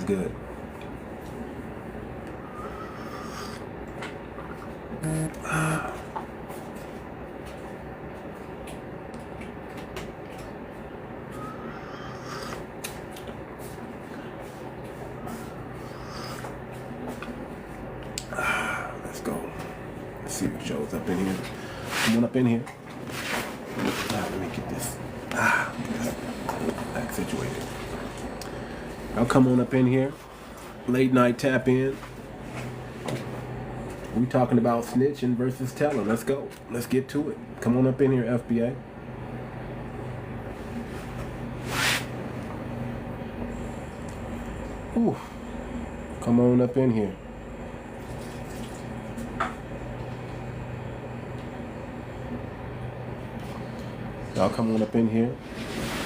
good. Let's go. Let's see what shows up in here. Come on up in here. Let me get this. Back situated. I'll come on up in here. Late night tap in. We talking about snitching versus telling. Let's go. Let's get to it. Come on up in here, FBA. Ooh. Come on up in here. Y'all come on up in here.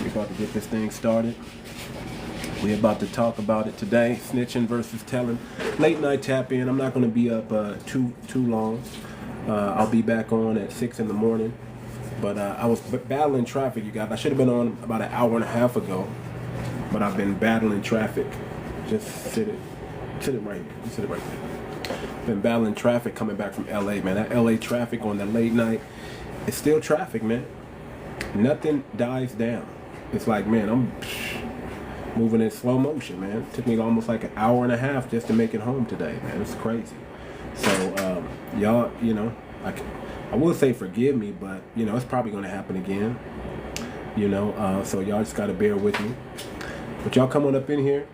We're about to get this thing started. We're about to talk about it today. Snitching versus telling. Late night tap in. I'm not going to be up too long. I'll be back on at 6 in the morning. But I was battling traffic, you guys. I should have been on about an hour and a half ago. But I've been battling traffic. Just sit it right here. Sit it right there. Been battling traffic coming back from LA, man. That LA traffic on the late night, it's still traffic, man. Nothing dies down. It's like, man, I'm moving in slow motion, man. It took me almost like an hour and a half just to make it home today, man. It's crazy. So, y'all, you know, I will say forgive me, but, you know, it's probably going to happen again. You know, so y'all just got to bear with me. But y'all come on up in here.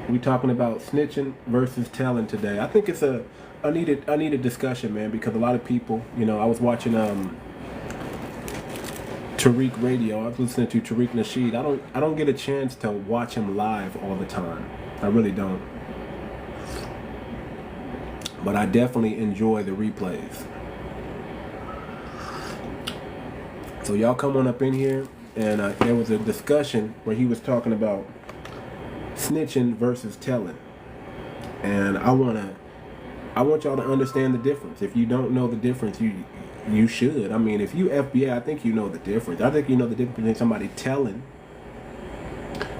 We talking about snitching versus telling today. I think it's a needed discussion, man, because a lot of people, you know, I was watching Tariq Radio. I was listening to 𝗤𝗏 Nasheed. I don't get a chance to watch him live all the time. I really don't. But I definitely enjoy the replays. So y'all come on up in here, and there was a discussion where he was talking about snitching versus telling, and I want y'all to understand the difference. If you don't know the difference, you should. I mean, if you FBA, I think you know the difference. I think you know the difference between somebody telling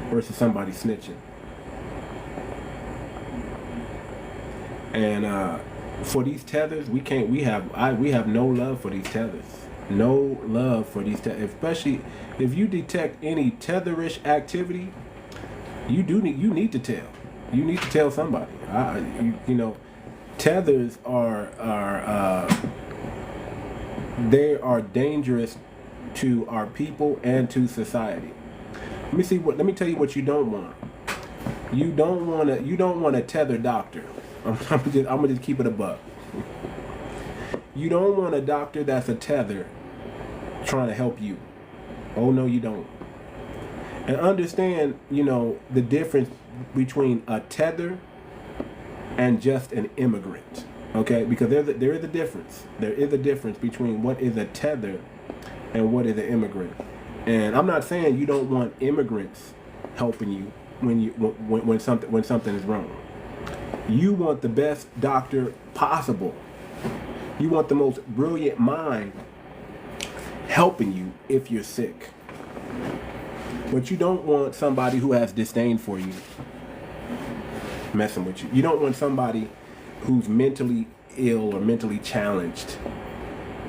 versus somebody snitching. And for these tethers, we have no love for these tethers. No love for these tethers. Especially if you detect any tetherish activity, you need to tell. You need to tell somebody. You know, tethers are they are dangerous to our people and to society. Let me tell you what you don't want. You don't want a tether doctor. I'm gonna just keep it a buck. You don't want a doctor that's a tether trying to help you. Oh no, you don't. And understand, you know, the difference between a tether and just an immigrant. Okay, because there is a difference. There is a difference between what is a tether and what is an immigrant. And I'm not saying you don't want immigrants helping you when something is wrong. You want the best doctor possible. You want the most brilliant mind helping you if you're sick. But you don't want somebody who has disdain for you messing with you. You don't want somebody who's mentally ill or mentally challenged,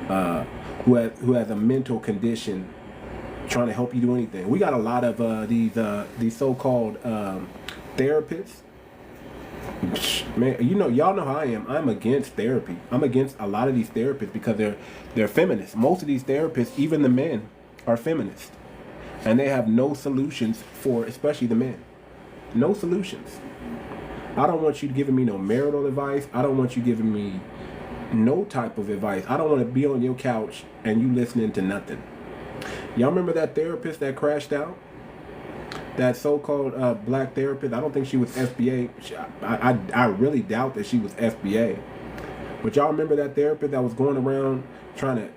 who has a mental condition, trying to help you do anything. We got a lot of these so-called therapists. Man, you know, y'all know how I am. I'm against therapy. I'm against a lot of these therapists because they're feminists. Most of these therapists, even the men, are feminists, and they have no solutions for, especially the men. No solutions. I don't want you giving me no marital advice. I don't want you giving me no type of advice. I don't want to be on your couch and you listening to nothing. Y'all remember that therapist that crashed out? That so-called black therapist? I don't think she was FBA. I really doubt that she was FBA. But y'all remember that therapist that was going around trying to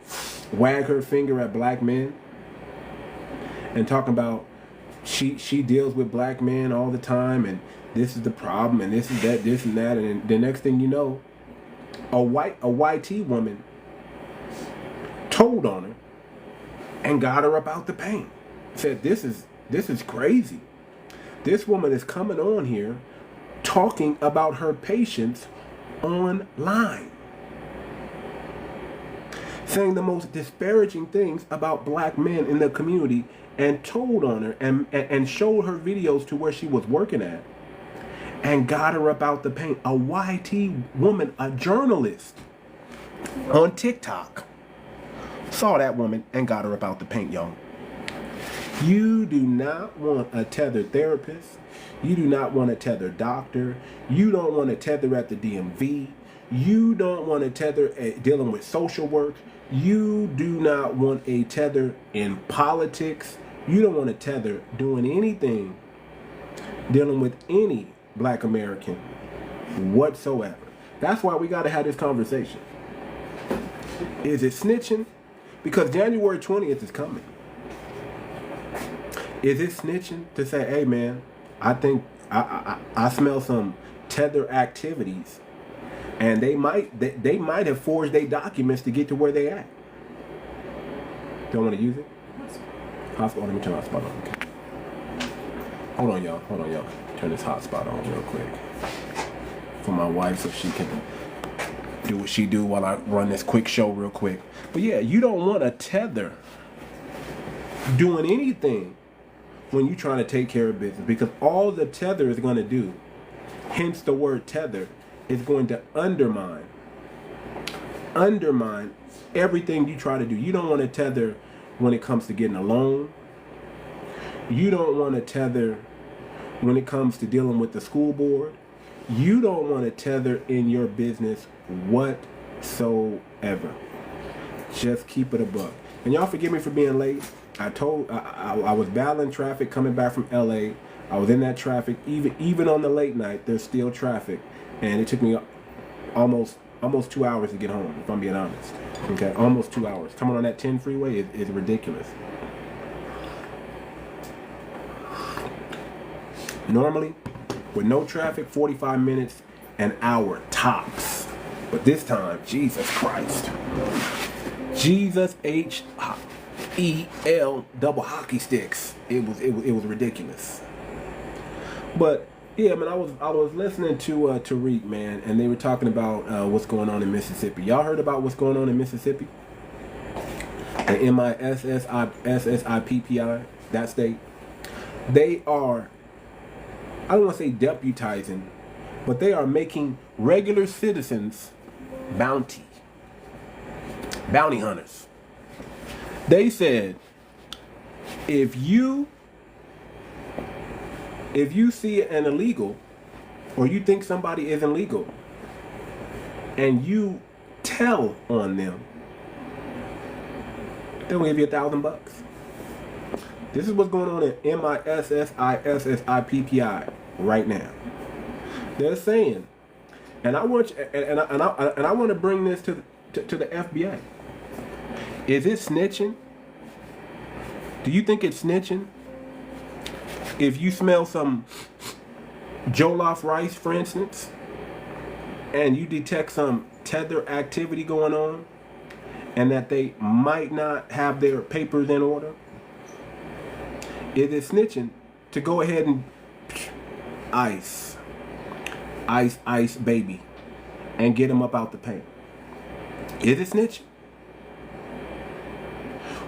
wag her finger at black men and talking about she deals with black men all the time, and this is the problem, and this is that, this and that, and the next thing you know, a YT woman told on her and got her up out the paint. Said, this is crazy. This woman is coming on here talking about her patients online, saying the most disparaging things about black men in the community, and told on her and showed her videos to where she was working at and got her about the paint. A YT woman, a journalist on TikTok, saw that woman and got her about the paint, y'all. You do not want a tethered therapist. You do not want a tethered doctor. You don't want a tether at the DMV. You don't want a tether at dealing with social work. You do not want a tether in politics. You don't want a tether doing anything dealing with any black American whatsoever. That's why we got to have this conversation. Is it snitching? Because January 20th is coming. Is it snitching to say, hey man, I think I smell some tether activities, and they might have forged their documents to get to where they at? Don't want to use it? Hotspot. Let me turn the hotspot on. Okay. Hold on, y'all. Turn this hotspot on real quick for my wife so she can do what she do while I run this quick show real quick. But yeah, you don't want a tether doing anything when you're trying to take care of business, because all the tether is going to do, hence the word tether, is going to undermine everything you try to do. You don't want to tether when it comes to getting a loan. You don't want to tether when it comes to dealing with the school board. You don't want to tether in your business whatsoever. Just keep it a buck. And y'all forgive me for being late. I was battling traffic coming back from LA. I was in that traffic. Even on the late night, there's still traffic. And it took me almost 2 hours to get home, if I'm being honest. Okay, almost 2 hours. Coming on that 10 freeway is ridiculous. Normally, with no traffic, 45 minutes, an hour tops. But this time, Jesus Christ. Jesus H-E-L double hockey sticks. It was ridiculous. But yeah, man, I was listening to 𝗔𝗶𝗴𝗵𝘁𝘀, man, and they were talking about what's going on in Mississippi. Y'all heard about what's going on in Mississippi? The 𝗖𝗶𝗴𝗵𝘁𝘀𝗁, that state. They are, I don't want to say deputizing, but they are making regular citizens bounty hunters. They said, if you see an illegal, or you think somebody is illegal, and you tell on them, they'll give you $1,000. This is what's going on in 𝗖𝗶𝗴𝗵𝘁𝘀𝗁 right now. They're saying, and I want you, and I want to bring this to the FBI. Is it snitching? Do you think it's snitching if you smell some jollof rice, for instance, and you detect some tether activity going on, and that they might not have their papers in order? Is it snitching to go ahead and ice baby and get them up out the paint? Is it snitching?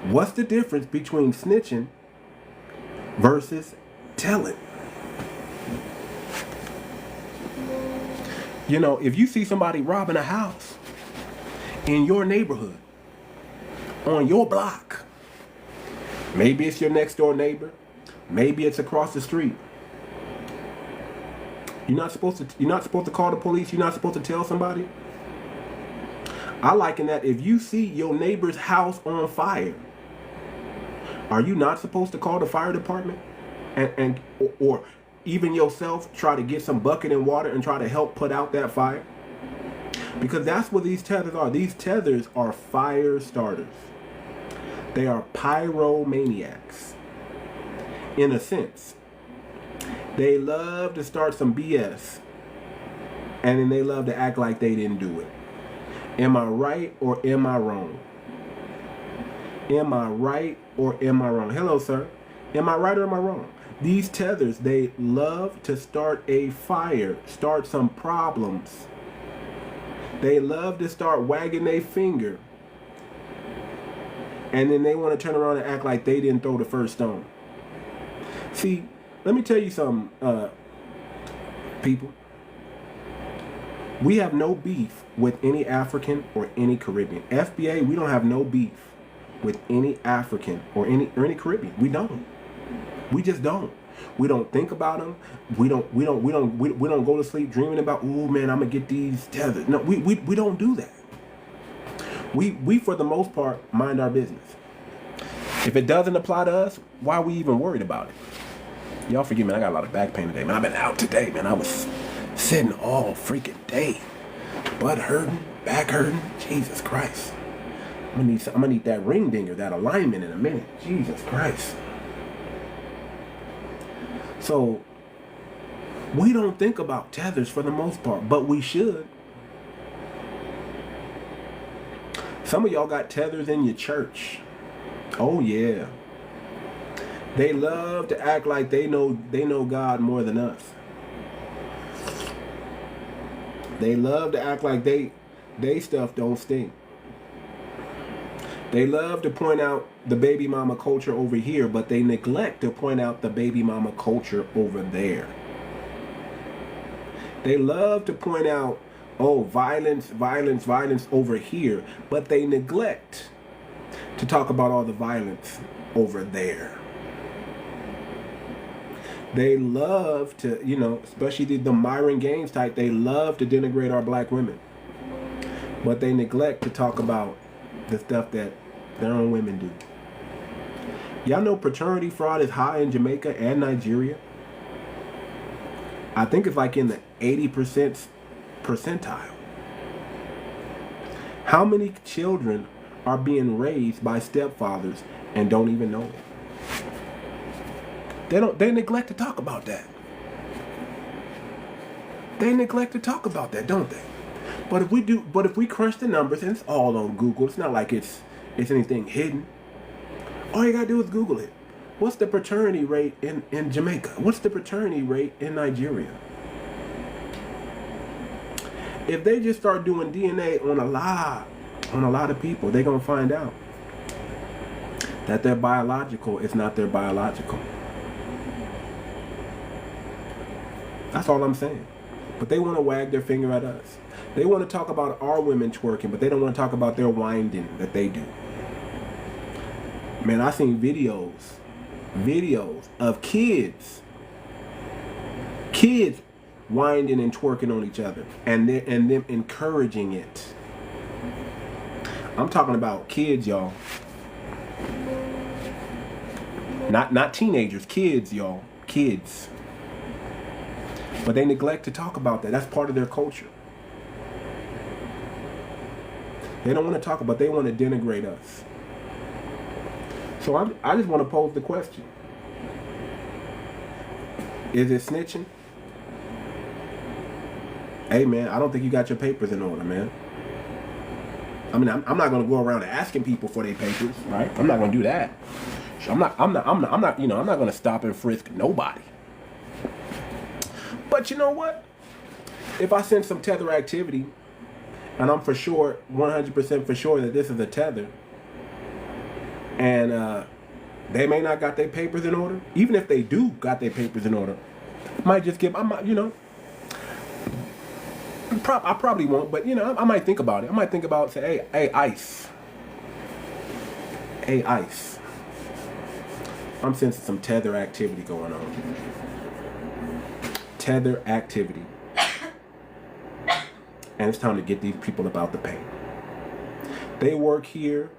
What's the difference between snitching versus telling? You know, if you see somebody robbing a house in your neighborhood, on your block, maybe it's your next door neighbor, maybe it's across the street, you're not supposed to call the police. You're not supposed to tell somebody. I liken that, if you see your neighbor's house on fire, are you not supposed to call the fire department or even yourself try to get some bucket and water and try to help put out that fire? Because that's what these tethers are. These tethers are fire starters. They are pyromaniacs. In a sense, they love to start some BS, and then they love to act like they didn't do it. Am I right or am I wrong? Am I right or am I wrong? Hello, sir. Am I right or am I wrong? These tethers, they love to start a fire, start some problems. They love to start wagging their finger. And then they want to turn around and act like they didn't throw the first stone. See, let me tell you something, people. We have no beef with any African or any Caribbean. FBA, we don't have no beef with any African or any Caribbean. We don't. We just don't. We don't think about them. We don't go to sleep dreaming about, oh man, I'm gonna get these tethers. No, we don't do that. We for the most part mind our business. If it doesn't apply to us, why are we even worried about it? Y'all forgive me, I got a lot of back pain today, man. I've been out today, man. I was sitting all freaking day. Butt hurting, back hurting. Jesus Christ. I'm gonna need that ring dinger, that alignment in a minute. Jesus Christ. So we don't think about tethers for the most part, but we should. Some of y'all got tethers in your church. Oh yeah. They love to act like they know God more than us. They love to act like they stuff don't stink. They love to point out the baby mama culture over here, but they neglect to point out the baby mama culture over there. They love to point out, oh, violence, violence, violence over here, but they neglect to talk about all the violence over there. They love to, you know, especially the Myron Gaines type, they love to denigrate our black women. But they neglect to talk about the stuff that their own women do. Y'all know paternity fraud is high in Jamaica and Nigeria? I think it's like in the 80% percentile. How many children are being raised by stepfathers and don't even know it? They neglect to talk about that. They neglect to talk about that, don't they? But if we crunch the numbers, and it's all on Google, it's not like it's anything hidden. All you gotta do is Google it. What's the paternity rate in Jamaica? What's the paternity rate in Nigeria? If they just start doing DNA on a lot of people, they're gonna find out that their biological is not their biological. That's all I'm saying. But they want to wag their finger at us. They want to talk about our women twerking, but they don't want to talk about their winding that they do. Man, I seen videos of kids winding and twerking on each other, and them encouraging it. I'm talking about kids, y'all. Not teenagers, kids, y'all. Kids. But they neglect to talk about that. That's part of their culture. They don't want to talk about, they want to denigrate us. So I just want to pose the question. Is it snitching? Hey man, I don't think you got your papers in order, man. I mean, I'm not going to go around asking people for their papers, right? I'm not going to do that. I'm not, you know, I'm not going to stop and frisk nobody. But you know what? If I send some tether activity, and I'm for sure, 100% for sure that this is a tether, and they may not got their papers in order, even if they do got their papers in order, I might just give, you know, I probably won't, but you know, I might think about it. I might think about, say, hey, ICE. Hey, ICE. I'm sensing some tether activity going on. Tether activity. And it's time to get these people about the pain. They work here.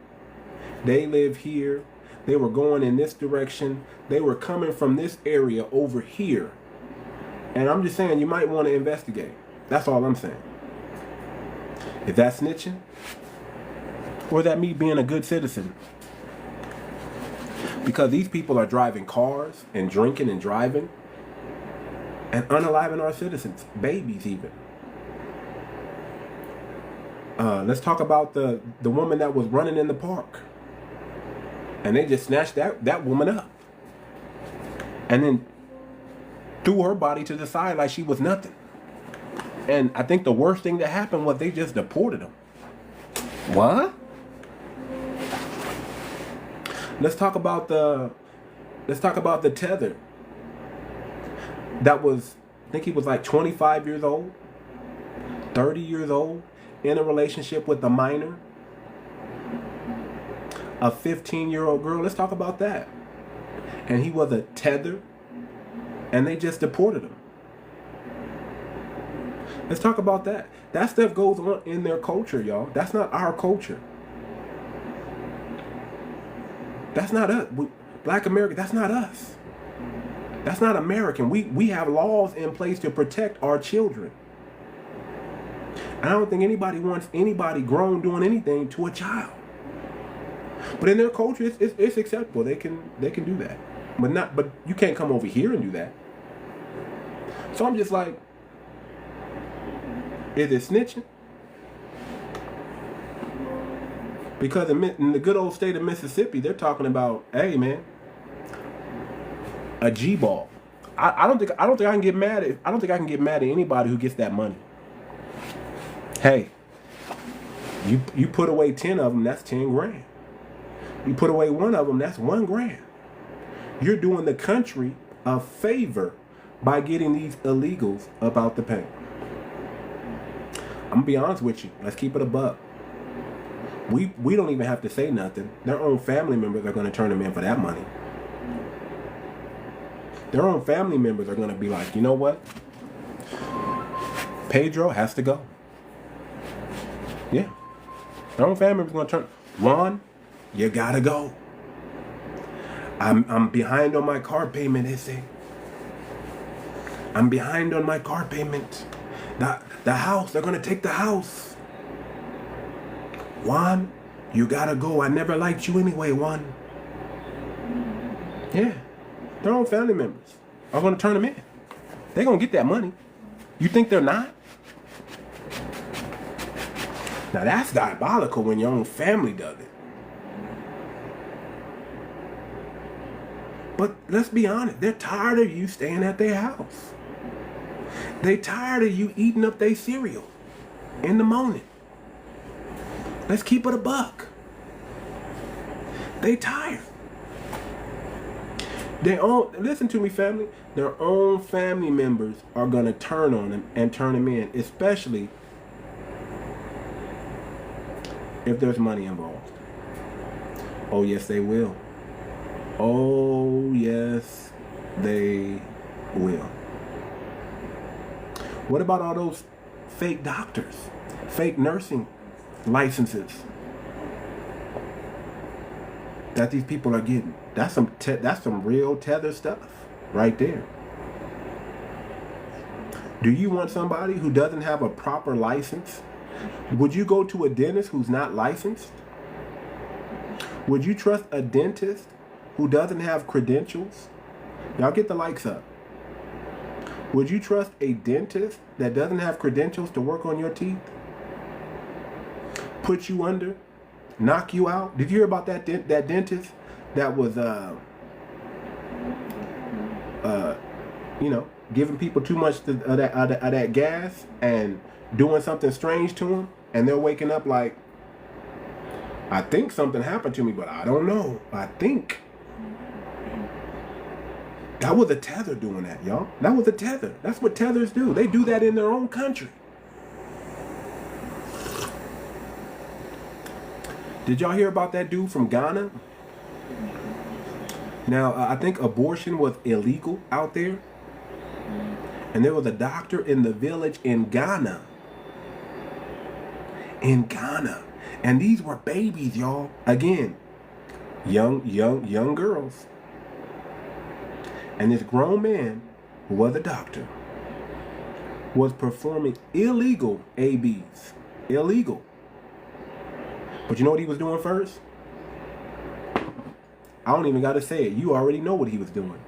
They live here. They were going in this direction. They were coming from this area over here. And I'm just saying, you might want to investigate. That's all I'm saying. Is that snitching? Or is that me being a good citizen? Because these people are driving cars and drinking and driving and unaliving our citizens, babies even. Let's talk about the woman that was running in the park. And they just snatched that woman up. and then threw her body to the side like she was nothing. And I think the worst thing that happened was they just deported him. What? Let's talk about the tether. That was, I think he was like 25 years old, 30 years old, in a relationship with a minor, a 15-year-old girl. Let's talk about that. And he was a tether, and they just deported him. Let's talk about that. That stuff goes on in their culture, y'all. That's not our culture. That's not us. Black America, that's not us. That's not American. We have laws in place to protect our children. And I don't think anybody wants anybody grown doing anything to a child. But in their culture, it's acceptable. They can do that. But you can't come over here and do that. So I'm just like, is it snitching? Because in the good old state of Mississippi, they're talking about, hey man, a G-ball. I don't think I can get mad at anybody who gets that money. Hey, you put away 10 of them, that's 10 grand. You put away one of them, that's 1 grand. You're doing the country a favor by getting these illegals about the pay. I'm gonna be honest with you. Let's keep it a buck. We don't even have to say nothing. Their own family members are going to turn them in for that money. Their own family members are going to be like, you know what? Pedro has to go. Yeah. Their own family members are going to turn. Juan, you gotta go. I'm behind on my car payment, 𝗖𝗍. I'm behind on my car payment. The house, they're going to take the house. Juan, you gotta go. I never liked you anyway, Juan. Yeah. Their own family members are going to turn them in. They're going to get that money. You think they're not? Now that's diabolical when your own family does it. But let's be honest. They're tired of you staying at their house. They tired of you eating up their cereal in the morning. Let's keep it a buck. They tired. Listen to me, family. Their own family members are going to turn on them and turn them in, especially if there's money involved. Oh, yes, they will. Oh, yes, they will. What about all those fake doctors, fake nursing licenses that these people are getting? That's some real tether stuff right there. Do you want somebody who doesn't have a proper license? Would you go to a dentist who's not licensed? Would you trust a dentist who doesn't have credentials? Y'all get the likes up. Would you trust a dentist that doesn't have credentials to work on your teeth? Put you under? Knock you out? Did you hear about that dentist that was, giving people too much of that gas and doing something strange to them, and they're waking up like, I think something happened to me, but I don't know. I think. That was a tether doing that, y'all. That was a tether. That's what tethers do. They do that in their own country. Did y'all hear about that dude from Ghana? Now, I think abortion was illegal out there. And there was a doctor in the village in Ghana. In Ghana. And these were babies, y'all. Again, young girls. And this grown man, who was a doctor, was performing illegal ABs. Illegal. But you know what he was doing first? I don't even got to say it. You already know what he was doing.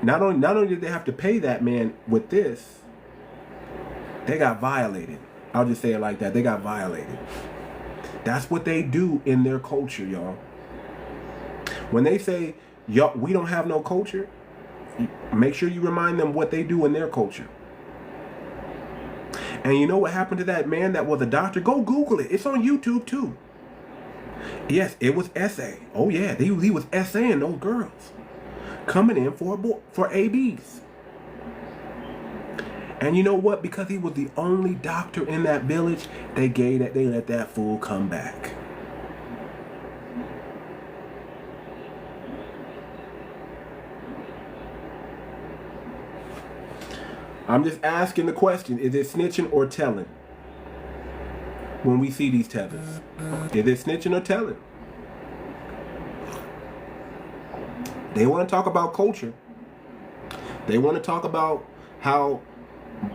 Not only did they have to pay that man with this, they got violated. I'll just say it like that. They got violated. That's what they do in their culture, y'all. When they say, "Yo, we don't have no culture," make sure you remind them what they do in their culture. And you know what happened to that man that was a doctor? Go Google it. It's on YouTube too. Yes, it was essay. Oh yeah, he was essaying those girls coming in for ABs. And you know what? Because he was the only doctor in that village, they let that fool come back. I'm just asking the question, is it snitching or telling? When we see these tethers, is it snitching or telling? They want to talk about culture. They want to talk about how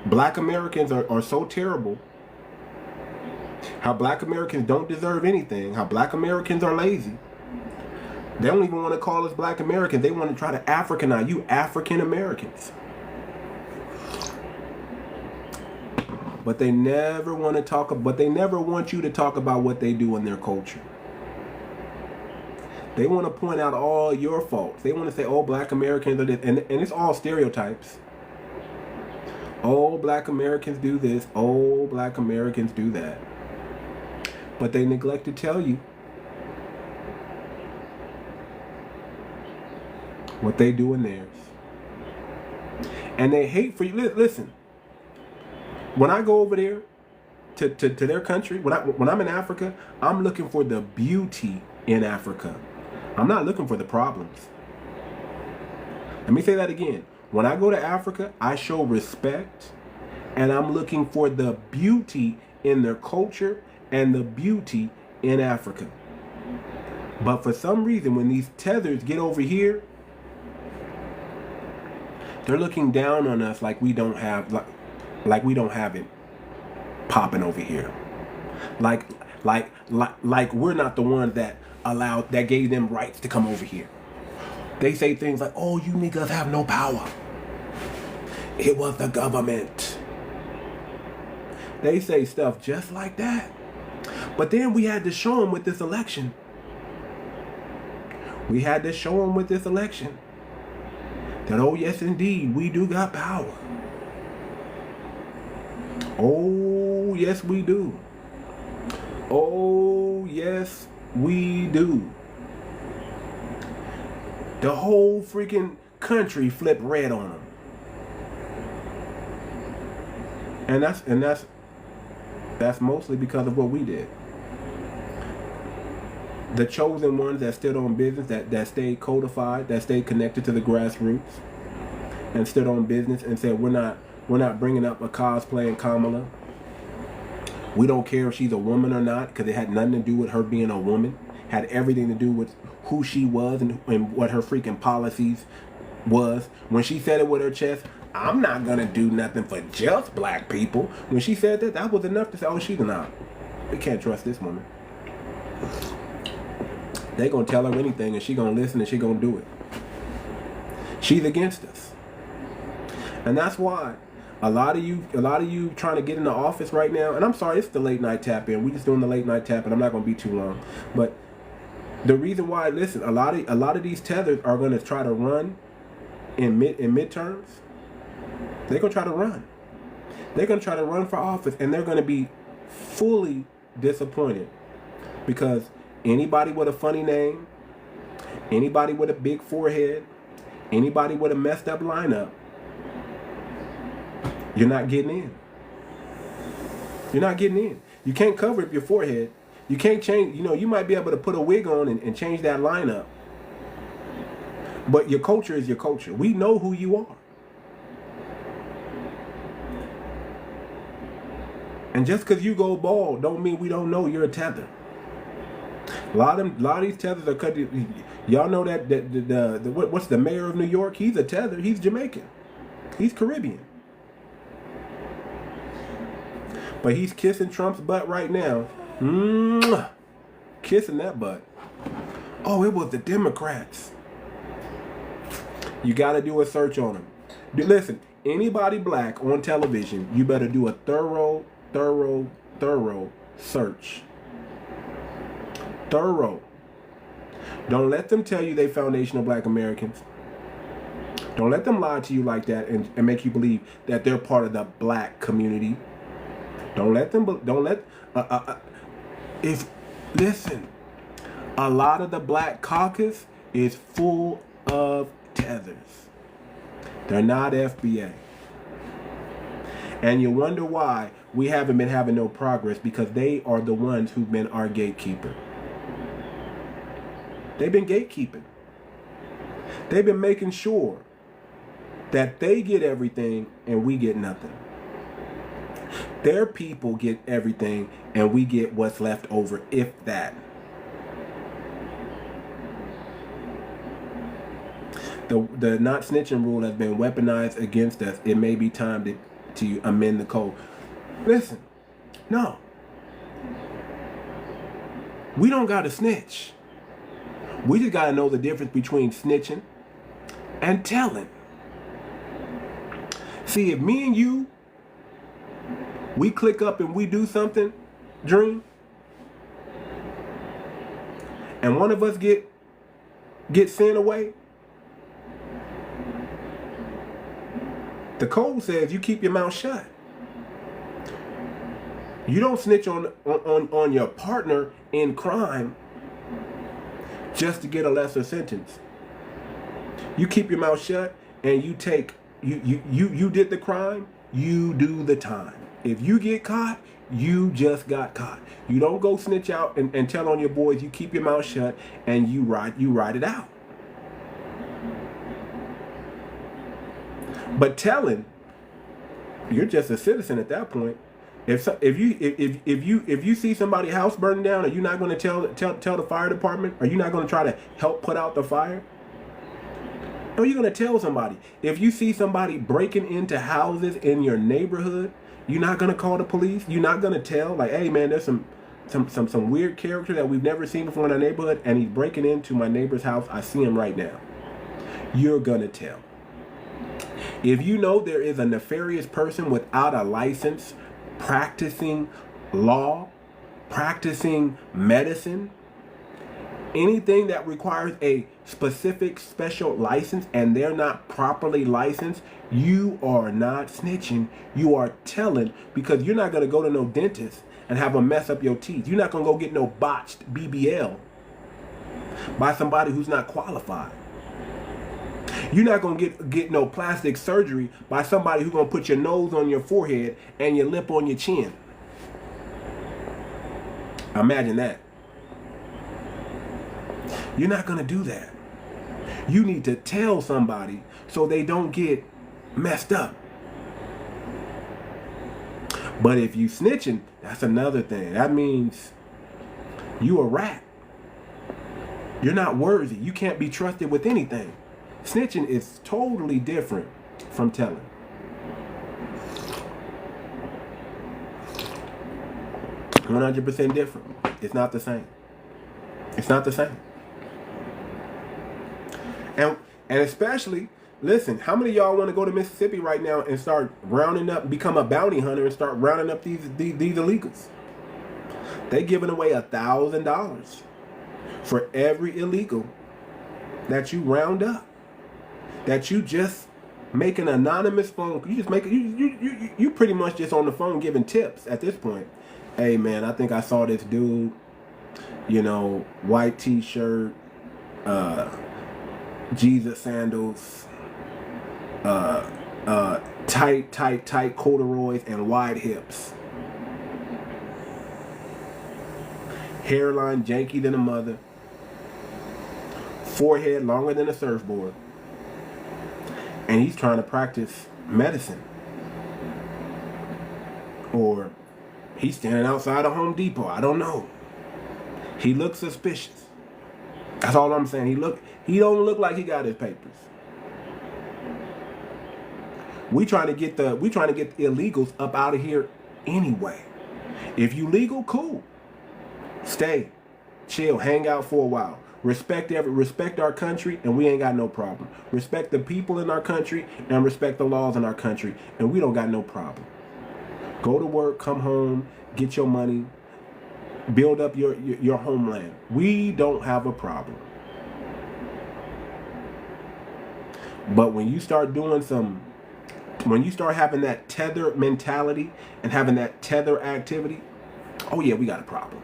black Americans are so terrible. How black Americans don't deserve anything. How black Americans are lazy. They don't even want to call us black Americans. They want to try to Africanize you African Americans. But they never want to talk. But they never want you to talk about what they do in their culture. They want to point out all your faults. They want to say, "Oh, black Americans are this," and it's all stereotypes. Oh, black Americans do this. Oh, black Americans do that. But they neglect to tell you what they do in theirs. And they hate for you. Listen. When I go over there to their country, when I'm in Africa, I'm looking for the beauty in Africa. I'm not looking for the problems. Let me say that again. When I go to Africa, I show respect, and I'm looking for the beauty in their culture and the beauty in Africa. But for some reason, when these tethers get over here, they're looking down on us like we don't have it popping over here. Like we're not the ones that gave them rights to come over here. They say things like, "Oh, you niggas have no power. It was the government." They say stuff just like that. But then we had to show them with this election. We had to show them with this election that, oh yes indeed, we do got power. Oh yes we do. Oh yes we do. The whole freaking country flipped red on them. And that's mostly because of what we did. The chosen ones that stood on business, that stayed codified, that stayed connected to the grassroots, and stood on business and said, we're not bringing up a cosplaying Kamala. We don't care if she's a woman or not, because it had nothing to do with her being a woman. Had everything to do with who she was and what her freaking policies was. When she said it with her chest, "I'm not gonna do nothing for just black people." When she said that was enough to say, "Oh, she's not. We can't trust this woman." They gonna tell her anything, and she gonna listen, and she gonna do it. She's against us, and that's why a lot of you trying to get in the office right now. And I'm sorry, it's the late night tap in. We just doing the late night tap, and I'm not gonna be too long, but. The reason why, listen, a lot of these tethers are going to try to run in midterms. They're going to try to run. They're going to try to run for office, and they're going to be fully disappointed because anybody with a funny name, anybody with a big forehead, anybody with a messed up lineup, you're not getting in. You're not getting in. You can't cover up your forehead. You can't change, you might be able to put a wig on and change that lineup. But your culture is your culture. We know who you are. And just because you go bald don't mean we don't know you're a tether. A lot of these tethers are cut. Y'all know that what's the mayor of New York? He's a tether. He's Jamaican. He's Caribbean. But he's kissing Trump's butt right now. Kissing that butt. Oh, it was the Democrats. You got to do a search on them. Listen, anybody black on television, you better do a thorough search. Thorough. Don't let them tell you they foundational black Americans. Don't let them lie to you like that and make you believe that they're part of the black community. Don't let them, listen, a lot of the black caucus is full of tethers. They're not FBA. And you wonder why we haven't been having no progress, because they are the ones who've been our gatekeeper. They've been gatekeeping. They've been making sure that they get everything and we get nothing. Their people get everything and we get what's left over, if that. The not snitching rule has been weaponized against us. It may be time to amend the code. Listen, no. We don't got to snitch. We just got to know the difference between snitching and telling. See, if me and you, we click up and we do something, Dream, and one of us get sent away, the code says you keep your mouth shut. You don't snitch on your partner in crime just to get a lesser sentence. You keep your mouth shut and you take, you did the crime, you do the time. If you get caught, you just got caught. You don't go snitch out and tell on your boys. You keep your mouth shut and you ride it out. But telling, you're just a citizen at that point. If you see somebody's house burning down, are you not going to tell the fire department? Are you not going to try to help put out the fire? No, you're going to tell somebody. If you see somebody breaking into houses in your neighborhood, you're not going to call the police. You're not going to tell, like, hey man, there's some weird character that we've never seen before in our neighborhood, and he's breaking into my neighbor's house. I see him right now. You're going to tell. If you know there is a nefarious person without a license practicing law, practicing medicine, anything that requires a specific special license and they're not properly licensed, you are not snitching. You are telling, because you're not going to go to no dentist and have them mess up your teeth. You're not going to go get no botched BBL by somebody who's not qualified. You're not going to get no plastic surgery by somebody who's going to put your nose on your forehead and your lip on your chin. Imagine that. You're not going to do that. You need to tell somebody so they don't get messed up. But if you snitching, that's another thing. That means you a rat. You're not worthy. You can't be trusted with anything. Snitching is totally different from telling. $100% different. It's not the same. It's not the same. And especially, listen, how many of y'all want to go to Mississippi right now and start rounding up, become a bounty hunter and start rounding up these illegals? They giving away $1,000 for every illegal that you round up. That you just make an anonymous phone. You just make it. You pretty much just on the phone giving tips at this point. Hey man, I think I saw this dude. You know, white T-shirt, Jesus sandals, tight corduroys and wide hips. Hairline janky than a mother. Forehead longer than a surfboard. And he's trying to practice medicine. Or he's standing outside of Home Depot. I don't know. He looks suspicious. That's all I'm saying. He don't look like he got his papers. We trying to get the illegals up out of here anyway. If you legal, cool. Stay, chill, hang out for a while. Respect our country, and we ain't got no problem. Respect the people in our country, and respect the laws in our country, and we don't got no problem. Go to work, come home, get your money, build up your homeland. We don't have a problem. But when you start doing when you start having that tether mentality and having that tether activity, oh yeah, we got a problem.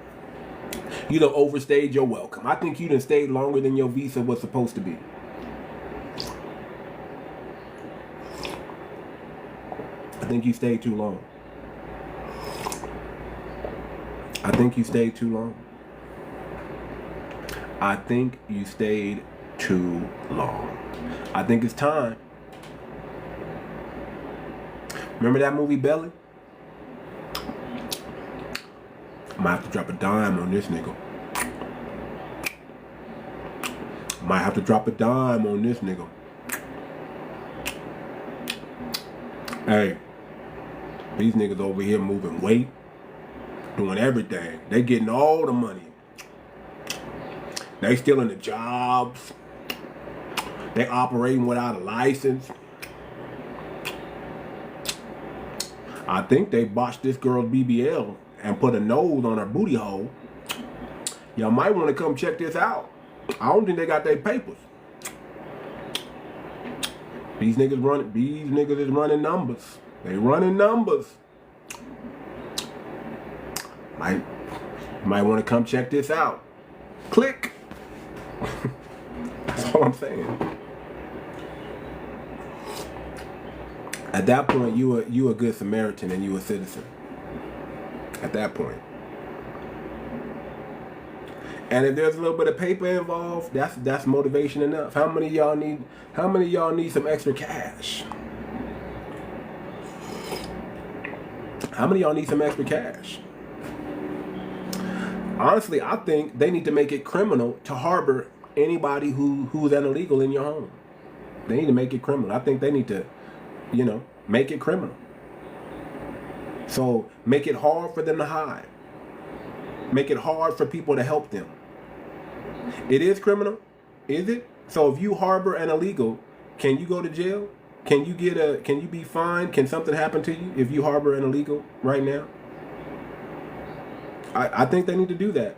You done overstayed your welcome. I think you done stayed longer than your visa was supposed to be. I think you stayed too long. I think you stayed too long. I think you stayed too long. I think it's time. Remember that movie Belly? Might have to drop a dime on this nigga. Might have to drop a dime on this nigga. Hey, these niggas over here moving weight, doing everything. They getting all the money. They stealing the jobs. They operating without a license. I think they botched this girl's BBL and put a nose on her booty hole. Y'all might want to come check this out. I don't think they got their papers. These niggas is running numbers. They running numbers. Might want to come check this out. Click. That's all I'm saying. At that point, you a good Samaritan and you a citizen. At that point. And if there's a little bit of paper involved, that's motivation enough. How many of y'all need some extra cash? How many of y'all need some extra cash? Honestly, I think they need to make it criminal to harbor anybody who's an illegal in your home. They need to make it criminal. I think they need to, make it criminal. So make it hard for them to hide. Make it hard for people to help them. It is criminal, is it? So if you harbor an illegal, can you go to jail? Can you be fined? Can something happen to you if you harbor an illegal right now? I think they need to do that.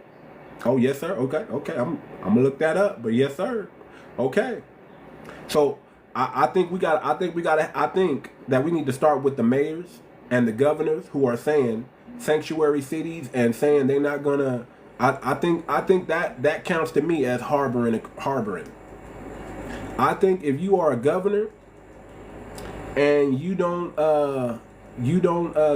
Oh yes, sir. Okay. I'm gonna look that up. But yes, sir. Okay. So I think that we need to start with the mayors and the governors who are saying sanctuary cities and saying they're not gonna. I think that counts to me as harboring. I think if you are a governor and you don't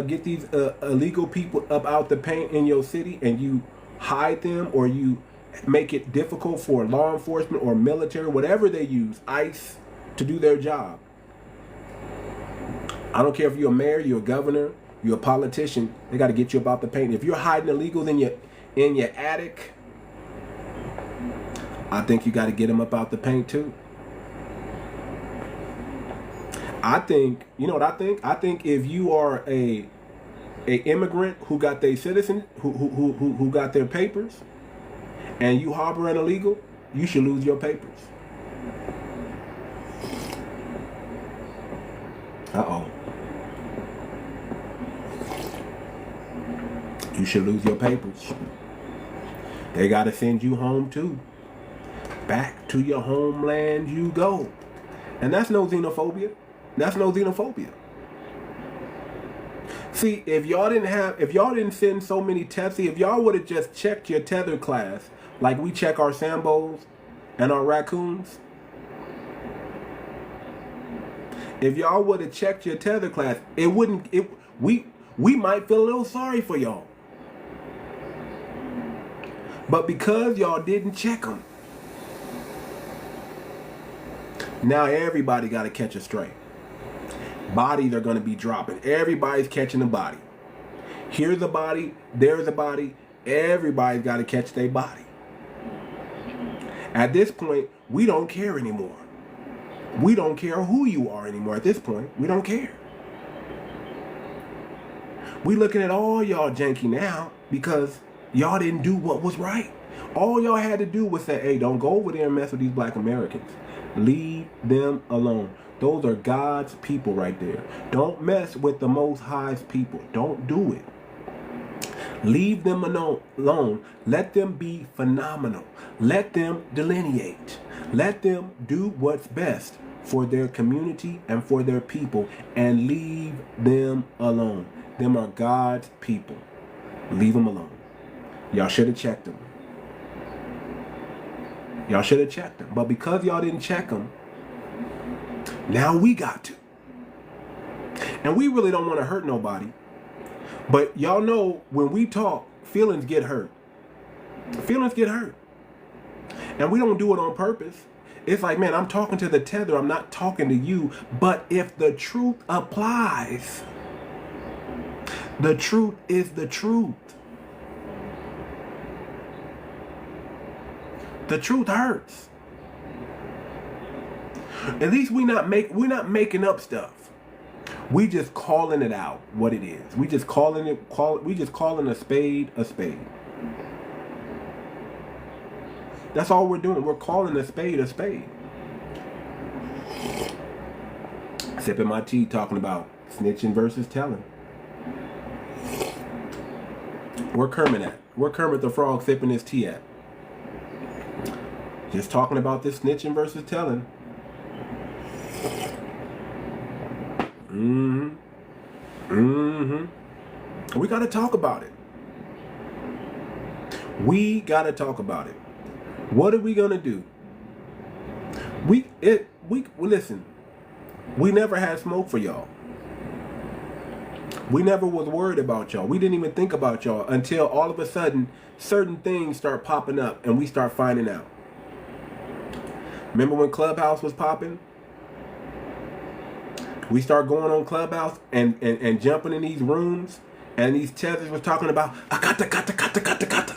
get these illegal people up out the paint in your city and you hide them or you make it difficult for law enforcement or military, whatever they use, ICE, to do their job. I don't care if you're a mayor, you're a governor, you're a politician, they got to get you up out the paint. If you're hiding illegals in your attic, I think you got to get them up out the paint too. I think, you know what I think? I think if you are a immigrant who got their citizen, who got their papers, and you harbor an illegal, you should lose your papers. Uh-oh. You should lose your papers. They got to send you home too. Back to your homeland you go. And that's no xenophobia. That's no xenophobia. See, if y'all didn't send so many tests, if y'all would have just checked your tether class like we check our Sambos and our raccoons, if y'all would have checked your tether class, we might feel a little sorry for y'all. But because y'all didn't check them, now everybody got to catch a stray. Bodies are going to be dropping. Everybody's catching a body. Here's a body. There's a body. Everybody's got to catch their body. At this point, we don't care anymore. We don't care who you are anymore at this point. We don't care. We looking at all y'all janky now because y'all didn't do what was right. All y'all had to do was say, hey, don't go over there and mess with these black Americans. Leave them alone. Those are God's people right there. Don't mess with the Most High's people. Don't do it. Leave them alone. Let them be phenomenal. Let them delineate. Let them do what's best for their community and for their people, and leave them alone. Them are God's people. Leave them alone. Y'all should have checked them. Y'all should have checked them. But because y'all didn't check them, now we got to. And we really don't want to hurt nobody. But y'all know when we talk, feelings get hurt. Feelings get hurt. And we don't do it on purpose. It's like, man, I'm talking to the tether. I'm not talking to you. But if the truth applies, the truth is the truth. The truth hurts. At least we're not making up stuff. We just calling it out what it is. We just calling a spade a spade. That's all we're doing. We're calling a spade a spade. Sipping my tea, talking about snitching versus telling. Where Kermit at? Where Kermit the Frog sipping his tea at? Just talking about this snitching versus telling. We got to talk about it. We got to talk about it. What are we going to do? Listen, we never had smoke for y'all. We never was worried about y'all. We didn't even think about y'all until all of a sudden certain things start popping up and we start finding out. Remember when Clubhouse was popping? We start going on Clubhouse and jumping in these rooms, and these tethers was talking about kata.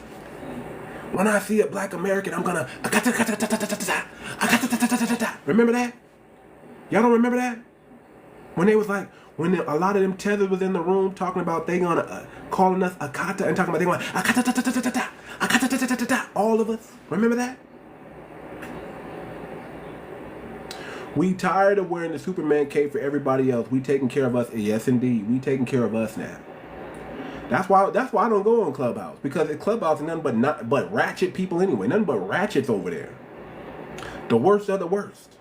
When I see a black American, I'm gonna kata. Remember that? Y'all don't remember that? When they was like, a lot of them tethers was in the room talking about they gonna calling us akata and talking about they going akata. All of us. Remember that? We tired of wearing the Superman cape for everybody else. We taking care of us. Yes, indeed. We taking care of us now. That's why I don't go on Clubhouse, because Clubhouse is nothing but ratchet people anyway. Nothing but ratchets over there. The worst of the worst.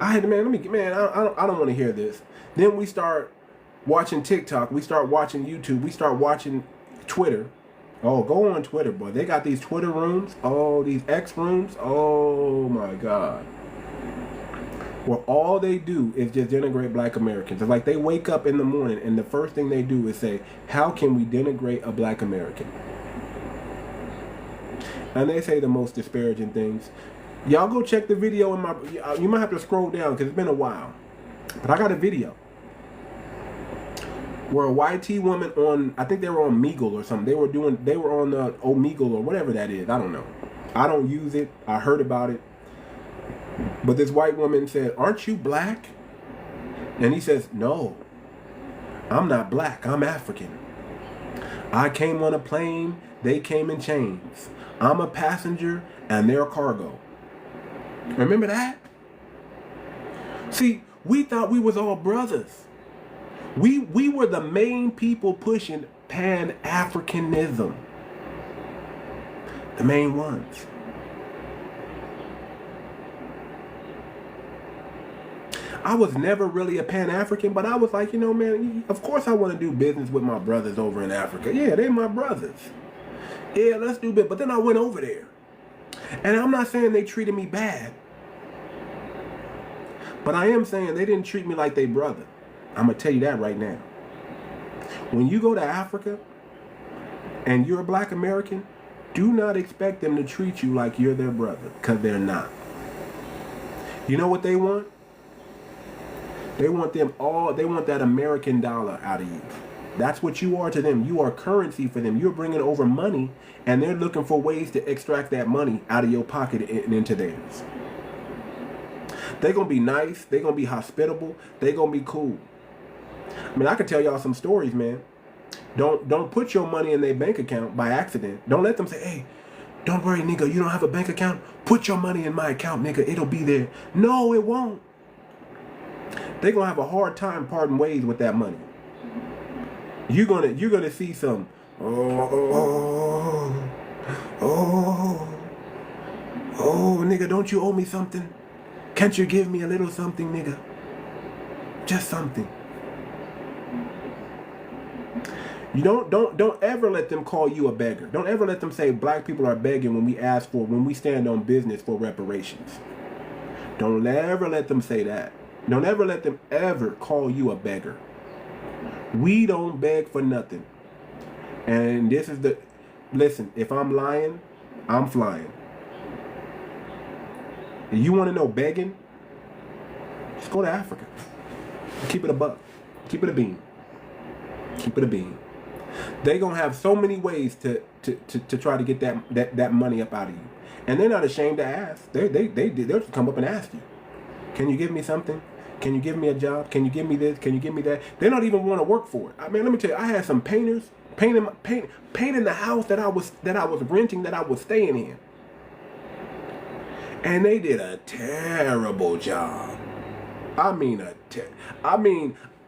I don't want to hear this. Then we start watching TikTok. We start watching YouTube. We start watching Twitter. Oh, go on Twitter, boy. They got these Twitter rooms. Oh, these X rooms. Oh, my God. Where all they do is just denigrate black Americans. It's like they wake up in the morning and the first thing they do is say, how can we denigrate a black American? And they say the most disparaging things. Y'all go check the video in my... You might have to scroll down because it's been a while. But I got a video where a YT woman on, I think they were on Meagle or something. They were on Omegle or whatever that is. I don't know. I don't use it. I heard about it. But this white woman said, aren't you black? And he says, no, I'm not black. I'm African. I came on a plane. They came in chains. I'm a passenger and they're cargo. Remember that? See, we thought we was all brothers. We were the main people pushing Pan-Africanism. The main ones. I was never really a Pan-African, but I was like, man, of course I want to do business with my brothers over in Africa. Yeah, they're my brothers. Yeah, let's do business. But then I went over there. And I'm not saying they treated me bad. But I am saying they didn't treat me like they brother. I'm going to tell you that right now. When you go to Africa and you're a black American, do not expect them to treat you like you're their brother, because they're not. You know what they want? They want that American dollar out of you. That's what you are to them. You are currency for them. You're bringing over money, and they're looking for ways to extract that money out of your pocket and into theirs. They're going to be nice. They're going to be hospitable. They're going to be cool. I mean, I could tell y'all some stories, man. Don't put your money in their bank account by accident. Don't let them say, hey, don't worry, nigga, you don't have a bank account? Put your money in my account, nigga. It'll be there. No, it won't. They're going to have a hard time parting ways with that money. You're gonna see some, oh, nigga, don't you owe me something? Can't you give me a little something, nigga? Just something. You don't ever let them call you a beggar. Don't ever let them say black people are begging when we stand on business for reparations. Don't ever let them say that. Don't ever let them ever call you a beggar. We don't beg for nothing. And this is listen, if I'm lying, I'm flying. If you want to know begging, just go to Africa. Keep it a buck. Keep it a bean. Keep it a bean. They gonna have so many ways to try to get that money up out of you, and they're not ashamed to ask. They'll just come up and ask you, can you give me something? Can you give me a job? Can you give me this? Can you give me that? They don't even want to work for it. I mean, let me tell you, I had some painters painting the house that I was renting, that I was staying in, and they did a terrible job. I mean,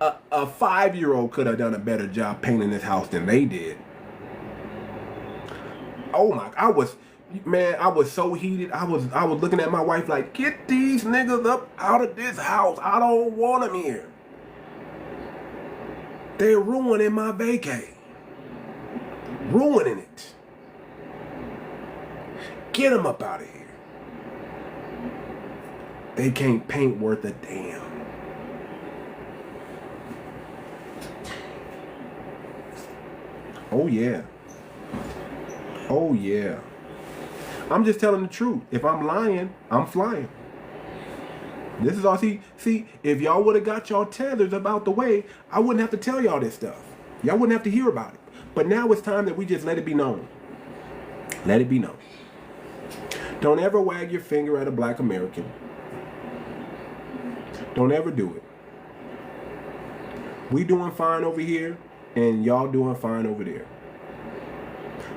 a 5-year-old could have done a better job painting this house than they did. Oh my! I was so heated. I was looking at my wife like, get these niggas up out of this house. I don't want them here. They're ruining my vacay. Ruining it. Get them up out of here. They can't paint worth a damn. Oh yeah. Oh yeah. I'm just telling the truth. If I'm lying, I'm flying. This is all. See, if y'all would have got y'all tethers about the way, I wouldn't have to tell y'all this stuff. Y'all wouldn't have to hear about it. But now it's time that we just let it be known. Let it be known. Don't ever wag your finger at a black American. Don't ever do it. We doing fine over here, and y'all doing fine over there.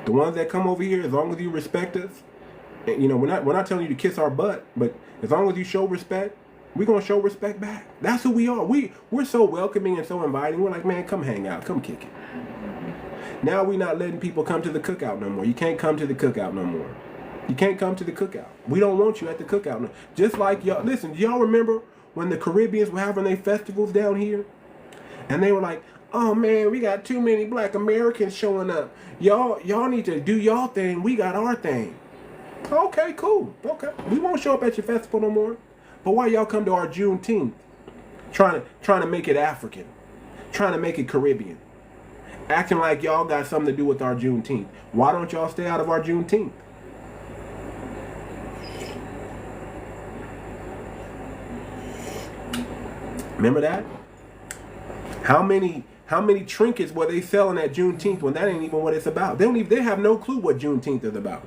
The ones that come over here, as long as you respect us, and, you know, we're not telling you to kiss our butt, but as long as you show respect, we're gonna show respect back. That's who we are. We're so welcoming and so inviting. We're like, man, come hang out, come kick it. Now we're not letting people come to the cookout no more. You can't come to the cookout no more. You can't come to the cookout. We don't want you at the cookout no. Just like y'all. Listen, do y'all remember when the Caribbeans were having their festivals down here, and they were like, oh man, we got too many black Americans showing up. Y'all need to do y'all thing. We got our thing. Okay, cool. Okay, we won't show up at your festival no more. But why y'all come to our Juneteenth, trying to make it African, trying to make it Caribbean, acting like y'all got something to do with our Juneteenth? Why don't y'all stay out of our Juneteenth? Remember that? How many trinkets were they selling at Juneteenth when that ain't even what it's about? They have no clue what Juneteenth is about.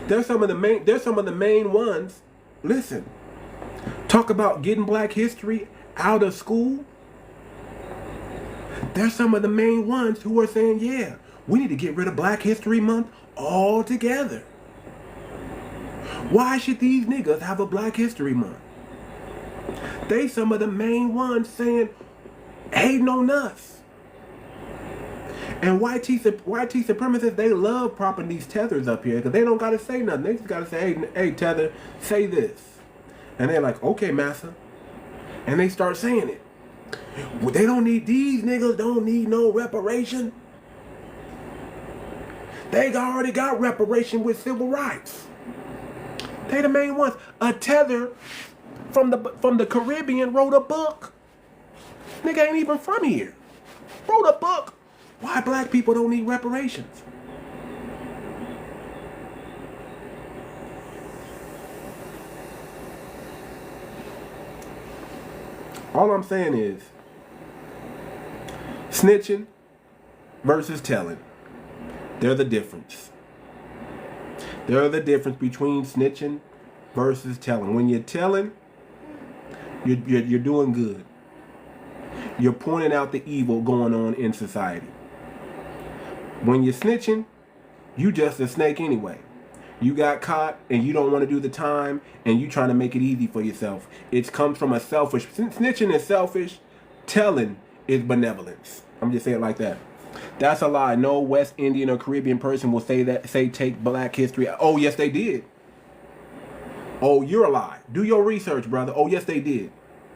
There's some of the main ones. Listen, talk about getting black history out of school. There's some of the main ones who are saying, yeah, we need to get rid of Black History Month altogether. Why should these niggas have a Black History Month? They some of the main ones saying, hating on us. And white supremacists, they love propping these tethers up here because they don't got to say nothing. They just got to say, hey, tether, say this. And they're like, okay, massa. And they start saying it. Well, these niggas don't need no reparation. They already got reparation with civil rights. They the main ones. A tether from the Caribbean wrote a book. Nigga ain't even from here. Wrote a book. Why black people don't need reparations? All I'm saying is snitching versus telling. They're the difference. They're the difference between snitching versus telling. When you're telling, you're doing good. You're pointing out the evil going on in society. When you're snitching, you just a snake anyway. You got caught and you don't want to do the time and you trying to make it easy for yourself. It comes from a selfish. Snitching is selfish. Telling is benevolence. I'm just saying it like that. That's a lie. No West Indian or Caribbean person will say take black history. Oh, yes, they did. Oh, you're a lie. Do your research, brother. Oh, yes, they did.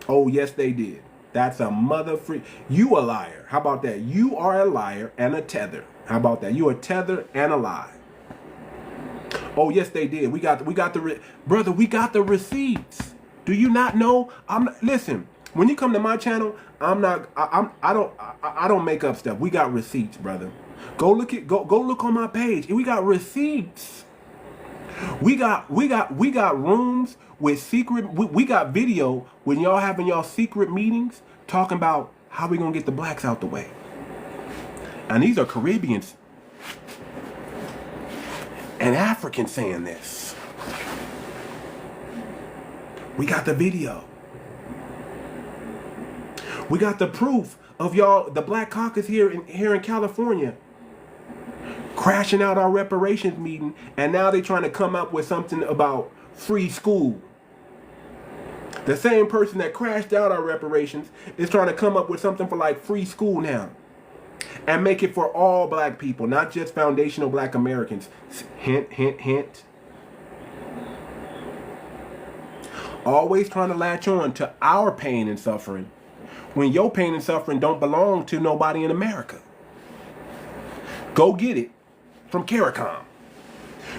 Oh, yes, they did. That's a mother free. You a liar. How about that? You are a liar and a tether. How about that? You a tether and a lie. Oh, yes, they did. We got the brother. We got the receipts. Do you not know? Listen. When you come to my channel, I don't make up stuff. We got receipts, brother. Go look on my page. We got receipts. We got rooms with secret. We got video when y'all having y'all secret meetings talking about how we gonna get the blacks out the way. And these are Caribbeans and Africans saying this. We got the video. We got the proof of y'all, the Black Caucus here in California, crashing out our reparations meeting, and now they trying to come up with something about free school. The same person that crashed out our reparations is trying to come up with something for like free school now, and make it for all black people, not just foundational black Americans. Hint, hint, hint. Always trying to latch on to our pain and suffering, when your pain and suffering don't belong to nobody in America. Go get it from CARICOM.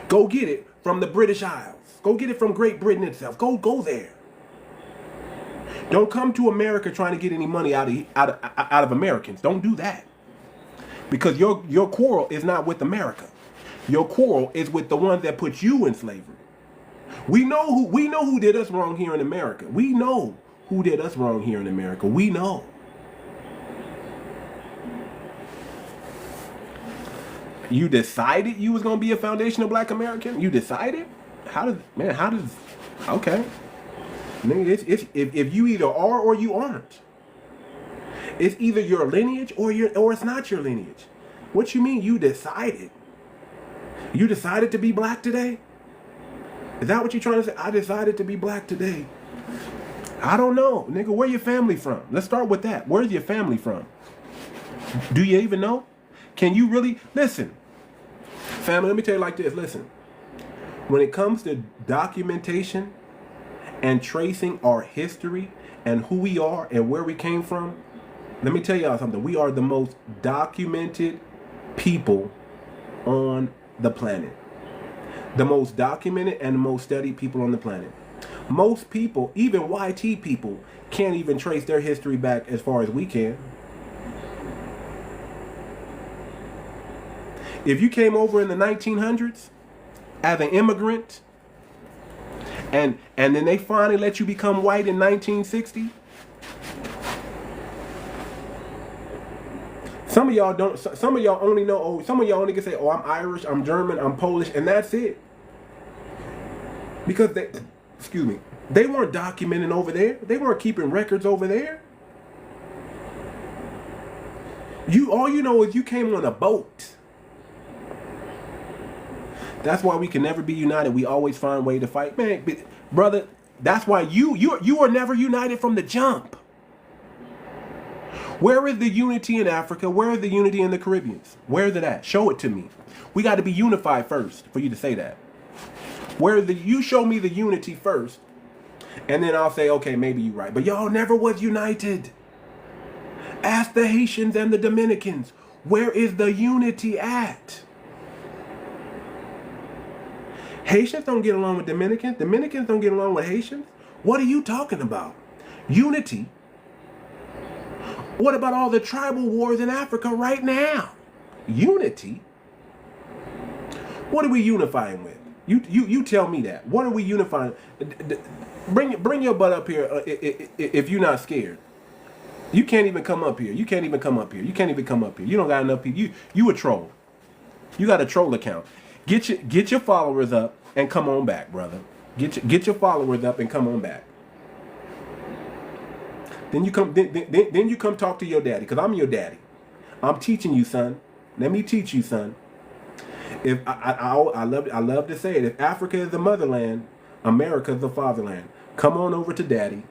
Go get it from the British Isles. Go get it from Great Britain itself. Go there. Don't come to America trying to get any money out of Americans. Don't do that. Because your quarrel is not with America. Your quarrel is with the ones that put you in slavery. We know who did us wrong here in America. We know who did us wrong here in America. We know. You decided you was gonna be a foundational black American? You decided? Okay. It's if you either are or you aren't. It's either your lineage or it's not your lineage. What you mean you decided? You decided to be black today? Is that what you're trying to say? I decided to be black today. I don't know, nigga. Where your family from? Let's start with that. Where's your family from? Do you even know? Can you really listen? Family, let me tell you like this. Listen. When it comes to documentation and tracing our history and who we are and where we came from, let me tell y'all something. We are the most documented people on the planet. The most documented and the most studied people on the planet. Most people, even YT people, can't even trace their history back as far as we can. If you came over in the 1900s as an immigrant, and then they finally let you become white in 1960, some of y'all don't. Some of y'all only know. Oh, some of y'all only can say, "Oh, I'm Irish, I'm German, I'm Polish," and that's it. Because they weren't documenting over there. They weren't keeping records over there. All you know is you came on a boat. That's why we can never be united. We always find a way to fight. Man, brother, that's why you are never united from the jump. Where is the unity in Africa? Where is the unity in the Caribbean? Where is it at? Show it to me. We got to be unified first for you to say that. You show me the unity first, and then I'll say, okay, maybe you're right. But y'all never was united. Ask the Haitians and the Dominicans. Where is the unity at? Haitians don't get along with Dominicans. Dominicans don't get along with Haitians. What are you talking about? Unity? What about all the tribal wars in Africa right now? Unity? What are we unifying with? You tell me that. What are we unifying? Bring your butt up here if you're not scared. You can't even come up here. You can't even come up here. You can't even come up here. You don't got enough people. You a troll. You got a troll account. Get your followers up and come on back, brother. Get your followers up and come on back. Then you come talk to your daddy, because I'm your daddy. I'm teaching you, son. Let me teach you, son. If I love to say it. If Africa is the motherland, America is the fatherland. Come on over to daddy,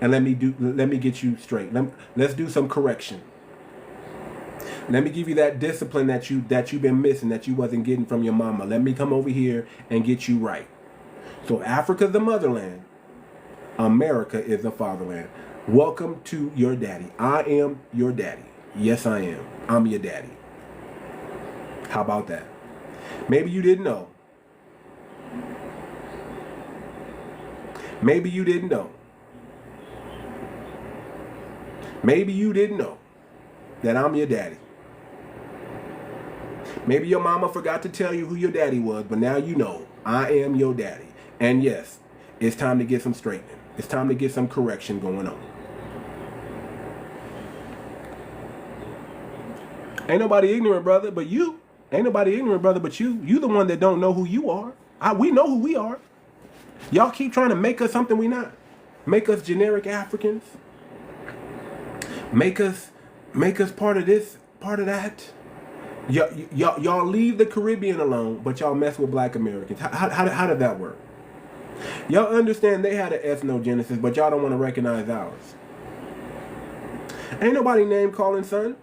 and let me get you straight. Let's do some correction. Let me give you that discipline that you've been missing, that you wasn't getting from your mama. Let me come over here and get you right. So Africa's the motherland. America is the fatherland. Welcome to your daddy. I am your daddy. Yes, I am. I'm your daddy. How about that? Maybe you didn't know. Maybe you didn't know. Maybe you didn't know that I'm your daddy. Maybe your mama forgot to tell you who your daddy was, but now you know I am your daddy. And yes, it's time to get some straightening. It's time to get some correction going on. Ain't nobody ignorant, brother, but you. Ain't nobody ignorant, brother, but you. You the one that don't know who you are. We know who we are. Y'all keep trying to make us something we not. Make us generic Africans. Make us part of this, part of that. Y'all leave the Caribbean alone, but y'all mess with black Americans. How did that work? Y'all understand they had an ethnogenesis, but y'all don't want to recognize ours. Ain't nobody name calling son.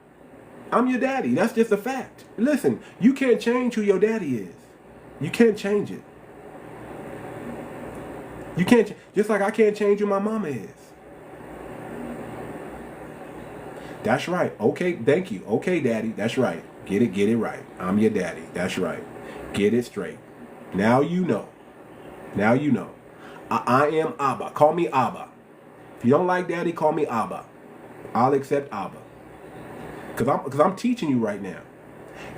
I'm your daddy. That's just a fact. Listen, you can't change who your daddy is. You can't change it. You can't, just like I can't change who my mama is. That's right. Okay, thank you. Okay, daddy. That's right. Get it right. I'm your daddy. That's right. Get it straight. Now you know. Now you know. I am Abba. Call me Abba. If you don't like daddy, call me Abba. I'll accept Abba. Because I'm teaching you right now.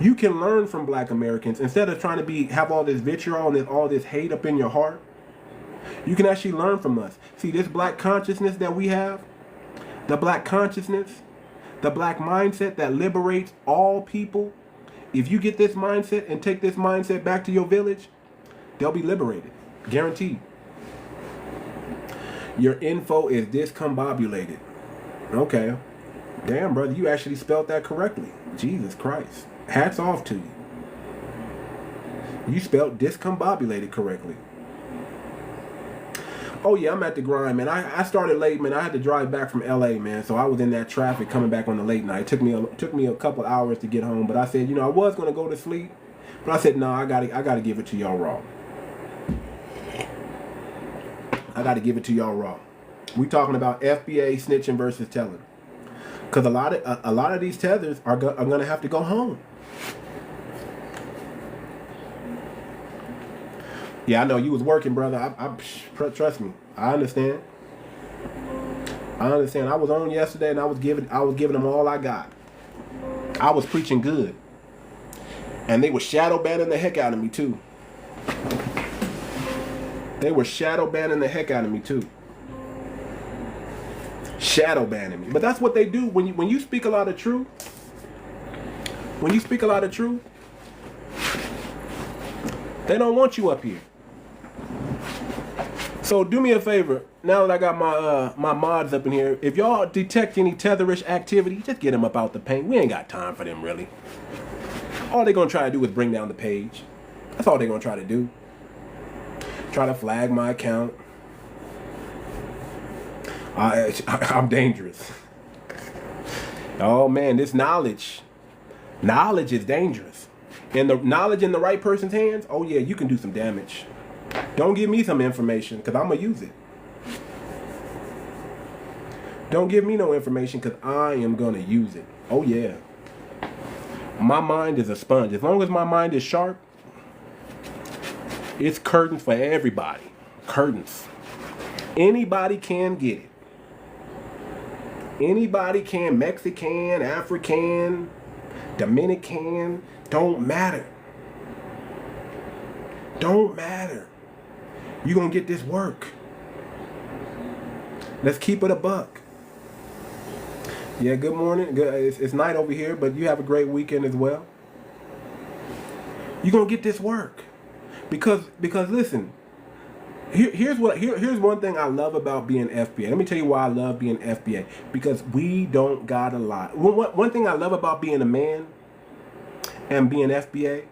You can learn from black Americans instead of trying to have all this vitriol and all this hate up in your heart. You can actually learn from us. See, this black consciousness that we have, the black consciousness, the black mindset that liberates all people. If you get this mindset and take this mindset back to your village, they'll be liberated. Guaranteed. Your info is discombobulated. Okay. Damn, brother, you actually spelled that correctly. Jesus Christ. Hats off to you. You spelled discombobulated correctly. Oh yeah, I'm at the grind, man. I started late, man. I had to drive back from LA, man. So I was in that traffic coming back on the late night. It took me a couple hours to get home, but I said, I was gonna go to sleep, but I said, no, I gotta give it to y'all raw. I gotta give it to y'all raw. We talking about FBA snitching versus telling, because a lot of these tethers are gonna have to go home. Yeah, I know you was working, brother. Trust me. I understand. I was on yesterday and I was giving them all I got. I was preaching good. And they were shadow banning the heck out of me too. Shadow banning me. But that's what they do when you speak a lot of truth. When you speak a lot of truth, they don't want you up here. So do me a favor, now that I got my mods up in here, if y'all detect any tetherish activity, just get them up out the paint. We ain't got time for them, really. All they're going to try to do is bring down the page. That's all they're going to try to do. Try to flag my account. I'm dangerous. Oh man, this knowledge is dangerous. And the knowledge in the right person's hands, oh yeah, you can do some damage. Don't give me some information, because I'm going to use it. Don't give me no information, because I am going to use it. Oh, yeah. My mind is a sponge. As long as my mind is sharp, it's curtains for everybody. Curtains. Anybody can get it. Anybody can. Mexican, African, Dominican. Don't matter. Don't matter. You're going to get this work. Let's keep it a buck. Yeah, good morning. It's night over here, but you have a great weekend as well. You're going to get this work. Because listen, here's one thing I love about being FBA. Let me tell you why I love being FBA. Because we don't gotta lie. One thing I love about being a man and being FBA,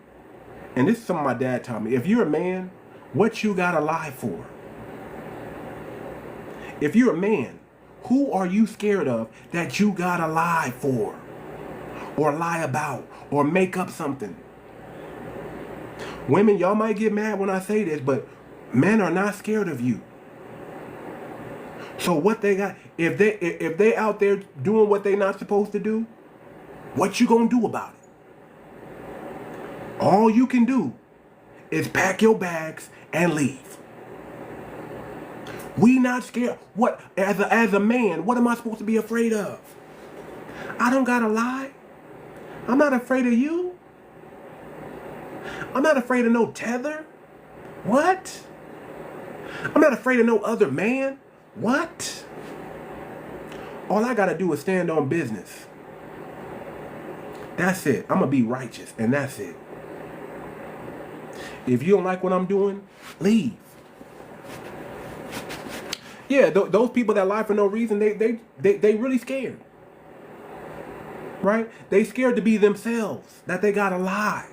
and this is something my dad taught me. If you're a man, what you gotta lie for? If you're a man, who are you scared of that you gotta lie for? Or lie about? Or make up something? Women, y'all might get mad when I say this, but Men are not scared of you. So what they got, if they out there doing what they not supposed to do, what you gonna do about it? All you can do is pack your bags and leave. We not scared. What, as a man, what am I supposed to be afraid of? I don't gotta lie. I'm not afraid of you. I'm not afraid of no tether. What? I'm not afraid of no other man. What? All I gotta do is stand on business. That's it. I'm gonna be righteous, and that's it. If you don't like what I'm doing, leave. Yeah, those people that lie for no reason, they really scared. Right? They scared to be themselves, that they gotta lie.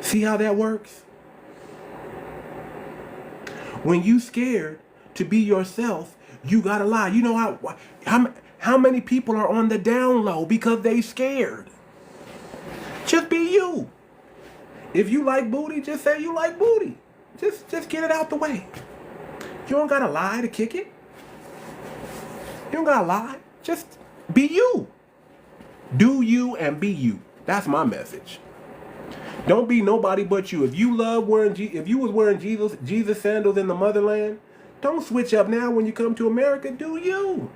See how that works? When you scared to be yourself, you gotta lie. You know how many people are on the down low because they scared? Just be you. If you like booty, just say you like booty. Just get it out the way. You don't gotta lie to kick it. You don't gotta lie. Just be you. Do you and be you. That's my message. Don't be nobody but you. If you was wearing Jesus sandals in the motherland, don't switch up now when you come to America. Do you?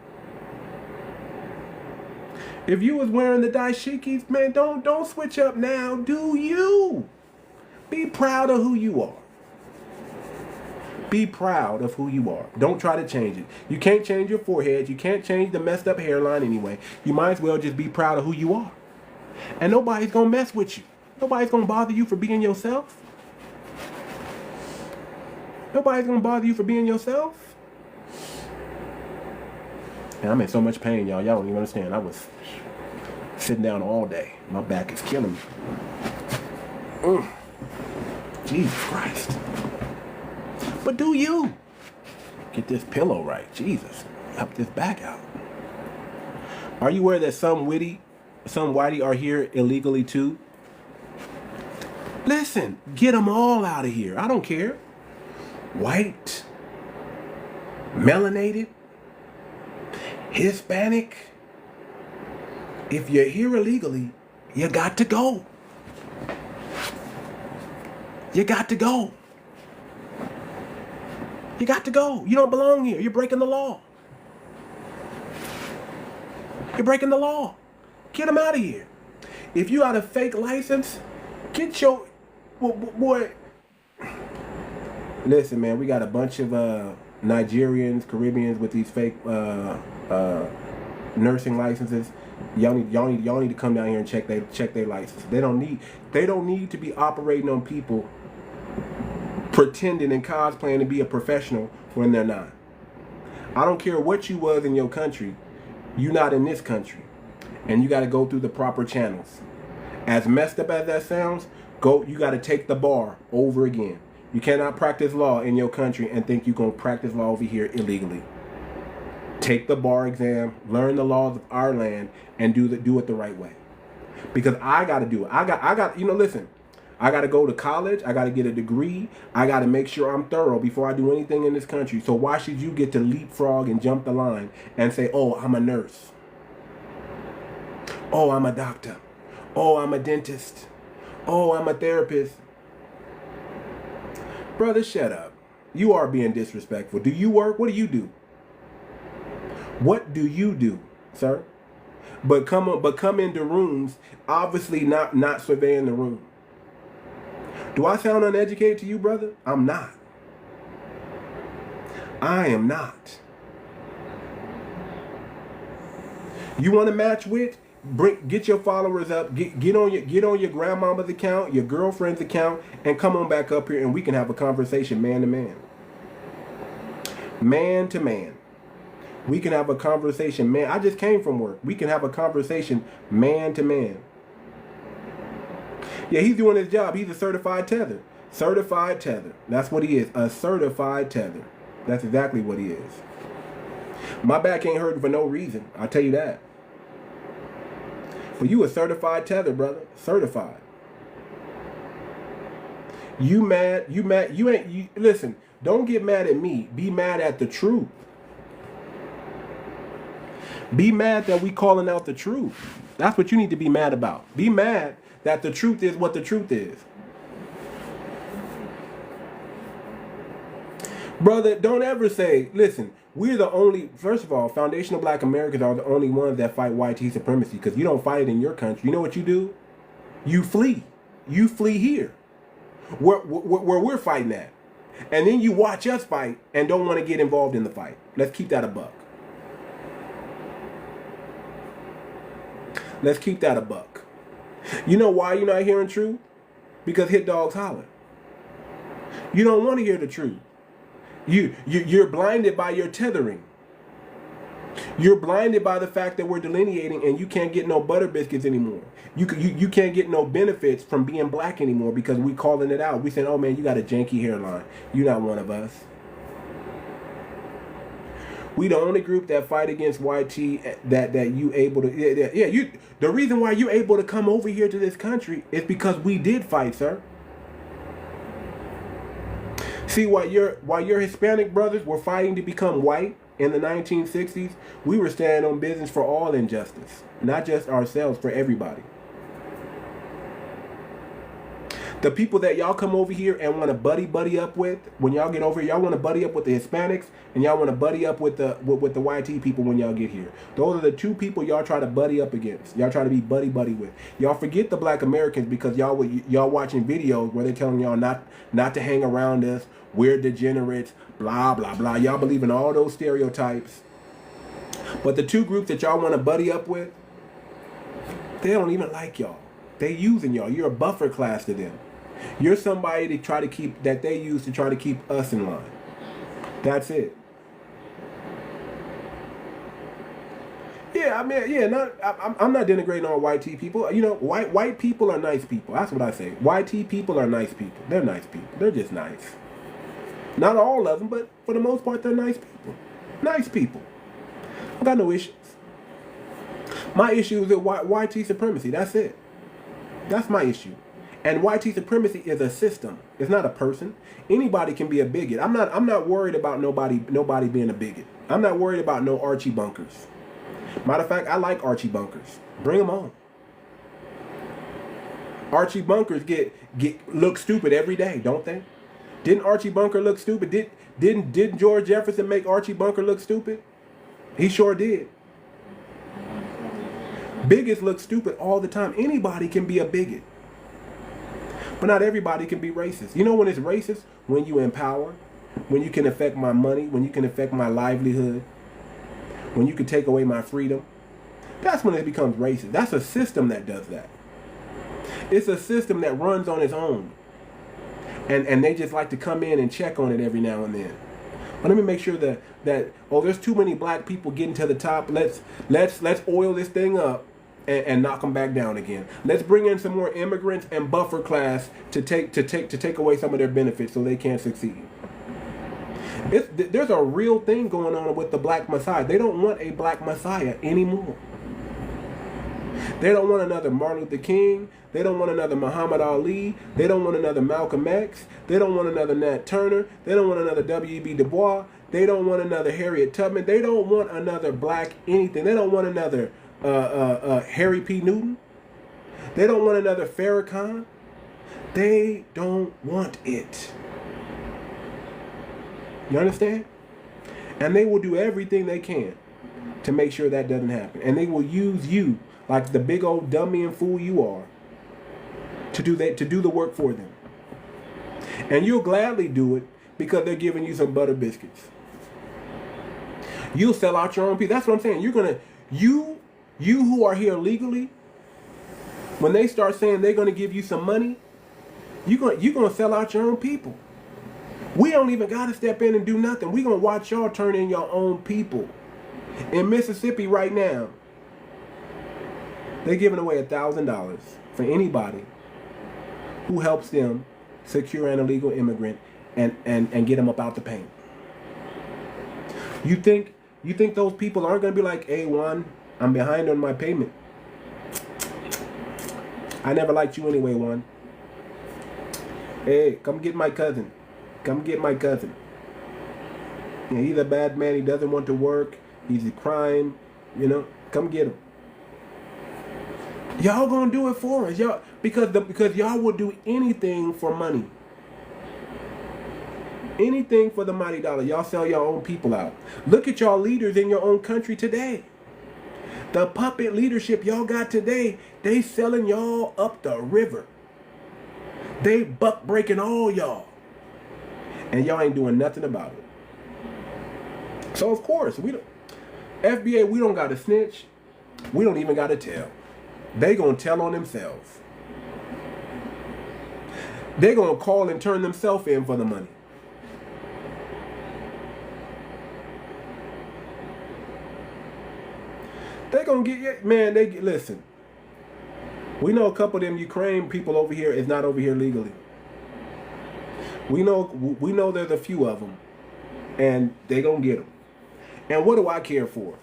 If you was wearing the 𝗖𝗍𝘁𝘁𝘁𝗁, man, don't switch up now. Do you? Be proud of who you are. Be proud of who you are. Don't try to change it. You can't change your forehead. You can't change the messed up hairline anyway. You might as well just be proud of who you are. And nobody's gonna mess with you. Nobody's gonna bother you for being yourself. Nobody's gonna bother you for being yourself. And I'm in so much pain, y'all. Y'all don't even understand. I was sitting down all day. My back is killing me. Jesus Christ. But do you? Get this pillow right. Jesus. Help this back out. Are you aware that some whitey are here illegally too? Listen, get them all out of here. I don't care. White, melanated, Hispanic. If you're here illegally, you got to go. You got to go. You got to go. You don't belong here. You're breaking the law. You're breaking the law. Get them out of here. If you got a fake license, get your... Boy, listen, man, we got a bunch of Nigerians, Caribbeans with these fake nursing licenses. Y'all need to come down here and check their license. They don't need to be operating on people pretending and cosplaying to be a professional when they're not. I don't care what you was in your country. You're not in this country, and you got to go through the proper channels. As messed up as that sounds, you got to take the bar over again. You cannot practice law in your country and think you're going to practice law over here illegally. Take the bar exam, learn the laws of our land, and do it the right way. Because I got to do it. I got, listen, I got to go to college. I got to get a degree. I got to make sure I'm thorough before I do anything in this country. So why should you get to leapfrog and jump the line and say, oh, I'm a nurse. Oh, I'm a doctor. Oh, I'm a dentist. Oh, I'm a therapist. Brother, shut up. You are being disrespectful. Do you work? What do you do? What do you do, sir? But come into rooms, obviously not surveying the room. Do I sound uneducated to you, brother? I'm not. I am not. You want to match with? Get your followers up. Get on your grandmama's account, your girlfriend's account, and come on back up here, and we can have a conversation, man to man. Man to man. We can have a conversation, man. I just came from work. We can have a conversation, man to man. Yeah, he's doing his job. He's a certified tether. Certified tether. That's what he is. A certified tether. That's exactly what he is. My back ain't hurting for no reason. I'll tell you that. But you a certified tether, brother. Certified. You mad? You ain't. Listen. Don't get mad at me. Be mad at the truth. Be mad that we calling out the truth. That's what you need to be mad about. Be mad that the truth is what the truth is. Brother, don't ever say, listen, we're the only, first of all, foundational black Americans are the only ones that fight white supremacy, because you don't fight it in your country. You know what you do? You flee. You flee here. Where we're fighting at. And then you watch us fight and don't want to get involved in the fight. Let's keep that a buck. Let's keep that a buck. You know why you're not hearing truth? Because hit dogs holler. You don't want to hear the truth. You're blinded by your tethering. You're blinded by the fact that we're delineating and you can't get no butter biscuits anymore. You can't get no benefits from being black anymore because we calling it out. We saying, oh man, you got a janky hairline. You're not one of us. We the only group that fight against YT that you able to the reason why you able to come over here to this country is because we did fight, sir. See, while your Hispanic brothers were fighting to become white in the 1960s, we were standing on business for all injustice, not just ourselves, for everybody. The people that y'all come over here and want to buddy up with, when y'all get over here, y'all want to buddy up with the Hispanics and y'all want to buddy up with the YT people when y'all get here. Those are the two people y'all try to buddy up against. Y'all try to be buddy with. Y'all forget the black Americans because y'all watching videos where they're telling y'all not to hang around us. We're degenerates, blah, blah, blah. Y'all believe in all those stereotypes. But the two groups that y'all want to buddy up with, they don't even like y'all. They using y'all. You're a buffer class to them. You're somebody that they use to try to keep us in line. That's it. Yeah, I mean, yeah, I'm not denigrating all YT people. You know, white people are nice people. That's what I say. YT people are nice people. They're nice people. They're just nice. Not all of them, but for the most part, they're nice people. Nice people. I got no issues. My issue is YT supremacy. That's it. That's my issue. And YT supremacy is a system. It's not a person. Anybody can be a bigot. I'm not worried about nobody being a bigot. I'm not worried about no Archie bunkers. Matter of fact, I like Archie bunkers. Bring them on. Archie bunkers look stupid every day, don't they? Didn't Archie Bunker look stupid? Didn't George Jefferson make Archie Bunker look stupid? He sure did. Bigots look stupid all the time. Anybody can be a bigot. But not everybody can be racist. You know when it's racist? When you empower, when you can affect my money, when you can affect my livelihood, when you can take away my freedom. That's when it becomes racist. That's a system that does that. It's a system that runs on its own. And they just like to come in and check on it every now and then. But let me make sure that there's too many black people getting to the top. Let's oil this thing up and knock them back down again. Let's bring in some more immigrants and buffer class to take away some of their benefits so they can't succeed. There's a real thing going on with the black messiah. They don't want a black messiah anymore. They don't want another Martin Luther King. They don't want another Muhammad Ali. They don't want another Malcolm X. They don't want another Nat Turner. They don't want another W.E.B. Du Bois. They don't want another Harriet Tubman. They don't want another black anything. They don't want another Harry P. Newton. They don't want another Farrakhan. They don't want it. You understand? And they will do everything they can to make sure that doesn't happen. And they will use you like the big old dummy and fool you are to do the work for them. And you'll gladly do it because they're giving you some butter biscuits. You'll sell out your own people. That's what I'm saying. You who are here legally, when they start saying they're gonna give you some money, you're gonna sell out your own people. We don't even gotta step in and do nothing. We're gonna watch y'all turn in your own people. In Mississippi right now, they're giving away $1,000 for anybody who helps them secure an illegal immigrant and get them up out the paint. You think those people aren't going to be like, hey, Juan, I'm behind on my payment. I never liked you anyway, Juan. Hey, come get my cousin. Come get my cousin. Yeah, he's a bad man. He doesn't want to work. He's a crime. You know, come get him. Y'all gonna do it for us, y'all, because y'all will do anything for money. Anything for the mighty dollar. Y'all sell your own people out. Look at y'all leaders in your own country today. The puppet leadership y'all got today, they selling y'all up the river. They buck breaking all y'all. And y'all ain't doing nothing about it. So of course, FBA, we don't got to snitch. We don't even got to tell. They gonna tell on themselves. They gonna call and turn themselves in for the money. They gonna get, man, listen. We know a couple of them Ukraine people over here is not over here legally. We know there's a few of them, and they gonna get them. And what do I care for?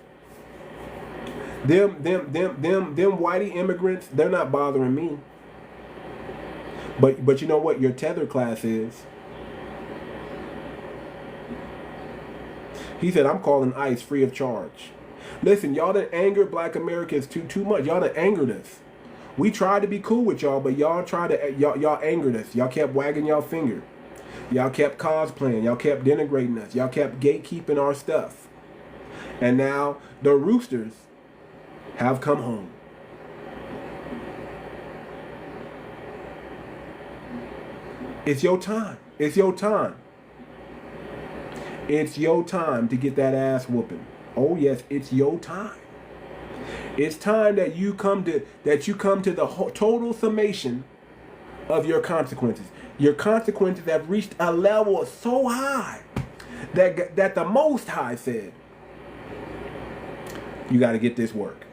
Them whitey immigrants, they're not bothering me. But you know what your tether class is? He said, I'm calling ICE free of charge. Listen, y'all done angered black Americans too much. Y'all done angered us. We tried to be cool with y'all, but y'all angered us. Y'all kept wagging y'all finger. Y'all kept cosplaying. Y'all kept denigrating us. Y'all kept gatekeeping our stuff. And now the roosters have come home. It's your time. It's your time. It's your time to get that ass whooping. Oh yes, it's your time. It's time that you come to the total summation of your consequences. Your consequences have reached a level so high that the Most High said, you got to get this work.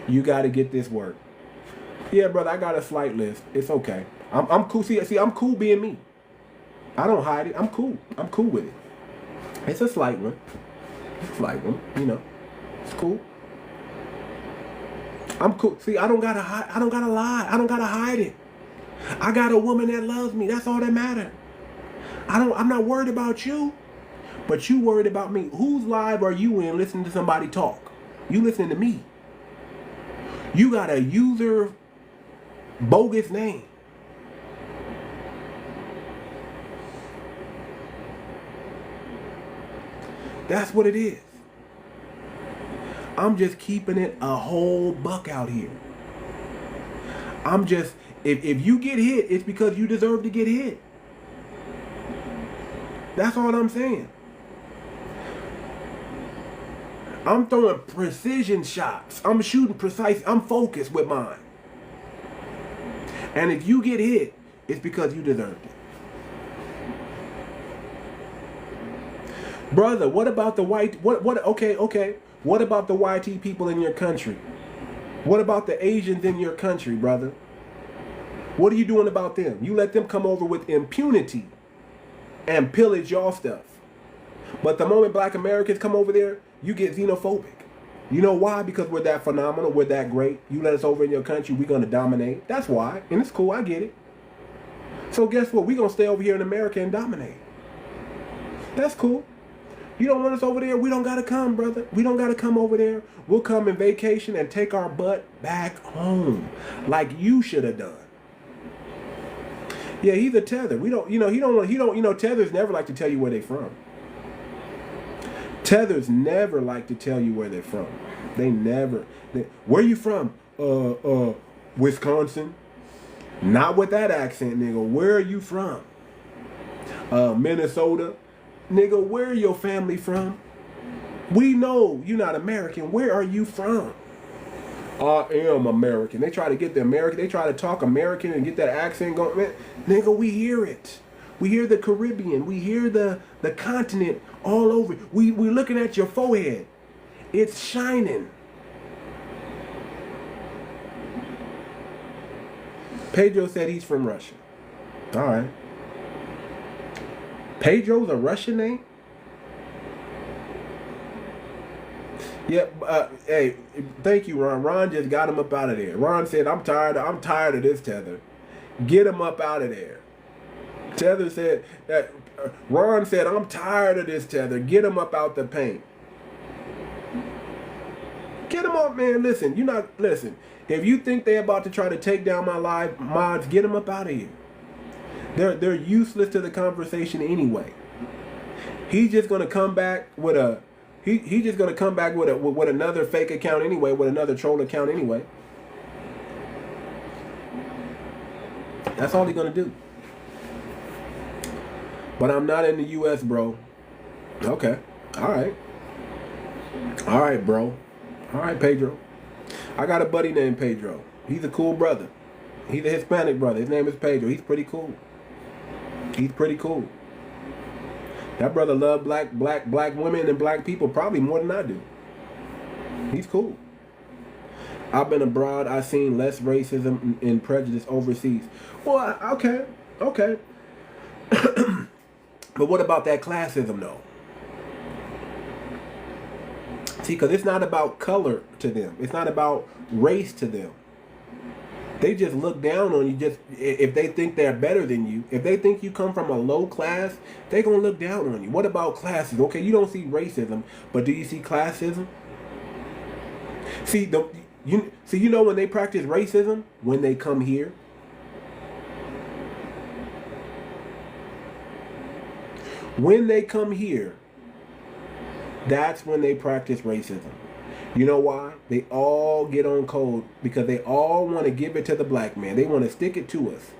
You got to get this work. Yeah, brother, I got a slight list. It's okay. I'm cool. See, I'm cool being me. I don't hide it. I'm cool. I'm cool with it. It's a slight one. You know. It's cool. I'm cool. See, I don't gotta hide. I don't gotta lie. I don't gotta hide it. I got a woman that loves me. That's all that matters. I'm not worried about you, but you worried about me. Whose live are you in listening to somebody talk? You listening to me. You got a user bogus name. That's what it is. I'm just keeping it a whole buck out here. I'm just, if you get hit, it's because you deserve to get hit. That's all I'm saying. I'm throwing precision shots. I'm shooting precise. I'm focused with mine. And if you get hit, it's because you deserved it. Brother, what about the white, okay. What about the YT people in your country? What about the Asians in your country, brother? What are you doing about them? You let them come over with impunity and pillage your stuff. But the moment black Americans come over there, you get xenophobic. You know why? Because we're that phenomenal, we're that great. You let us over in your country, we're going to dominate. That's why. And it's cool, I get it. So guess what? We're going to stay over here in America and dominate. That's cool. You don't want us over there? We don't got to come, brother. We don't got to come over there. We'll come in vacation and take our butt back home like you should have done. Yeah, he's a tether. We don't, tethers never like to tell you where they're from. Tethers never like to tell you where they're from. They never. Where you from? Wisconsin. Not with that accent, nigga. Where are you from? Minnesota. Nigga, where are your family from? We know you're not American. Where are you from? I am American. They try to get the American. They try to talk American and get that accent going. Man, nigga, we hear it. We hear the Caribbean. We hear the continent all over. We're looking at your forehead. It's shining. Pedro said he's from Russia. All right. Pedro's a Russian name? Yeah, hey, thank you, Ron. Ron just got him up out of there. Ron said, I'm tired of this tether. Get him up out of there. Tether said that Ron said, I'm tired of this tether. Get him up out the paint. Get him up, man. Listen, listen. If you think they're about to try to take down my live mods, get them up out of here. They're useless to the conversation anyway. He's just gonna come back with a he's just gonna come back with another fake account anyway, with another troll account anyway. That's all he's gonna do. But I'm not in the US, bro. Okay. Alright. Alright, bro. Alright, Pedro. I got a buddy named Pedro. He's a cool brother. He's a Hispanic brother. His name is Pedro. He's pretty cool. He's pretty cool. That brother loves black women and black people probably more than I do. He's cool. I've been abroad. I've seen less racism and prejudice overseas. Well, okay. But what about that classism, though? See, because it's not about color to them. It's not about race to them. They just look down on you just if they think they're better than you. If they think you come from a low class, they're going to look down on you. What about classism? Okay, you don't see racism, but do you see classism? See, you know when they practice racism? When they come here. When they come here, that's when they practice racism. You know why? They all get on code because they all want to give it to the black man. They want to stick it to us.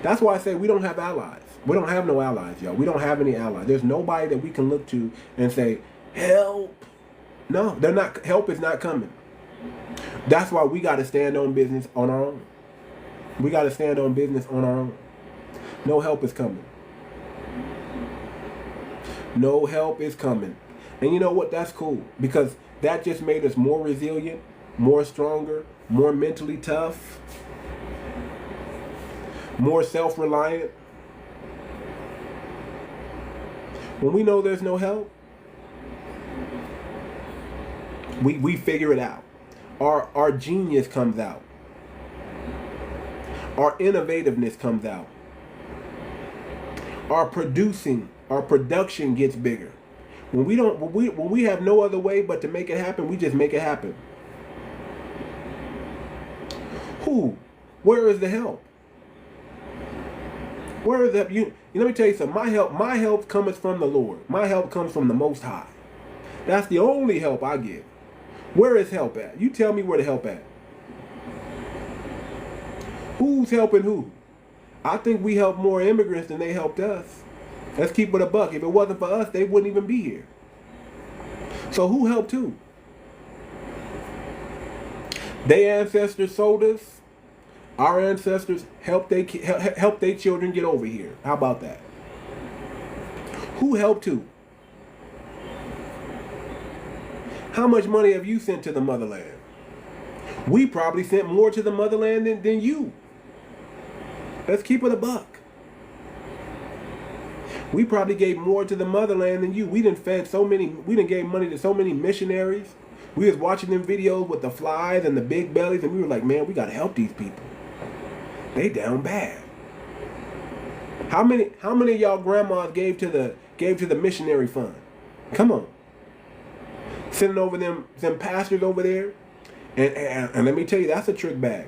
That's why I say we don't have allies. We don't have no allies, y'all. We don't have any allies. There's nobody that we can look to and say, help. No, they're not. Help is not coming. That's why we got to stand on business on our own. We got to stand on business on our own. No help is coming. No help is coming. And you know what? That's cool because that just made us more resilient, more stronger, more mentally tough, more self-reliant. When we know there's no help, we figure it out. Our genius comes out. Our innovativeness comes out. Our production gets bigger. When we have no other way but to make it happen, we just make it happen. Where is the help? Where is that? Let me tell you something. My help comes from the Lord. My help comes from the Most High. That's the only help I get. Where is help at? You tell me where the help at. Who's helping who? I think we helped more immigrants than they helped us. Let's keep it a buck. If it wasn't for us, they wouldn't even be here. So who helped who? Their ancestors sold us. Our ancestors helped their children get over here. How about that? Who helped who? How much money have you sent to the motherland? We probably sent more to the motherland than you. Let's keep it a buck. We probably gave more to the motherland than you. We done gave money to so many missionaries. We was watching them videos with the flies and the big bellies, and we were like, man, we gotta help these people. They down bad. How many of y'all grandmas gave to the missionary fund? Come on. Sending over them pastors over there. And let me tell you, that's a trick bag.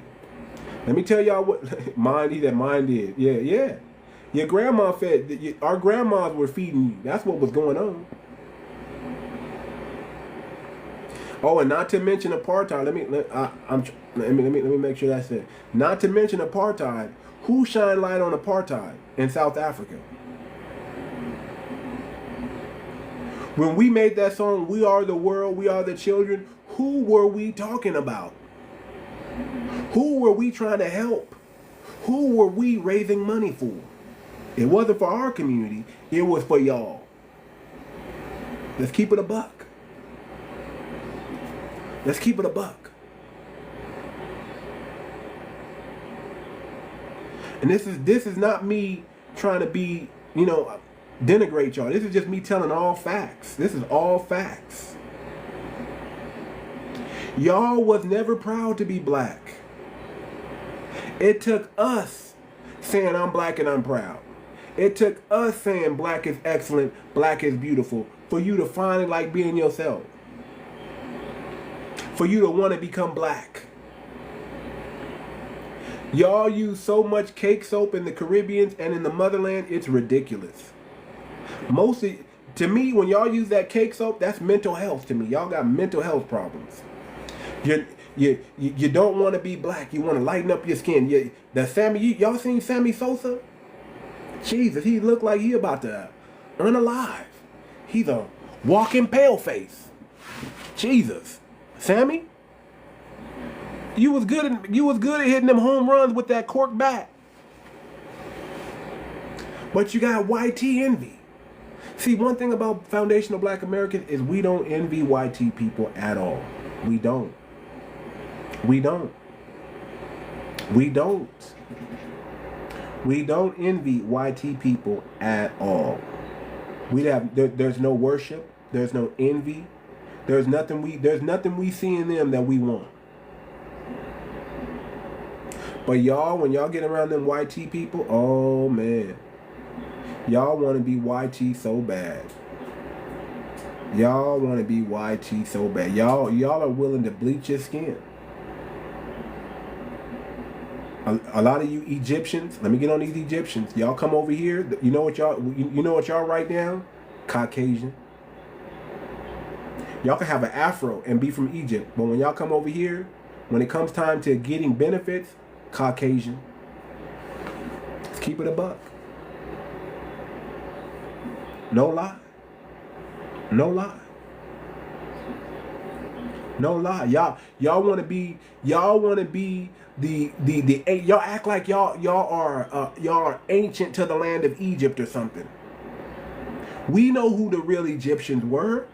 Let me tell y'all what mind did. Yeah. Your grandma our grandmas were feeding you. That's what was going on. Oh, and not to mention apartheid. Let me make sure that's it. Not to mention apartheid. Who shined light on apartheid in South Africa? When we made that song, "We Are the World, We Are the Children," who were we talking about? Who were we trying to help? Who were we raising money for? It wasn't for our community. It was for y'all. Let's keep it a buck. Let's keep it a buck. And this is not me trying to be, denigrate y'all. This is just me telling all facts. This is all facts. Y'all was never proud to be black. It took us saying I'm black and I'm proud. It took us saying black is excellent, black is beautiful, for you to finally like being yourself. For you to want to become black. Y'all use so much cake soap in the Caribbean and in the motherland, it's ridiculous. Mostly, to me, when y'all use that cake soap, that's mental health to me. Y'all got mental health problems. You don't want to be black. You want to lighten up your skin. Y'all seen 𝗖cie Sosa? Jesus, he looked like he about to unalive. He's a walking pale face. Jesus, Sammy, you was good at hitting them home runs with that cork bat. But you got YT envy. See, one thing about foundational black Americans is we don't envy YT people at all. We don't. We don't. We don't. We don't envy YT people at all. There's no worship. There's no envy. There's nothing we see in them that we want. But y'all, when y'all get around them YT people, oh man, y'all want to be YT so bad. Y'all want to be YT so bad. Y'all are willing to bleach your skin. A lot of you Egyptians, let me get on these Egyptians. Y'all come over here. You know what y'all write down? Caucasian. Y'all can have an afro and be from Egypt, but when y'all come over here, when it comes time to getting benefits, Caucasian. Let's keep it a buck. No lie. No lie. No lie. Y'all want to be y'all act like y'all are ancient to the land of Egypt or something. We know who the real Egyptians were.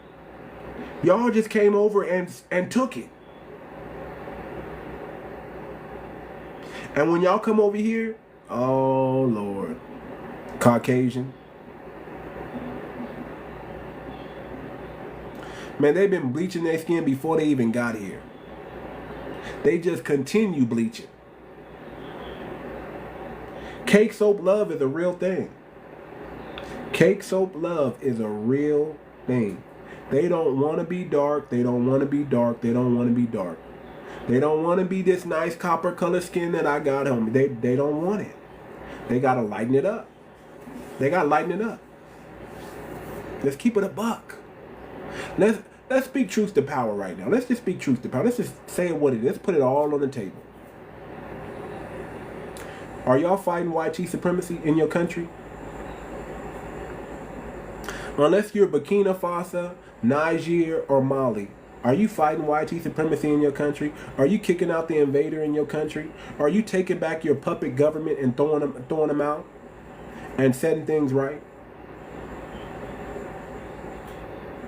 Y'all just came over and took it. And when y'all come over here, oh Lord, Caucasian. Man, they've been bleaching their skin before they even got here. They just continue bleaching. Cake soap love is a real thing. Cake soap love is a real thing. They don't want to be dark. They don't want to be dark. They don't want to be dark. They don't want to be this nice copper color skin that I got on me. They don't want it. They got to lighten it up. They got to lighten it up. Let's keep it a buck. Let's speak truth to power right now. Let's just speak truth to power. Let's just say it what it is. Let's put it all on the table. Are y'all fighting YT supremacy in your country? Unless you're Burkina Faso, Niger, or Mali, are you fighting YT supremacy in your country? Are you kicking out the invader in your country? Are you taking back your puppet government and throwing them out and setting things right?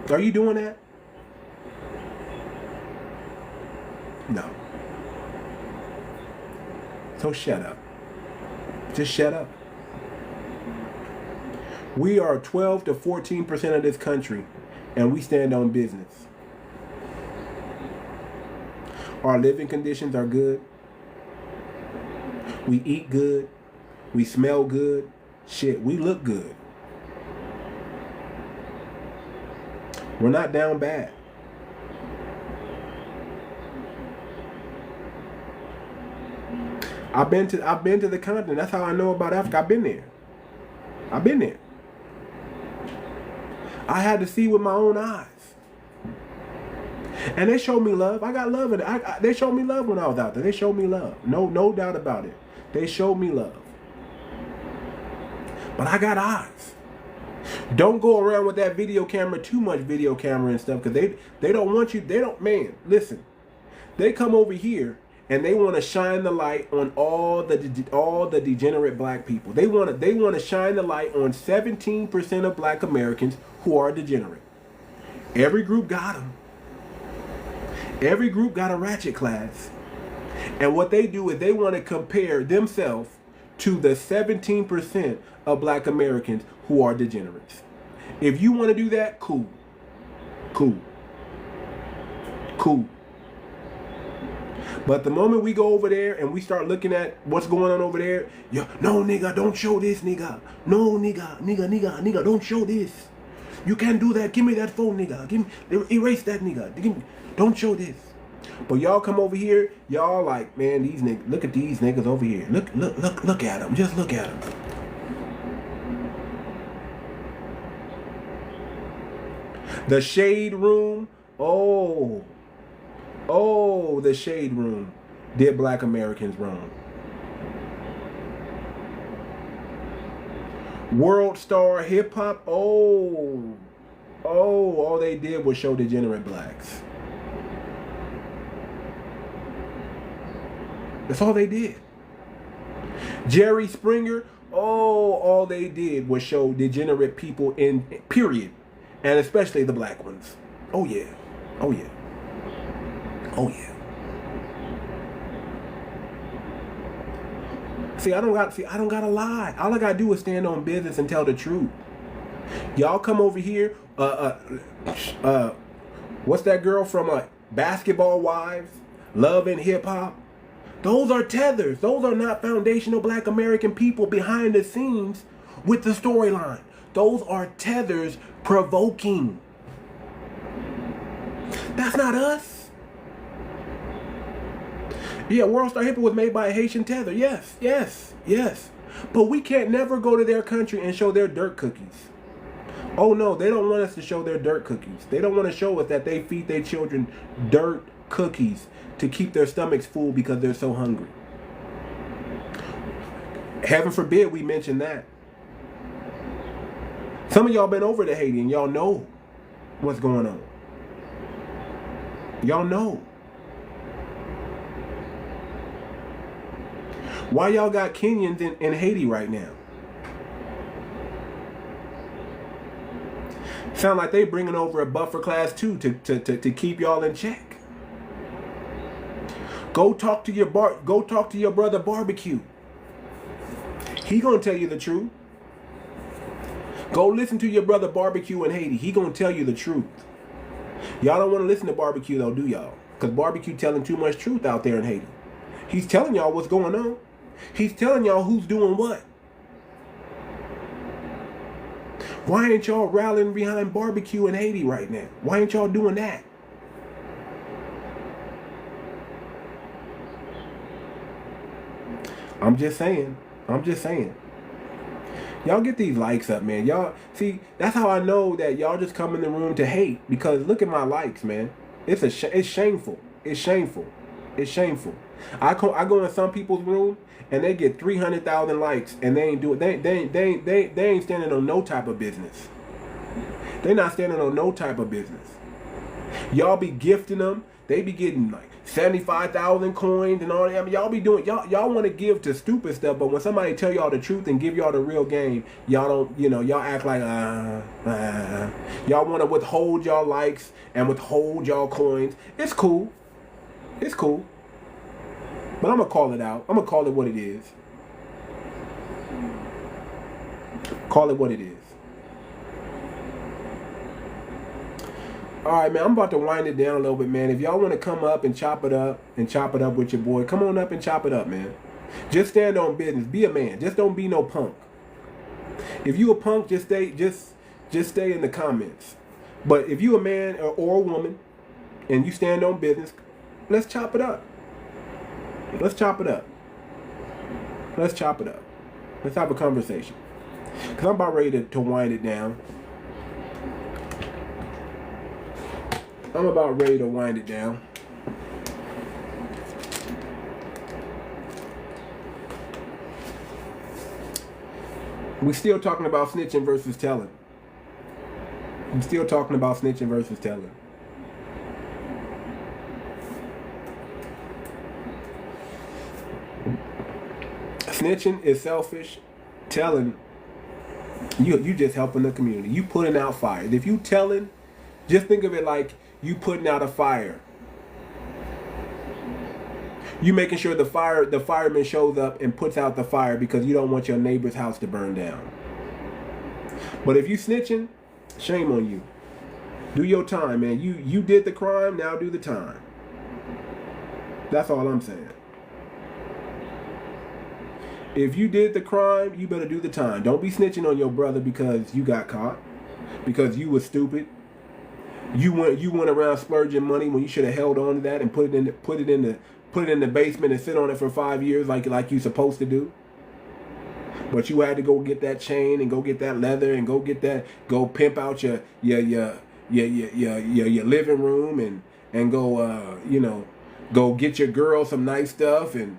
Are you doing that? No. So shut up. Just shut up. We are 12 to 14% of this country, and we stand on business. Our living conditions are good. We eat good. We smell good. Shit, we look good. We're not down bad. I've been to the continent. That's how I know about Africa. I've been there. I've been there. I had to see with my own eyes. And they showed me love. I got love in it. They showed me love when I was out there. They showed me love. No doubt about it. They showed me love. But I got eyes. Don't go around with that video camera, too much video camera and stuff, because they don't want you. They don't, man, listen. They come over here and they want to shine the light on all the degenerate black people. They want to shine the light on 17% of black Americans who are degenerate. Every group got them. Every group got a ratchet class. And what they do is they want to compare themselves to the 17% of black Americans who are degenerates. If you want to do that, cool. Cool. Cool. But the moment we go over there and we start looking at what's going on over there, no nigga, don't show this nigga. No nigga, don't show this. You can't do that. Give me that phone, nigga. Erase that nigga. Don't show this. But y'all come over here, y'all like, man, these niggas, look at these niggas over here. Look at them. Just look at them. The shade room. Oh, the shade room did black Americans wrong. World star hip hop. All they did was show degenerate blacks. That's all they did. Jerry Springer. All they did was show degenerate people in period, and especially the black ones. Oh yeah. See, I don't gotta lie. All I gotta do is stand on business and tell the truth. Y'all come over here. What's that girl from Basketball Wives? Love and Hip Hop. Those are tethers. Those are not foundational black American people behind the scenes with the storyline. Those are tethers provoking. That's not us. Yeah, World Star Hip Hop was made by a Haitian tether. Yes. But we can't never go to their country and show their dirt cookies. Oh no, they don't want us to show their dirt cookies. They don't want to show us that they feed their children dirt cookies to keep their stomachs full because they're so hungry. Heaven forbid we mention that. Some of y'all been over to Haiti and y'all know what's going on. Y'all know. Why y'all got Kenyans in Haiti right now? Sound like they bringing over a buffer class 2 to keep y'all in check. Go talk to your brother Barbecue. He gonna tell you the truth. Go listen to your brother Barbecue in Haiti. He gonna tell you the truth. Y'all don't want to listen to Barbecue though, do y'all? Because Barbecue telling too much truth out there in Haiti. He's telling y'all what's going on. He's telling y'all who's doing what. Why ain't y'all rallying behind Barbecue in Haiti right now? Why ain't y'all doing that? I'm just saying. Y'all get these likes up, man. Y'all see, that's how I know that y'all just come in the room to hate, because look at my likes, man. It's shameful. It's shameful. I go in some people's room and they get 300,000 likes and they ain't do it. They ain't standing on no type of business. They not standing on no type of business. Y'all be gifting them. They be getting like 75,000 coins and all that. I mean, y'all be doing, y'all want to give to stupid stuff, but when somebody tell y'all the truth and give y'all the real game, y'all don't, y'all act like y'all want to withhold y'all likes and withhold y'all coins. It's cool. But I'm gonna call it out. I'm gonna call it what it is. Call it what it is. All right, man, I'm about to wind it down a little bit, man. If y'all want to come up and chop it up with your boy, come on up and chop it up, man. Just stand on business. Be a man. Just don't be no punk. If you a punk, just stay in the comments. But if you a man or a woman and you stand on business, let's chop it up. Let's have a conversation. Because I'm about ready to wind it down. We still talking about snitching versus telling. Snitching is selfish. Telling, you just helping the community. You putting out fire. If you telling, just think of it like you putting out a fire. You making sure the fireman shows up and puts out the fire because you don't want your neighbor's house to burn down. But if you snitching, shame on you. Do your time, man. You did the crime, now do the time. That's all I'm saying. If you did the crime, you better do the time. Don't be snitching on your brother because you got caught, because you was stupid. You went around splurging money when you should have held on to that and put it in the basement and sit on it for 5 years like you supposed to do. But you had to go get that chain and go get that leather and go pimp out your living room and go get your girl some nice stuff, and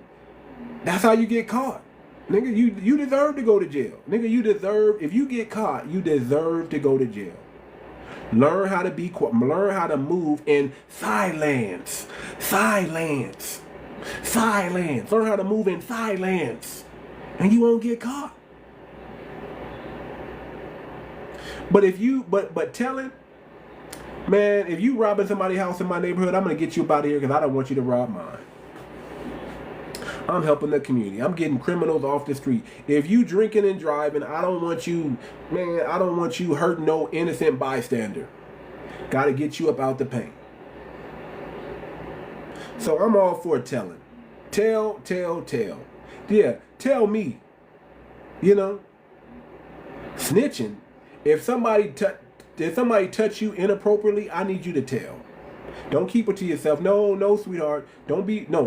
that's how you get caught. Nigga, you deserve to go to jail. Nigga, if you get caught, you deserve to go to jail. Learn how to move in silence. Silence. Learn how to move in silence, and you won't get caught. But telling, man, if you robbing somebody's house in my neighborhood, I'm gonna get you up out of here because I don't want you to rob mine. I'm helping the community. I'm getting criminals off the street. If you drinking and driving, I don't want you hurting no innocent bystander. Got to get you up out the paint. So I'm all for telling. Tell. Yeah, tell me. Snitching. If somebody touch you inappropriately, I need you to tell. Don't keep it to yourself. No, sweetheart.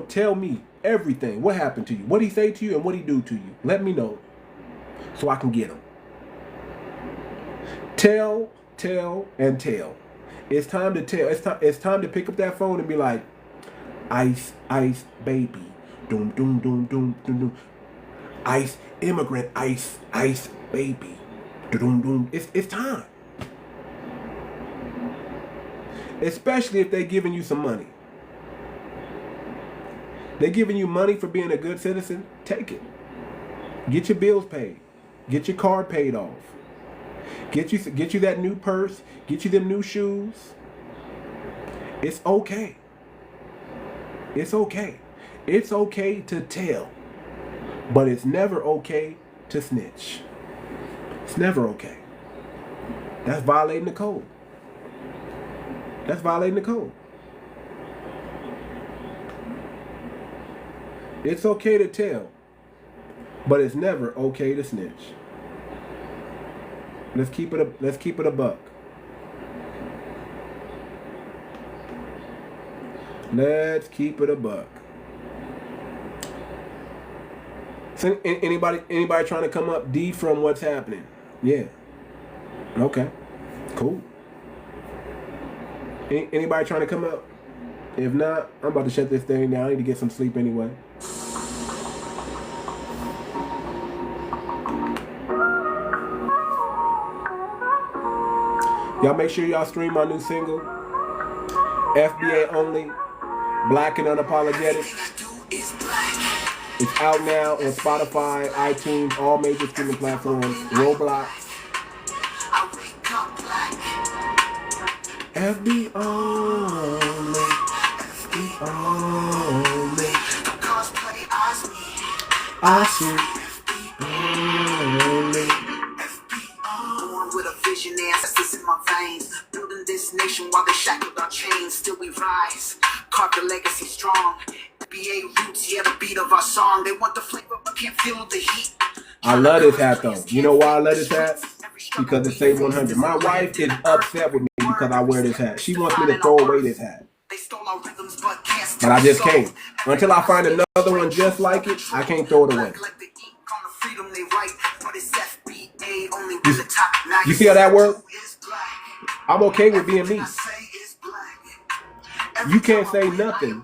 Tell me everything. What happened to you? What he say to you and what he do to you? Let me know so I can get him. Tell. It's time to tell. It's time to pick up that phone and be like, ice, baby. Doom. Ice, immigrant, ice, baby. Doom. It's time. Especially if they're giving you some money. They're giving you money for being a good citizen. Take it. Get your bills paid. Get your car paid off. Get you that new purse. Get you them new shoes. It's okay. It's okay. It's okay to tell. But it's never okay to snitch. It's never okay. That's violating the code. It's okay to tell, but it's never okay to snitch. Let's keep it a buck. Let's keep it a buck. So anybody trying to come up? D from what's happening? Yeah. Okay. Cool. Anybody trying to come up? If not, I'm about to shut this thing down. I need to get some sleep anyway. Y'all make sure y'all stream my new single, FBA Only, Black and Unapologetic. It's out now on Spotify, iTunes, all major streaming platforms, Roblox. FB Only, FB Only. I see. Born with a vision, ancestors in my veins. Building this nation while they shackled our chains. Still we rise, carve the legacy strong. BA roots, yeah, the beat of our song. They want the flavor, but can't feel the heat. I love this hat though. You know why I love this hat? Because it says 100. My wife is upset with me because I wear this hat. She wants me to throw away this hat. But I just can't. Until I find another one just like it, I can't throw it away. You see how that works? I'm okay with being me. You can't say nothing.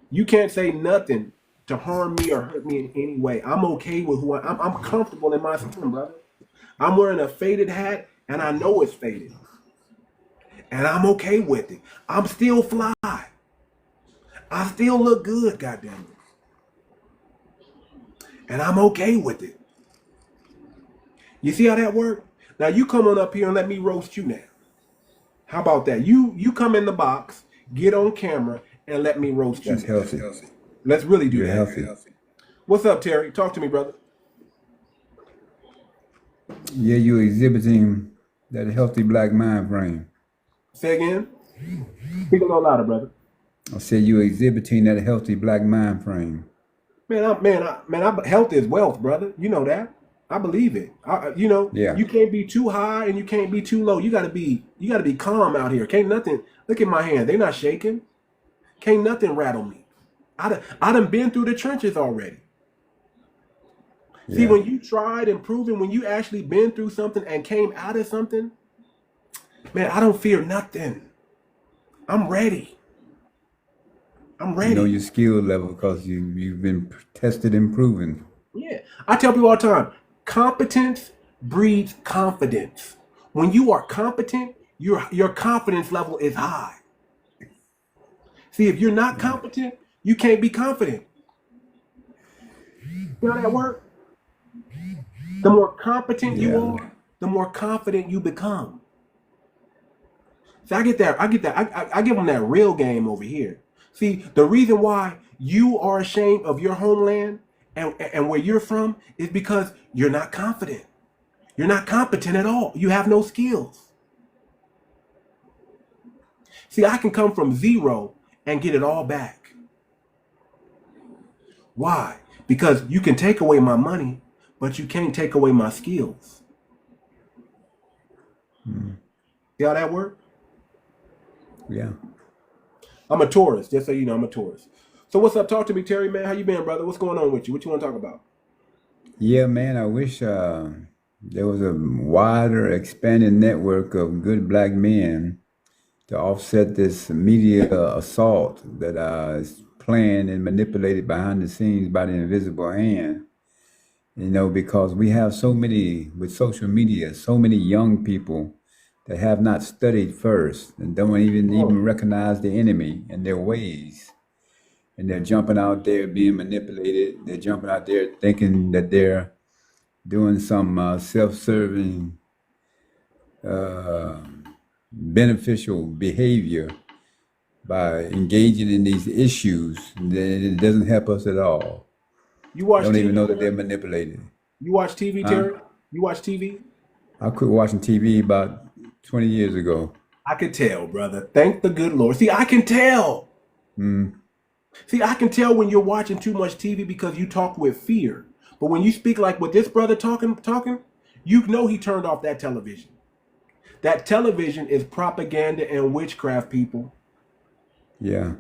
You can't say nothing to harm me or hurt me in any way. I'm okay with who I am. I'm comfortable in my skin, brother. I'm wearing a faded hat, and I know it's faded. And I'm okay with it. I'm still fly. I still look good, goddamn it. And I'm okay with it. You see how that works? Now you come on up here and let me roast you now. How about that? You come in the box, get on camera, and let me roast you. That's healthy. Let's really do that. Healthy. What's up, Terry? Talk to me, brother. Yeah, you're exhibiting that healthy black mind frame. Say again. Speak a little louder, brother. I said you're exhibiting that healthy black mind frame. Health is wealth, brother. You know that. I believe it. Yeah. You can't be too high and you can't be too low. You gotta be calm out here. Can't nothing. Look at my hand. They not shaking. Can't nothing rattle me. I done been through the trenches already. See, Yeah. when you tried and proven, when you actually been through something and came out of something, man, I don't fear nothing. I'm ready. I'm You know ready. your skill level because you've been tested and proven. Yeah. I tell people all the time, competence breeds confidence. When you are competent, your confidence level is high. See, if you're not Yeah. competent, you can't be confident. You know how that work? The more competent you Yeah. are, the more confident you become. See, I get that. I give them that real game over here. See, the reason why you are ashamed of your homeland and where you're from is because you're not confident. You're not competent at all. You have no skills. See, I can come from zero and get it all back. Why? Because you can take away my money, but you can't take away my skills. See how that works? Yeah. I'm a tourist, just so you know, I'm a tourist. So what's up? Talk to me, Terry, man. How you been, brother? What's going on with you? What you want to talk about? Yeah, man. I wish there was a wider, expanded network of good black men to offset this media assault that is planned and manipulated behind the scenes by the invisible hand. You know, because we have so many with social media, so many young people that have not studied first and don't even Oh, recognize the enemy and their ways. And they're jumping out there being manipulated. They're jumping out there thinking that they're doing some self-serving, uh, beneficial behavior by engaging in these issues. It doesn't help us at all. you They watch don't even TV, know that they're Terry? manipulated. You watch TV, Huh? Terry? You watch TV? I quit watching TV about 20 years ago. I could tell, brother. Thank the good Lord. See, I can tell. Mm, See, I can tell when you're watching too much TV because you talk with fear. But when you speak like with this brother talking, you know he turned off that television. That television is propaganda and witchcraft, people. yeah.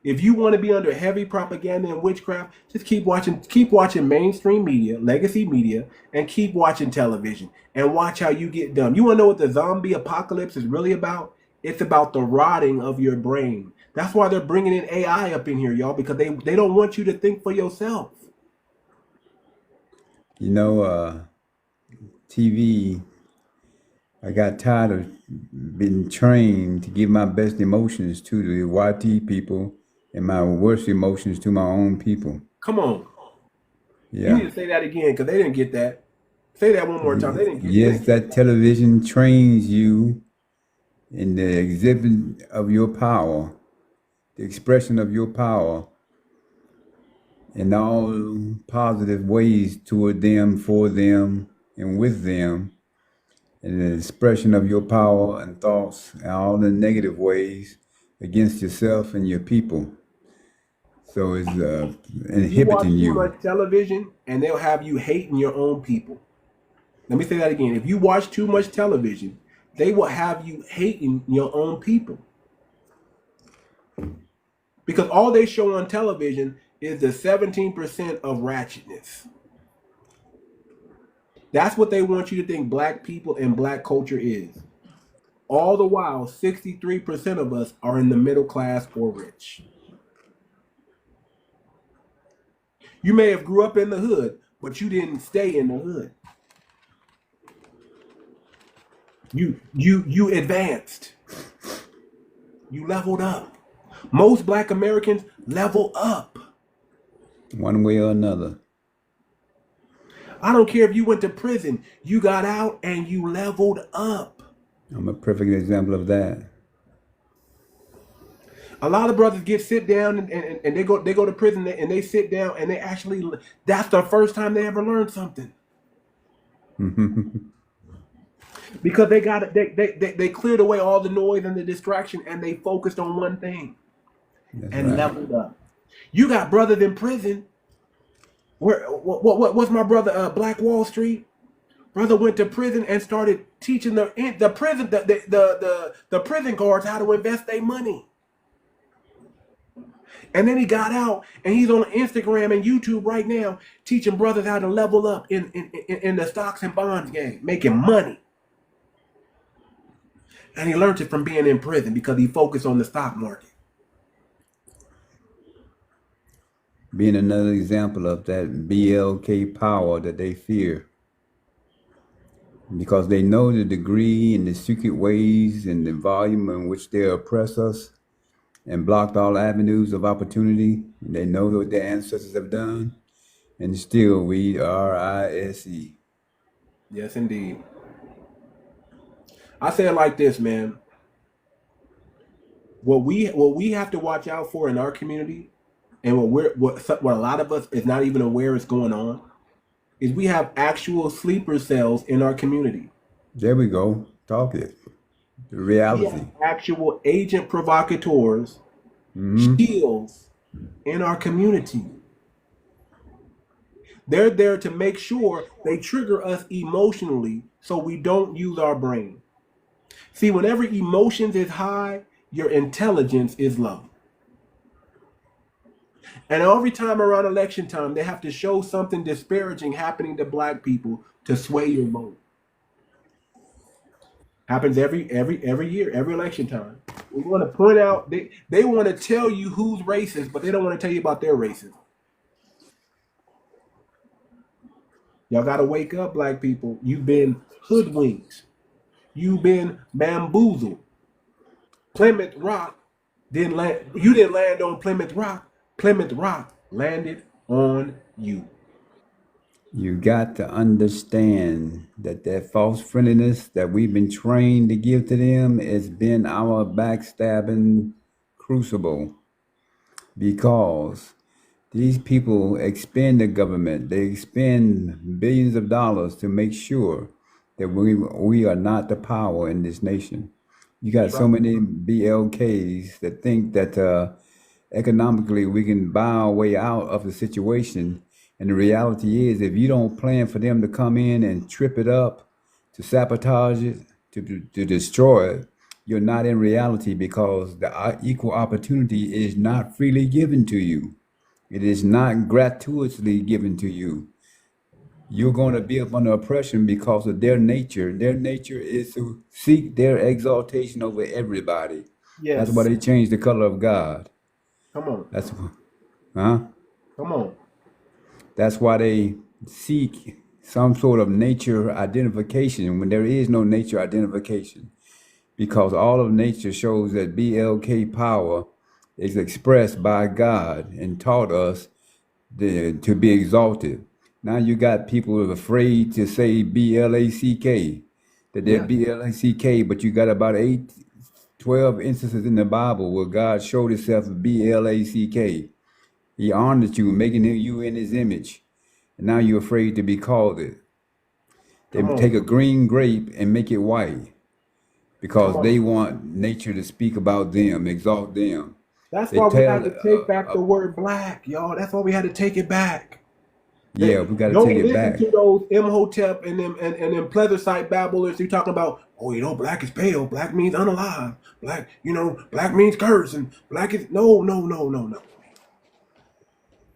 If you want to be under heavy propaganda and witchcraft, just keep watching mainstream media, legacy media, and keep watching television and watch how you get dumb. You want to know what the zombie apocalypse is really about? It's about the rotting of your brain. That's why they're bringing in AI up in here, y'all, because they don't want you to think for yourself. You know, TV, I got tired of being trained to give my best emotions to the YT people and my worst emotions to my own people. Come on. You need Yeah. to say that again because they didn't get that. Say that one more time. They didn't get Yes, that. that television trains you in the exhibit of your power, the expression of your power in all positive ways toward them, for them, and with them, and the expression of your power and thoughts in all the negative ways against yourself and your people. So it's You watch inhibiting too you. much television and they'll have you hating your own people. Let me say that again. If you watch too much television, they will have you hating your own people. Because all they show on television is the 17% of ratchetness. That's what they want you to think black people and black culture is. All the while, 63% of us are in the middle class or rich. You may have grew up in the hood, but you didn't stay in the hood. You advanced. You leveled up. Most black Americans level up. One way or another. I don't care if you went to prison, you got out and you leveled up. I'm a perfect example of that. A lot of brothers sit down and they go to prison and they sit down and they actually that's the first time they ever learned something. Because they cleared away all the noise and the distraction and they focused on one thing. That's and right. leveled up. You got brothers in prison. What's my brother? Black Wall Street. Brother went to prison and started teaching the prison guards how to invest their money. And then he got out and he's on Instagram and YouTube right now teaching brothers how to level up in the stocks and bonds game, making money. And he learned it from being in prison because he focused on the stock market. Being another example of that BLK power that they fear. Because they know the degree and the secret ways and the volume in which they oppress us and blocked all avenues of opportunity. And they know what their ancestors have done. And still we RISE. Yes, indeed. I say it like this, man. What we have to watch out for in our community, and what a lot of us is not even aware is going on, is we have actual sleeper cells in our community. There we go. Talk it. The We reality. have actual agent provocateurs, shields in our community. They're there to make sure they trigger us emotionally so we don't use our brain. See, whenever emotions is high, your intelligence is low. And every time around election time, they have to show something disparaging happening to black people to sway your vote. Happens every year, every election time. We want to point out they want to tell you who's racist, but they don't want to tell you about their racism. Y'all got to wake up, black people. You've been hoodwinked. You've been bamboozled. Plymouth Rock didn't land. You didn't land on Plymouth Rock. Plymouth Rock landed on you. You got to understand that false friendliness that we've been trained to give to them has been our backstabbing crucible, because these people expend the government, they expend billions of dollars to make sure that we are not the power in this nation. You got so many BLKs that think that economically we can buy our way out of the situation. And the reality is, if you don't plan for them to come in and trip it up, to sabotage it, to destroy it, you're not in reality, because the equal opportunity is not freely given to you. It is not gratuitously given to you. You're going to be up under oppression because of their nature. Their nature is to seek their exaltation over everybody. That's why Yes. they changed the color of God. Come on. That's huh? Come on. That's why they seek some sort of nature identification when there is no nature identification. Because all of nature shows that BLK power is expressed by God and taught us to be exalted. Now you got people afraid to say BLACK, that they're BLACK, but you got about 12 instances in the Bible where God showed himself BLACK. He honored you, making you in his image. And now you're afraid to be called it. They take a green grape and make it white because they want nature to speak about them, exalt them. That's They why we tell, had to take back the word black, y'all. That's why we had to take it back. yeah, we got to Don't take it listen back. to those Imhotep and them plebiscite babblers who talking about, oh, black is pale, black means unalive, black, black means curse, and black is no.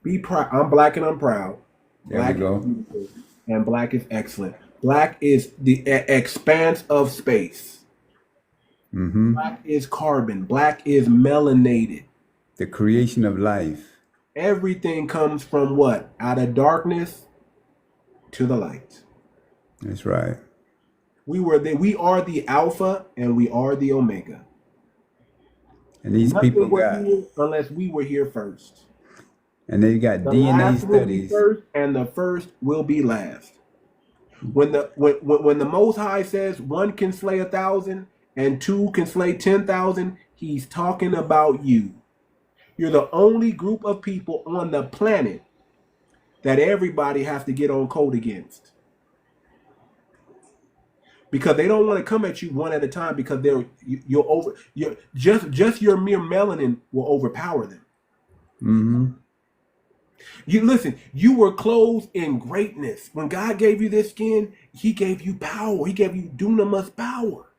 Be proud. I'm black and I'm proud. There we Black is go. beautiful, and black is excellent. Black is the expanse of space. Black is carbon. Black is melanated. The creation of life. Everything comes from what? Out of darkness to the light. That's right. We are the Alpha and we are the Omega. And these people Nothing was got, here unless we were here first. and they got The DNA last will be studies. first, and the first will be last. When the Most High says one can slay 1,000 and two can slay 10,000, he's talking about you. You're the only group of people on the planet that everybody has to get on code against. because they don't want to come at you one at a time because you're just your mere melanin will overpower them. Mm-hmm. You listen, you were clothed in greatness. When God gave you this skin, he gave you power. He gave you dunamis power.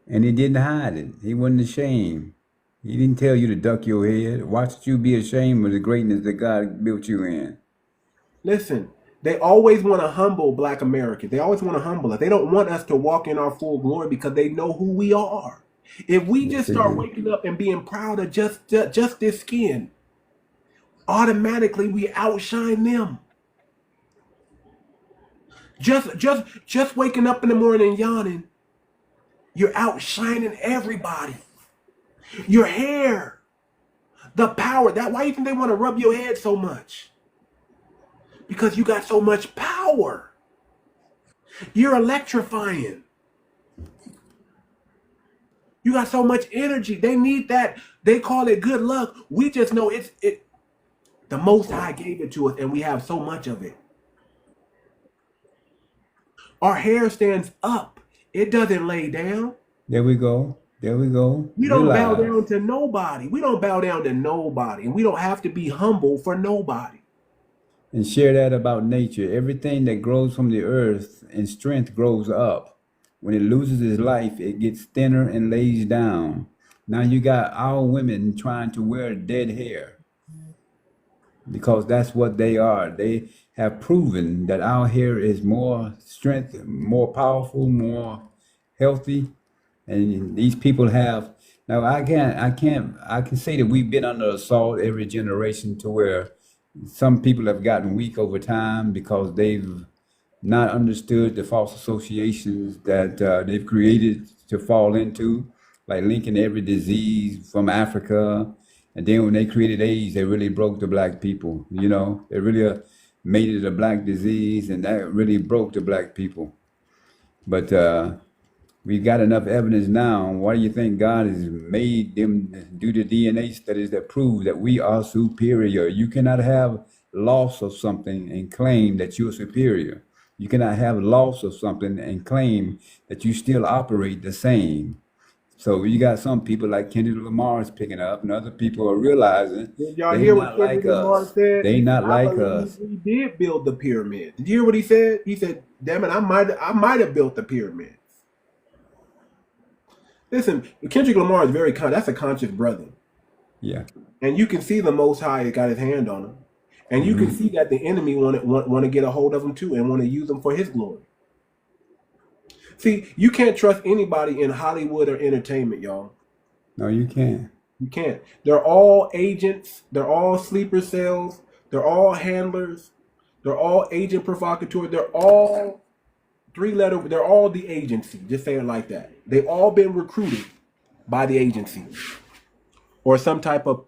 And he didn't hide it. He wasn't ashamed. He didn't tell you to duck your head. Why should you be ashamed of the greatness that God built you in? Listen, they always want to humble Black Americans. They always want to humble us. They don't want us to walk in our full glory because they know who we are. If we Yes, just they start do. waking up and being proud of just this skin, automatically we outshine them. Just waking up in the morning and yawning, you're outshining everybody. Your hair, the power. That why you think they want to rub your head so much? Because you got so much power. You're electrifying. You got so much energy. They need that. They call it good luck. We just know it. The Most High gave it to us, and we have so much of it. Our hair stands up. It doesn't lay down. There we go. There we go. We don't bow Realize. down to nobody. We don't bow down to nobody. And we don't have to be humble for nobody. And share that about nature. Everything that grows from the earth in strength grows up. When it loses its life, it gets thinner and lays down. Now you got our women trying to wear dead hair because that's what they are. They have proven that our hair is more strength, more powerful, more healthy. And these people have now I can say that we've been under assault every generation to where some people have gotten weak over time because they've not understood the false associations that they've created to fall into, like linking every disease from Africa. And then when they created AIDS, they really broke the black people. You know, they really made it a black disease, and that really broke the black people. But we've got enough evidence now. Why do you think God has made them do the DNA studies that prove that we are superior? You cannot have loss of something and claim that you're superior. You cannot have loss of something and claim that you still operate the same. So you got some people like Kendrick Lamar is picking up, and other people are realizing Did y'all they hear what not Kendrick like Lamar us. said? They He said, not I like believe us. we did build the pyramid. Did you hear what he said? He said, damn it, I might have built the pyramid. Listen, Kendrick Lamar is that's a conscious brother. Yeah. And you can see the Most High got his hand on him. And you can see that the enemy want to get a hold of him too and want to use him for his glory. See, you can't trust anybody in Hollywood or entertainment, y'all. No, you can't. You can't. They're all agents. They're all sleeper cells. They're all handlers. They're all agent provocateur. They're all three-letter. They're all the agency. Just say it like that. They've all been recruited by the agency or some type of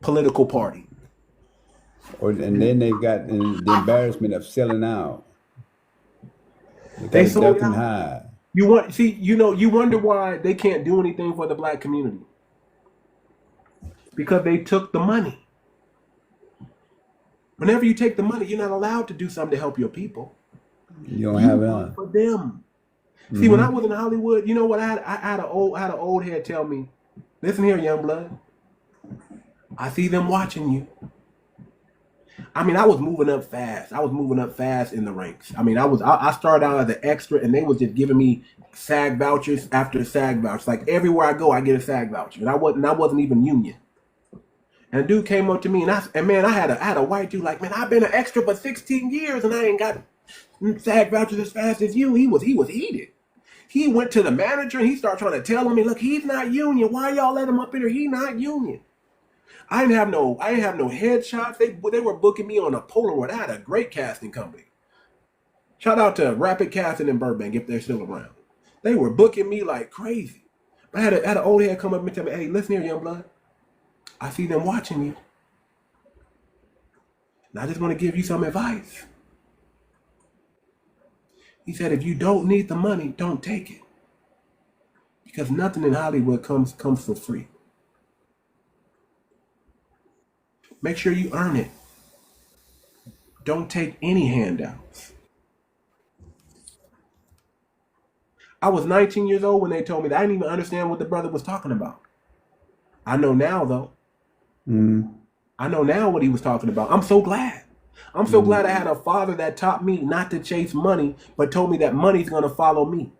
political party. And then they've got the embarrassment of selling out. They got They to sold duck and out. hide. You wonder why they can't do anything for the black community. Because they took the money. Whenever you take the money, you're not allowed to do something to help your people. You don't You have work it. for them. See, when I was in Hollywood, you know what? I had an old head tell me, "Listen here, young blood. I see them watching you." I mean, I was moving up fast. I was moving up fast in the ranks. I mean, I started out as an extra, and they was just giving me SAG vouchers after SAG vouchers. Like everywhere I go, I get a SAG voucher, and I wasn't even union. And a dude came up to me, and man, I had a white dude like, man, I've been an extra for 16 years, and I ain't got SAG vouchers as fast as you. He was heated. He went to the manager and he started trying to tell him, look, he's not union. Why y'all let him up in here? He not union. I didn't have no headshots. They were booking me on a Polaroid. I had a great casting company. Shout out to Rapid Casting in Burbank if they're still around. They were booking me like crazy. I had an old head come up and tell me, hey, listen here, young blood. I see them watching you. And I just want to give you some advice. He said, if you don't need the money, don't take it. Because nothing in Hollywood comes for free. Make sure you earn it. Don't take any handouts. I was 19 years old when they told me that. I didn't even understand what the brother was talking about. I know now, though. I know now what he was talking about. I'm so glad. I'm so glad I had a father that taught me not to chase money, but told me that money's going to follow me.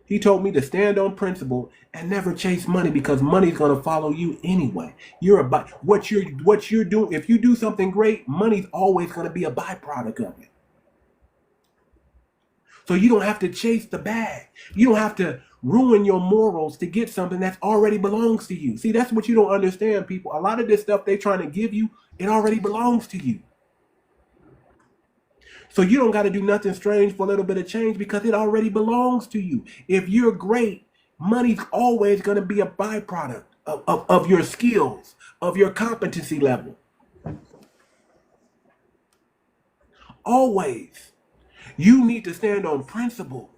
He told me to stand on principle and never chase money because money's going to follow you anyway. You're about what you're doing. If you do something great, money's always going to be a byproduct of it. So you don't have to chase the bag. You don't have to ruin your morals to get something that already belongs to you. See, that's what you don't understand, people. A lot of this stuff they're trying to give you, it already belongs to you. So you don't got to do nothing strange for a little bit of change because it already belongs to you. If you're great, money's always going to be a byproduct of your skills, of your competency level. Always. You need to stand on principle.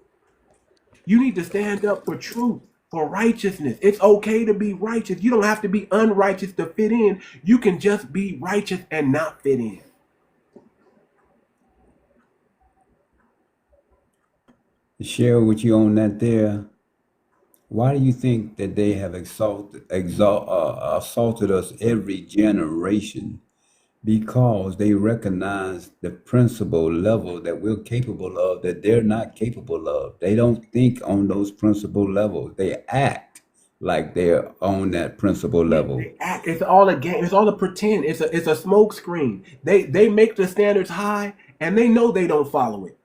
You need to stand up for truth, for righteousness. It's okay to be righteous. You don't have to be unrighteous to fit in. You can just be righteous and not fit in. To share with you on that there, why do you think that they have assaulted us every generation? Because they recognize the principle level that we're capable of that they're not capable of. They don't think on those principle levels. They act like they're on that principle level. They act. It's all a game. It's all a pretend. It's a smoke screen. They make the standards high and they know they don't follow it.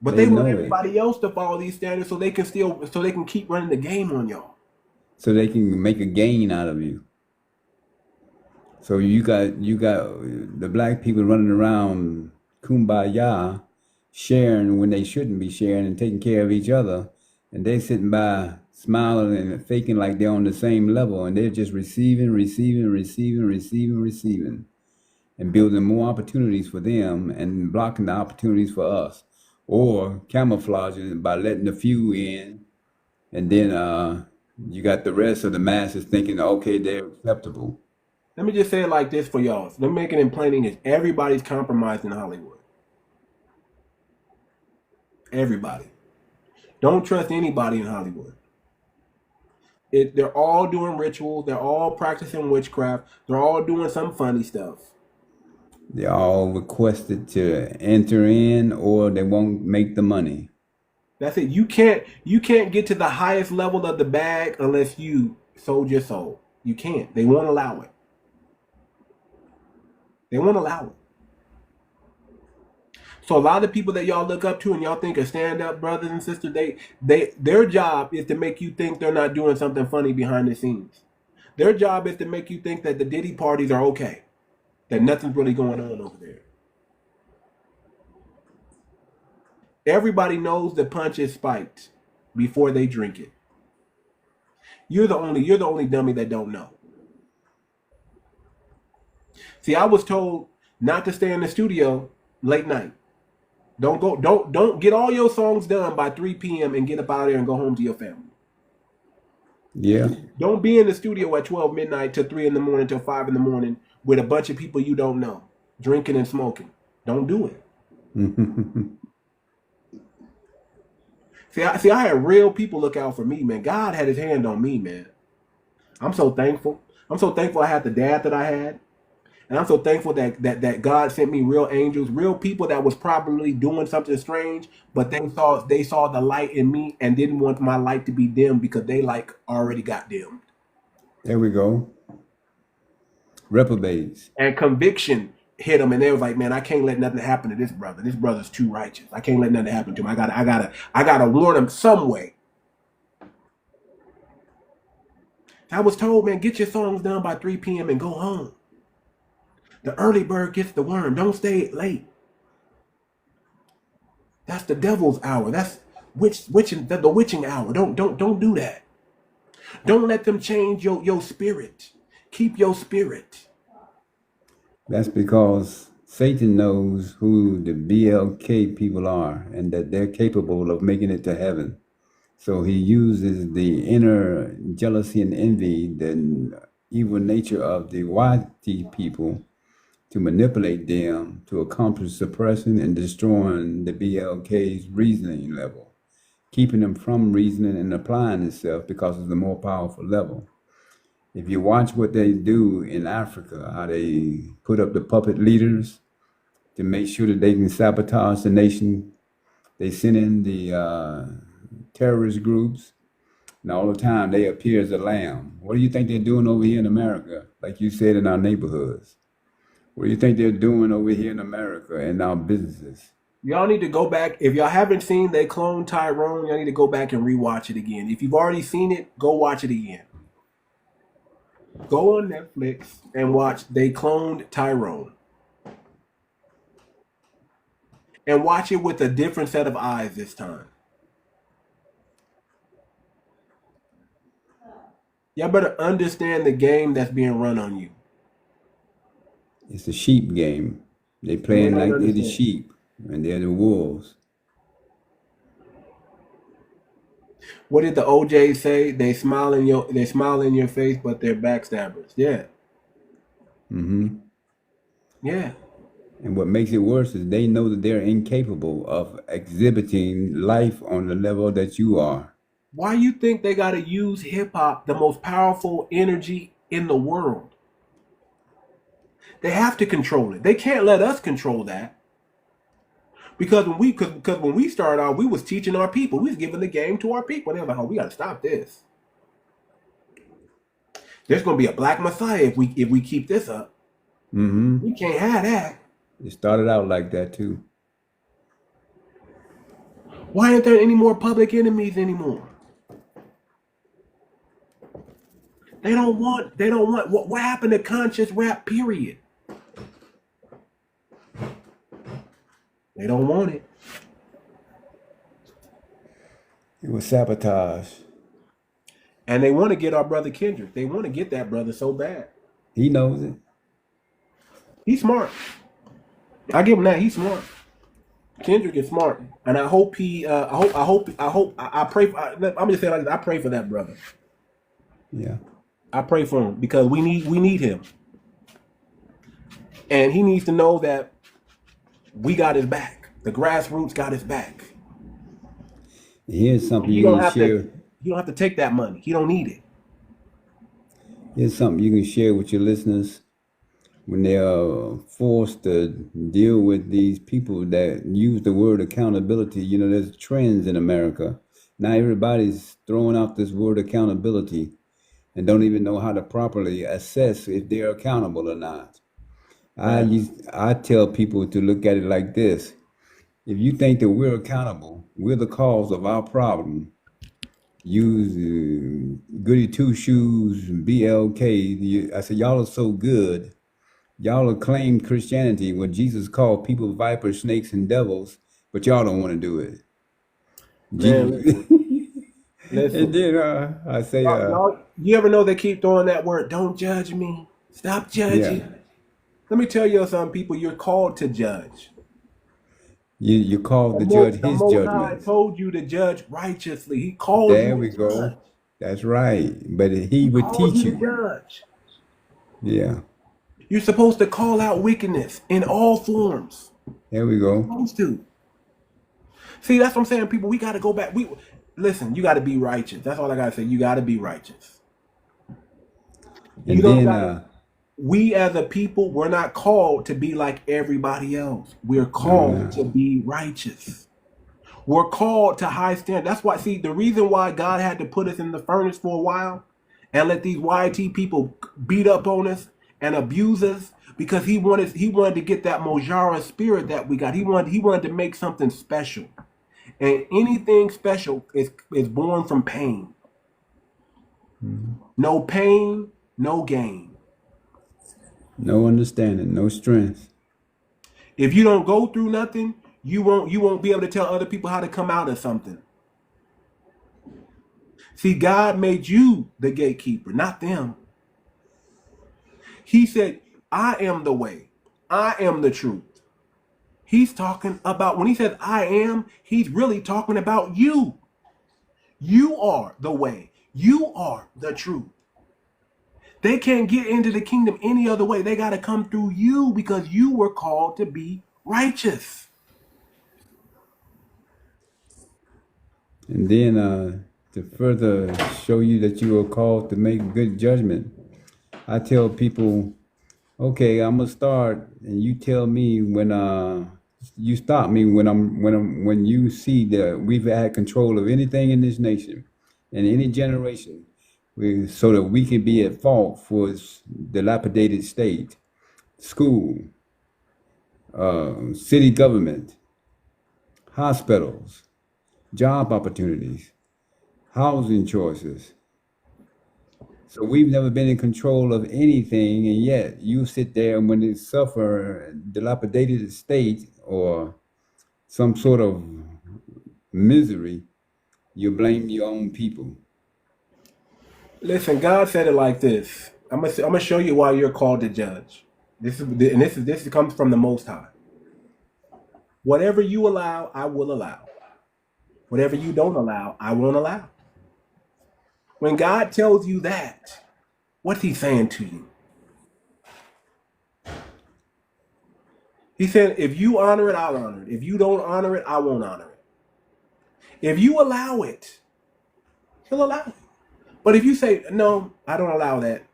But they want everybody else to follow these standards so they can keep running the game on y'all. So they can make a gain out of you. So you got the black people running around kumbaya, sharing when they shouldn't be sharing and taking care of each other, and they sitting by smiling and faking like they're on the same level, and they're just receiving, and building more opportunities for them and blocking the opportunities for us, or camouflaging by letting the few in, and then you got the rest of the masses thinking, okay, they're acceptable. Let me just say it like this for y'all. Let me make it in plain English. Everybody's compromised in Hollywood. Everybody. Don't trust anybody in Hollywood. They're all doing rituals. They're all practicing witchcraft. They're all doing some funny stuff. They're all requested to enter in or they won't make the money. That's it. You can't get to the highest level of the bag unless you sold your soul. You can't. They won't allow it. They won't allow it. So a lot of people that y'all look up to and y'all think are stand-up brothers and sisters, their job is to make you think they're not doing something funny behind the scenes. Their job is to make you think that the Diddy parties are okay, that nothing's really going on over there. Everybody knows the punch is spiked before they drink it. You're the only dummy that don't know. See, I was told not to stay in the studio late night. Don't get all your songs done by 3 p.m. and get up out of there and go home to your family. Yeah. Don't be in the studio at 12 midnight till 3 in the morning till 5 in the morning with a bunch of people you don't know, drinking and smoking. Don't do it. See, I had real people look out for me, man. God had his hand on me, man. I'm so thankful. I'm so thankful I had the dad that I had. And I'm so thankful that God sent me real angels, real people that was probably doing something strange, but they saw the light in me and didn't want my light to be dimmed because they like already got dimmed. There we go. Reprobates. And conviction hit them, and they was like, "Man, I can't let nothing happen to this brother. This brother's too righteous. I can't let nothing happen to him. I gotta warn him some way." I was told, man, get your songs done by 3 p.m. and go home. The early bird gets the worm. Don't stay late. That's the devil's hour. That's the witching hour. Don't do that. Don't let them change your spirit. Keep your spirit. That's because Satan knows who the BLK people are and that they're capable of making it to heaven. So he uses the inner jealousy and envy, the evil nature of the YT people, to manipulate them to accomplish suppressing and destroying the 𝗣𝗲𝗁𝗂's reasoning level, keeping them from reasoning and applying itself because it's the more powerful level. If you watch what they do in Africa, how they put up the puppet leaders to make sure that they can sabotage the nation, they send in the terrorist groups, and all the time they appear as a lamb. What do you think they're doing over here in America, like you said, in our neighborhoods? What do you think they're doing over here in America and our businesses? Y'all need to go back. If y'all haven't seen They Cloned Tyrone, y'all need to go back and rewatch it again. If you've already seen it, go watch it again. Go on Netflix and watch They Cloned Tyrone. And watch it with a different set of eyes this time. Y'all better understand the game that's being run on you. It's a sheep game. They playing like they're the sheep and they're the wolves. What did the OJ say? They smile in your face, but they're backstabbers. Yeah. Mm-hmm. Yeah. And what makes it worse is they know that they're incapable of exhibiting life on the level that you are. Why you think they got to use hip hop, the most powerful energy in the world? They have to control it. They can't let us control that. Because when we started out, we was teaching our people. We was giving the game to our people. They were like, oh, we got to stop this. There's going to be a black messiah if we keep this up. Mm-hmm. We can't have that. It started out like that too. Why aren't there any more public enemies anymore? They don't want what happened to conscious rap, period? They don't want it. It was sabotage. And they want to get our brother Kendrick. They want to get that brother so bad. He knows it. He's smart. I give him that. He's smart. Kendrick is smart, and I hope he. I pray. I'm just saying like this, I pray for that brother. Yeah. I pray for him because we need him, and he needs to know that we got his back. The grassroots got his back. Here's something you can share. You don't have to take that money. He don't need it. Here's something you can share with your listeners when they are forced to deal with these people that use the word accountability. You know, there's trends in America. Now everybody's throwing out this word accountability and don't even know how to properly assess if they're accountable or not. I tell people to look at it like this. If you think that we're accountable, we're the cause of our problem, use goody two shoes, BLK. I said, y'all are so good. Y'all acclaim Christianity when Jesus called people vipers, snakes, and devils, but y'all don't want to do it. Listen. And then I say, you ever know they keep throwing that word, don't judge me, stop judging. Yeah. Let me tell you something, people, you're called to judge. You're called to judge his judgment. God told you to judge righteously. He called you to judge. There we go. That's right. But he would teach you. Judge. Yeah. You're supposed to call out wickedness in all forms. There we go. You're supposed to. See, that's what I'm saying, people. We got to go back. Listen, you got to be righteous. That's all I got to say. You got to be righteous. And then, we as a people, we're not called to be like everybody else. We're called to be righteous. We're called to high standard. That's why, see, the reason why God had to put us in the furnace for a while and let these YT people beat up on us and abuse us, because he wanted to get that Mojara spirit that we got. He wanted to make something special. And anything special is born from pain. Mm-hmm. No pain, no gain. No understanding, no strength. If you don't go through nothing, you won't be able to tell other people how to come out of something. See, God made you the gatekeeper, not them. He said, I am the way. I am the truth. He's talking about, when he says I am, he's really talking about you. You are the way. You are the truth. They can't get into the kingdom any other way. They got to come through you because you were called to be righteous. And then to further show you that you are called to make good judgment, I tell people, okay, I'm gonna start, and you tell me when you stop me when you see that we've had control of anything in this nation, in any generation, so that we can be at fault for its dilapidated state, school, city government, hospitals, job opportunities, housing choices. So we've never been in control of anything, and yet you sit there and when they suffer dilapidated state or some sort of misery, you blame your own people. Listen, God said it like this. I'm gonna show you why you're called to judge. This comes from the Most High. Whatever you allow, I will allow. Whatever you don't allow, I won't allow. When God tells you that, what's he saying to you? He said, if you honor it, I'll honor it. If you don't honor it, I won't honor it. If you allow it, he'll allow it. But if you say, no, I don't allow that,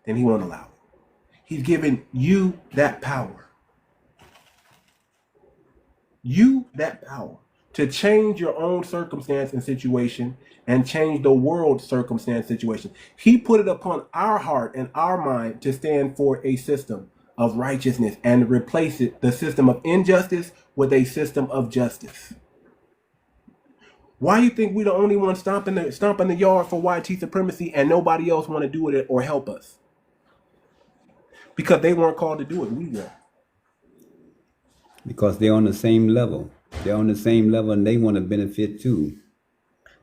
then he won't allow it. He's given you that power. You that power to change your own circumstance and situation and change the world's circumstance situation. He put it upon our heart and our mind to stand for a system of righteousness and replace it, the system of injustice, with a system of justice. Why do you think we're the only one stomping the yard for white supremacy and nobody else want to do it or help us? Because they weren't called to do it. We were. Because they're on the same level. They're on the same level and they want to benefit too.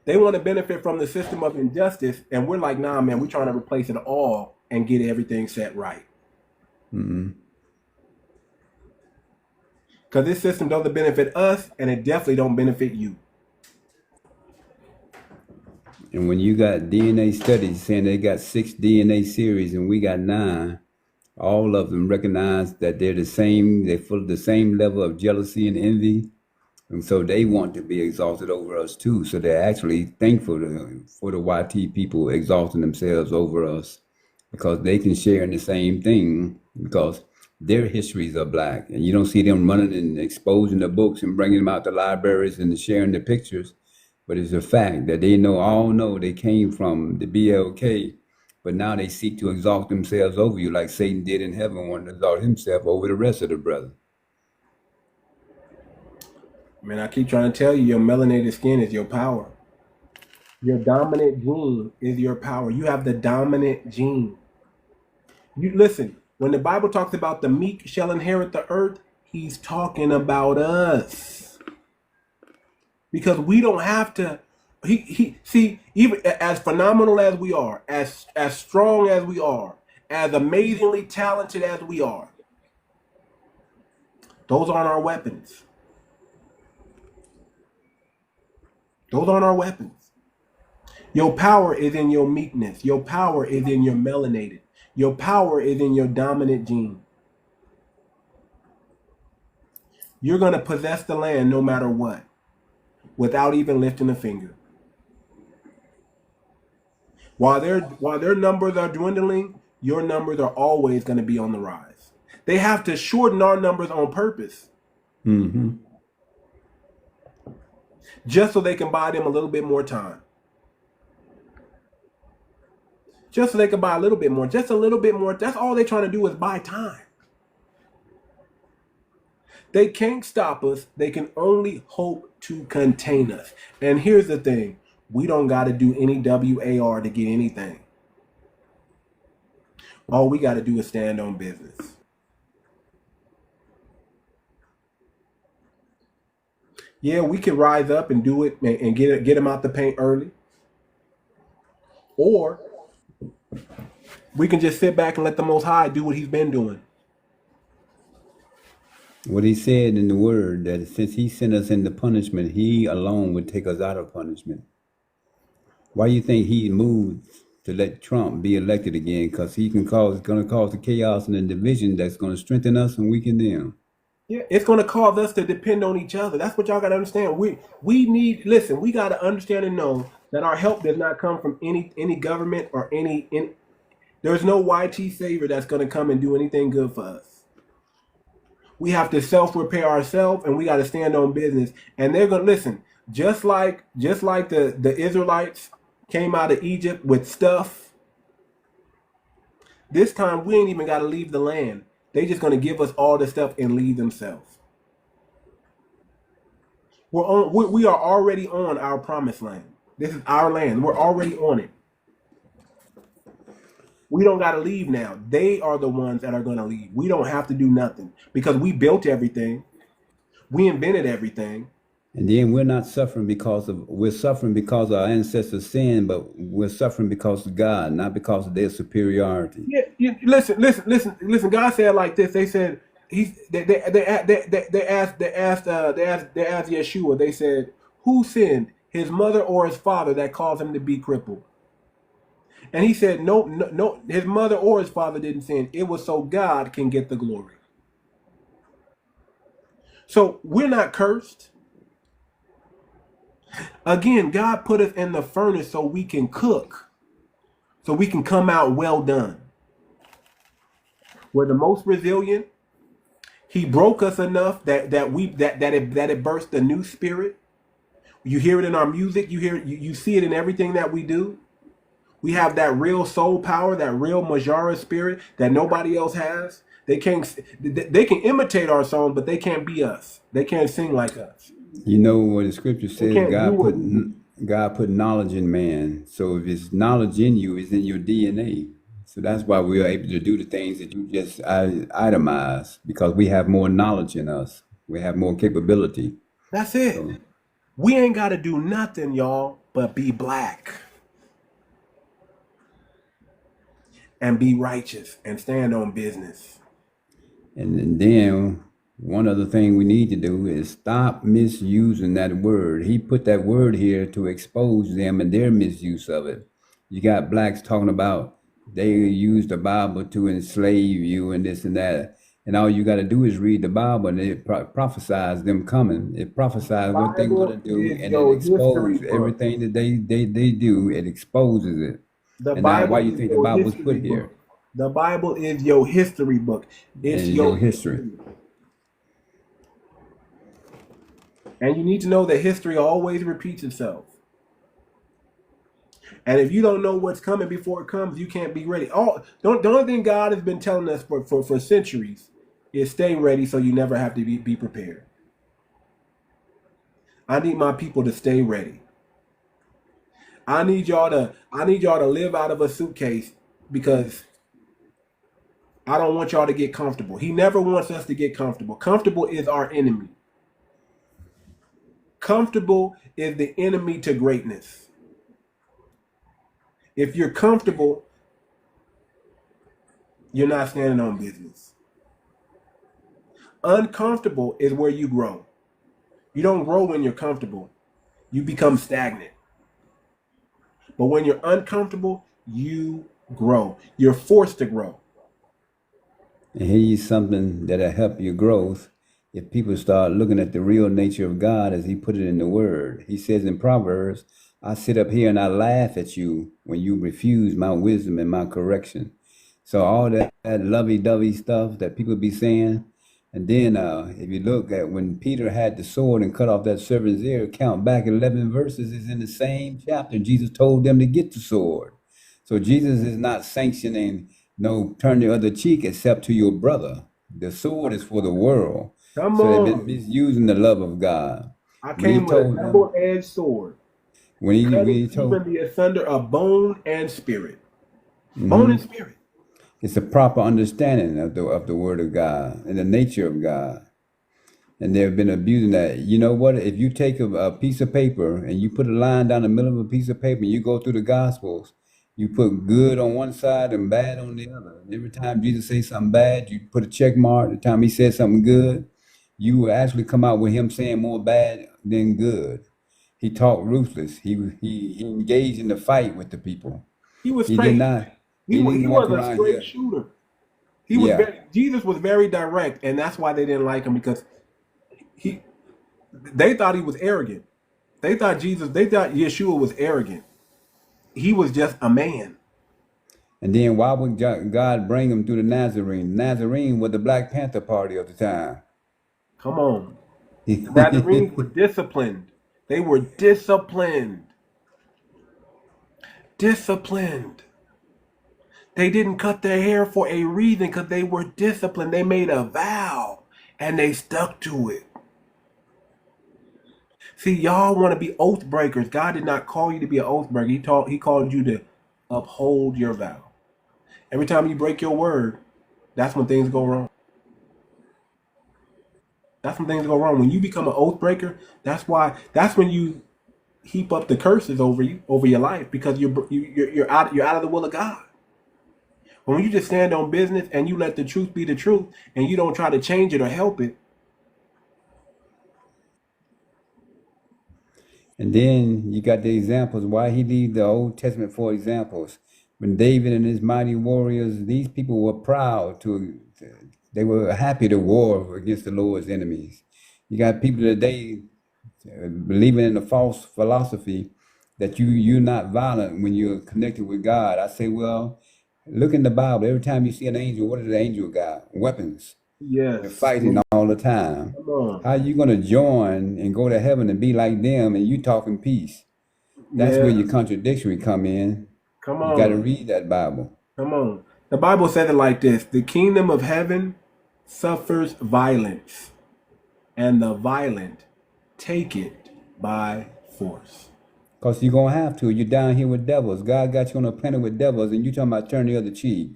They want to benefit from the system of injustice, and we're like, nah, man, we're trying to replace it all and get everything set right. Because this system doesn't benefit us, and it definitely don't benefit you. And when you got DNA studies saying they got 6 DNA series and we got 9, all of them recognize that they're the same, they're full of the same level of jealousy and envy. And so they want to be exalted over us too. So they're actually thankful for the YT people exalting themselves over us because they can share in the same thing because their histories are black. And you don't see them running and exposing the books and bringing them out to libraries and sharing the pictures. But it's a fact that they all know they came from the BLK, but now they seek to exalt themselves over you like Satan did in heaven, wanting to exalt himself over the rest of the brethren. Man, I keep trying to tell you, your melanated skin is your power. Your dominant gene is your power. You have the dominant gene. You listen, when the Bible talks about the meek shall inherit the earth, he's talking about us. Because we don't have to, see, even as phenomenal as we are, as strong as we are, as amazingly talented as we are, those aren't our weapons. Those aren't our weapons. Your power is in your meekness. Your power is in your melanated. Your power is in your dominant gene. You're going to possess the land no matter what, without even lifting a finger. While their numbers are dwindling, your numbers are always going to be on the rise. They have to shorten our numbers on purpose. Just so they can buy them a little bit more time. Just so they can buy a little bit more. Just a little bit more. That's all they're trying to do is buy time. They can't stop us. They can only hope to contain us. And here's the thing. We don't got to do any WAR to get anything. All we got to do is stand on business. Yeah, we can rise up and do it and get them out the paint early. Or we can just sit back and let the Most High do what he's been doing. What he said in the word, that since he sent us into punishment, he alone would take us out of punishment. Why do you think he moved to let Trump be elected again, because he's going to cause the chaos and the division that's going to strengthen us and weaken them. Yeah, it's going to cause us to depend on each other. That's what y'all got to understand. We need, listen, we got to understand and know that our help does not come from any government or there's no YT savior that's going to come and do anything good for us. We have to self-repair ourselves, and we got to stand on business. And they're going to listen, just like the Israelites came out of Egypt with stuff. This time we ain't even got to leave the land. They just going to give us all the stuff and leave themselves. We are already on our promised land. This is our land. We're already on it. We don't got to leave now. They are the ones that are going to leave. We don't have to do nothing because we built everything. We invented everything. And then we're suffering because our ancestors sinned, but we're suffering because of God, not because of their superiority. Yeah, listen. God said it like this. They said they asked Yeshua. They said, who sinned, his mother or his father, that caused him to be crippled? And he said, no, his mother or his father didn't sin. It was so God can get the glory. So we're not cursed. Again, God put us in the furnace so we can cook, so we can come out well done. We're the most resilient. He broke us enough that it burst a new spirit. You hear it in our music. You see it in everything that we do. We have that real soul power, that real 𝗔𝗶𝗴𝗵𝘁𝘀𝗀𝗶cie spirit that nobody else has. They can imitate our songs, but they can't be us. They can't sing like us. You know what the scripture says? God put knowledge in man. So if it's knowledge in you, it's in your DNA. So that's why we are able to do the things that you just itemize, because we have more knowledge in us. We have more capability. That's it. So, we ain't got to do nothing, y'all, but be black. And be righteous and stand on business. And then one other thing we need to do is stop misusing that word. He put that word here to expose them and their misuse of it. You got blacks talking about they use the Bible to enslave you and this and that. And all you got to do is read the Bible, and it prophesies them coming. It prophesies what they're going to do, and it exposes everything that they do. It exposes it. And that's why you think the Bible was put here. The Bible is your history book. It's your history. And you need to know that history always repeats itself. And if you don't know what's coming before it comes, you can't be ready. The only thing God has been telling us for centuries is stay ready so you never have to be prepared. I need my people to stay ready. I need y'all to live out of a suitcase, because I don't want y'all to get comfortable. He never wants us to get comfortable. Comfortable is our enemy. Comfortable is the enemy to greatness. If you're comfortable, you're not standing on business. Uncomfortable is where you grow. You don't grow when you're comfortable. You become stagnant. But when you're uncomfortable, you grow. You're forced to grow. And here's something that'll help your growth. If people start looking at the real nature of God as he put it in the word. He says in Proverbs, I sit up here and I laugh at you when you refuse my wisdom and my correction. So all that lovey-dovey stuff that people be saying. And then if you look at when Peter had the sword and cut off that servant's ear, count back 11 verses is in the same chapter. Jesus told them to get the sword. So Jesus is not sanctioning turn the other cheek except to your brother. The sword is for the world. Come so on. They've been misusing the love of God. I came with a double-edged sword. When he told even the asunder of bone and spirit. Bone and spirit. It's a proper understanding of the word of God and the nature of God. And they've been abusing that. You know what? If you take a piece of paper and you put a line down the middle of a piece of paper and you go through the Gospels, you put good on one side and bad on the other. And every time Jesus says something bad, you put a check mark. The time he says something good, you will actually come out with him saying more bad than good. He talked ruthless. He engaged in the fight with the people. He was He did straight. not. He He wa- didn't he walk was a around straight here. shooter. Yeah. Jesus was very direct, and that's why they didn't like him because he they thought he was arrogant. They thought Yeshua was arrogant. He was just a man. And then why would God bring him through the Nazarene? Nazarene was the Black Panther Party of the time. Come on. The Nazarenes were disciplined. They were disciplined. Disciplined. They didn't cut their hair for a reason because they were disciplined. They made a vow and they stuck to it. See, y'all want to be oath breakers. God did not call you to be an oath breaker. He called you to uphold your vow. Every time you break your word, that's when things go wrong. That's when things go wrong. When you become an oath breaker, that's when you heap up the curses over your life, because you're out of the will of God. When you just stand on business and you let the truth be the truth and you don't try to change it or help it. And then you got the examples. Why he leave the Old Testament for examples? When David and his mighty warriors, these people were proud they were happy to war against the Lord's enemies. You got people today believing in the false philosophy that you're not violent when you're connected with God. I say, well, look in the Bible. Every time you see an angel, what does the angel got? Weapons. They're Yes. fighting all the time. Come on. How you going to join and go to heaven and be like them and you talking peace? That's where Yes. your contradiction come in. Come You got to on. read that Bible. Come on. The Bible says it like this: the kingdom of heaven suffers violence, and the violent take it by force. Because you're going to have to. You're down here with devils. God got you on a planet with devils and you talking about turn the other cheek.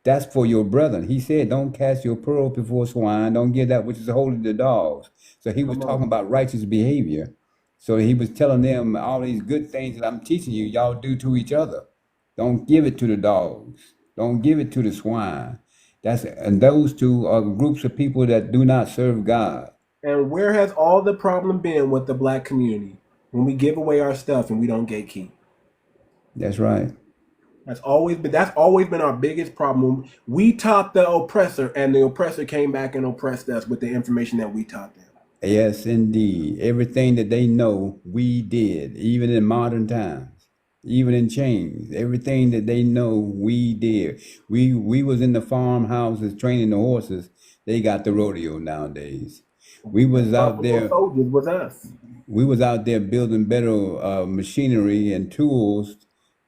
That's for your brethren. He said, don't cast your pearl before swine. Don't give that which is holy to dogs. So he was Come talking on. about righteous behavior. So he was telling them all these good things that I'm teaching you, y'all do to each other. Don't give it to the dogs. Don't give it to the swine. And those two are groups of people that do not serve God. And where has all the problem been with the black community when we give away our stuff and we don't gatekeep? That's right. That's always been our biggest problem. We taught the oppressor, and the oppressor came back and oppressed us with the information that we taught them. Yes, indeed. Everything that they know, we did, even in modern times, even in chains. Everything that they know, we did. We was in the farmhouses training the horses. They got the rodeo nowadays. We was out Buffalo there. soldiers was us. We was out there building better machinery and tools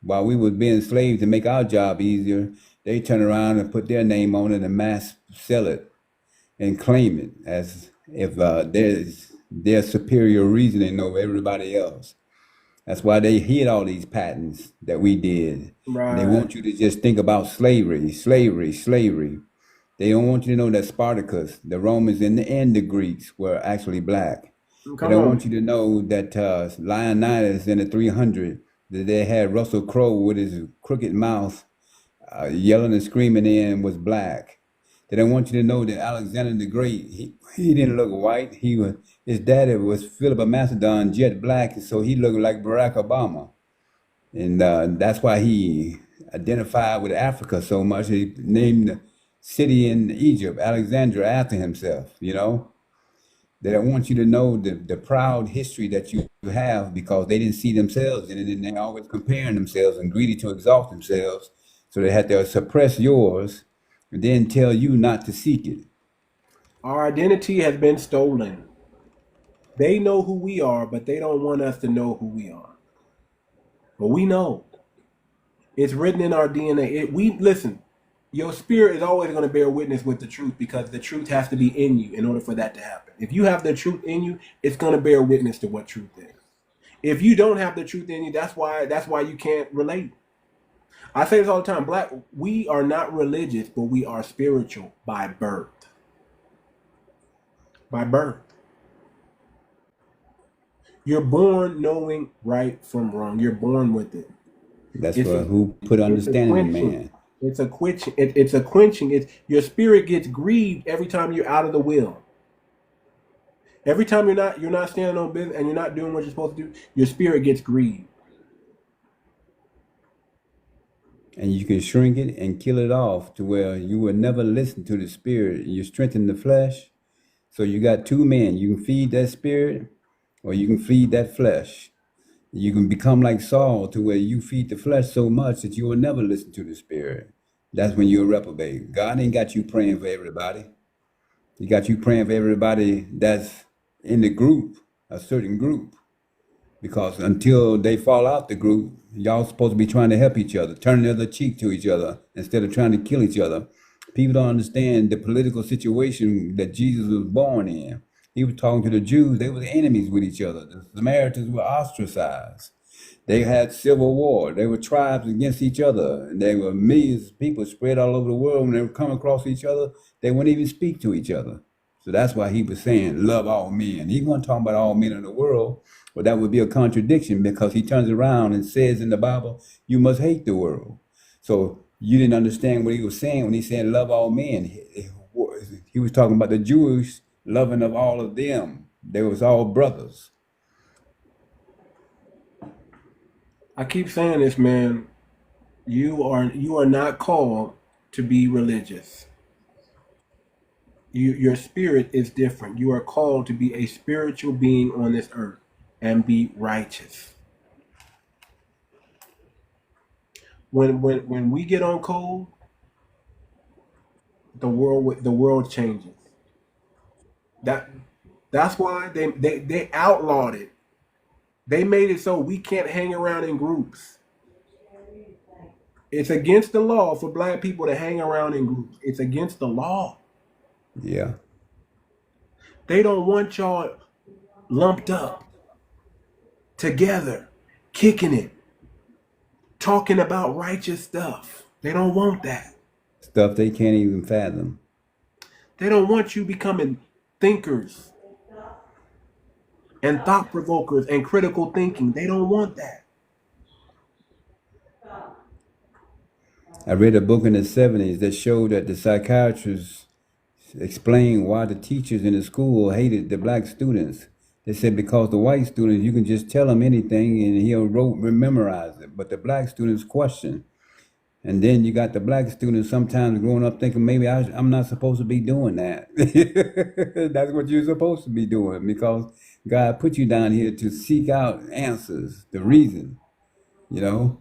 while we was being slaves to make our job easier. They turn around and put their name on it and mass sell it and claim it as if there's their superior reasoning over everybody else. That's why they hid all these patents that we did. And they Right. want you to just think about slavery, slavery, slavery. They don't want you to know that Spartacus, the Romans and the Greeks were actually black. They Come don't want on. you to know that Leonidas in the 300, that they had Russell Crowe with his crooked mouth yelling and screaming in was black. They don't want you to know that Alexander the Great, he didn't look white. His daddy was Philip of Macedon, jet black, so he looked like Barack Obama. And that's why he identified with Africa so much. He named the city in Egypt, Alexandria, after himself, you know? They don't want you to know the proud history that you have because they didn't see themselves in it, and they're always comparing themselves and greedy to exalt themselves. So they had to suppress yours and then tell you not to seek it. Our identity has been stolen. They know who we are, but they don't want us to know who we are. But we know. It's written in our DNA. Listen, your spirit is always going to bear witness with the truth because the truth has to be in you in order for that to happen. If you have the truth in you, it's going to bear witness to what truth is. If you don't have the truth in you, that's why you can't relate. I say this all the time. We are not religious, but we are spiritual by birth. By birth. You're born knowing right from wrong. You're born with it. That's It's a who put it's a understanding in quenching. man. It's a quenching. It's a quenching. It's your spirit gets grieved every time you're out of the will. Every time you're not standing on business and you're not doing what you're supposed to do, your spirit gets grieved. and you can shrink it and kill it off to where you will never listen to the spirit. You strengthen the flesh. So you got two men. You can feed that spirit or you can feed that flesh. You can become like Saul to where you feed the flesh so much that you will never listen to the spirit. That's when you're a reprobate. God ain't got you praying for everybody. He got you praying for everybody that's in the group, a certain group. Because until they fall out the group, y'all supposed to be trying to help each other, turn the other cheek to each other instead of trying to kill each other. People don't understand the political situation that Jesus was born in. He was talking to the Jews. They were enemies with each other. The Samaritans were ostracized. They had civil war. They were tribes against each other. And there were millions of people spread all over the world. When they would come across each other, they wouldn't even speak to each other. So that's why he was saying, love all men. He wasn't talking about all men in the world. Well, that would be a contradiction because he turns around and says in the Bible, you must hate the world. So you didn't understand what he was saying when he said love all men. He was talking about the Jewish loving of all of them. They was all brothers. I keep saying this, man. You are not called to be religious. Your spirit is different. You are called to be a spiritual being on this earth and be righteous. When we get on code, the world changes. That's why they outlawed it. They made it so we can't hang around in groups. It's against the law for black people to hang around in groups. It's against the law. Yeah. They don't want y'all lumped up together, kicking it, talking about righteous stuff. They don't want that. Stuff they can't even fathom. They don't want you becoming thinkers and thought provokers and critical thinking. They don't want that. I read a book in the 70s that showed that the psychiatrists explained why the teachers in the school hated the black students. They said because the white students, you can just tell them anything and he'll memorize it. But the black students question. And then you got the black students sometimes growing up thinking, maybe I'm not supposed to be doing that. That's what you're supposed to be doing because God put you down here to seek out answers, the reason, you know.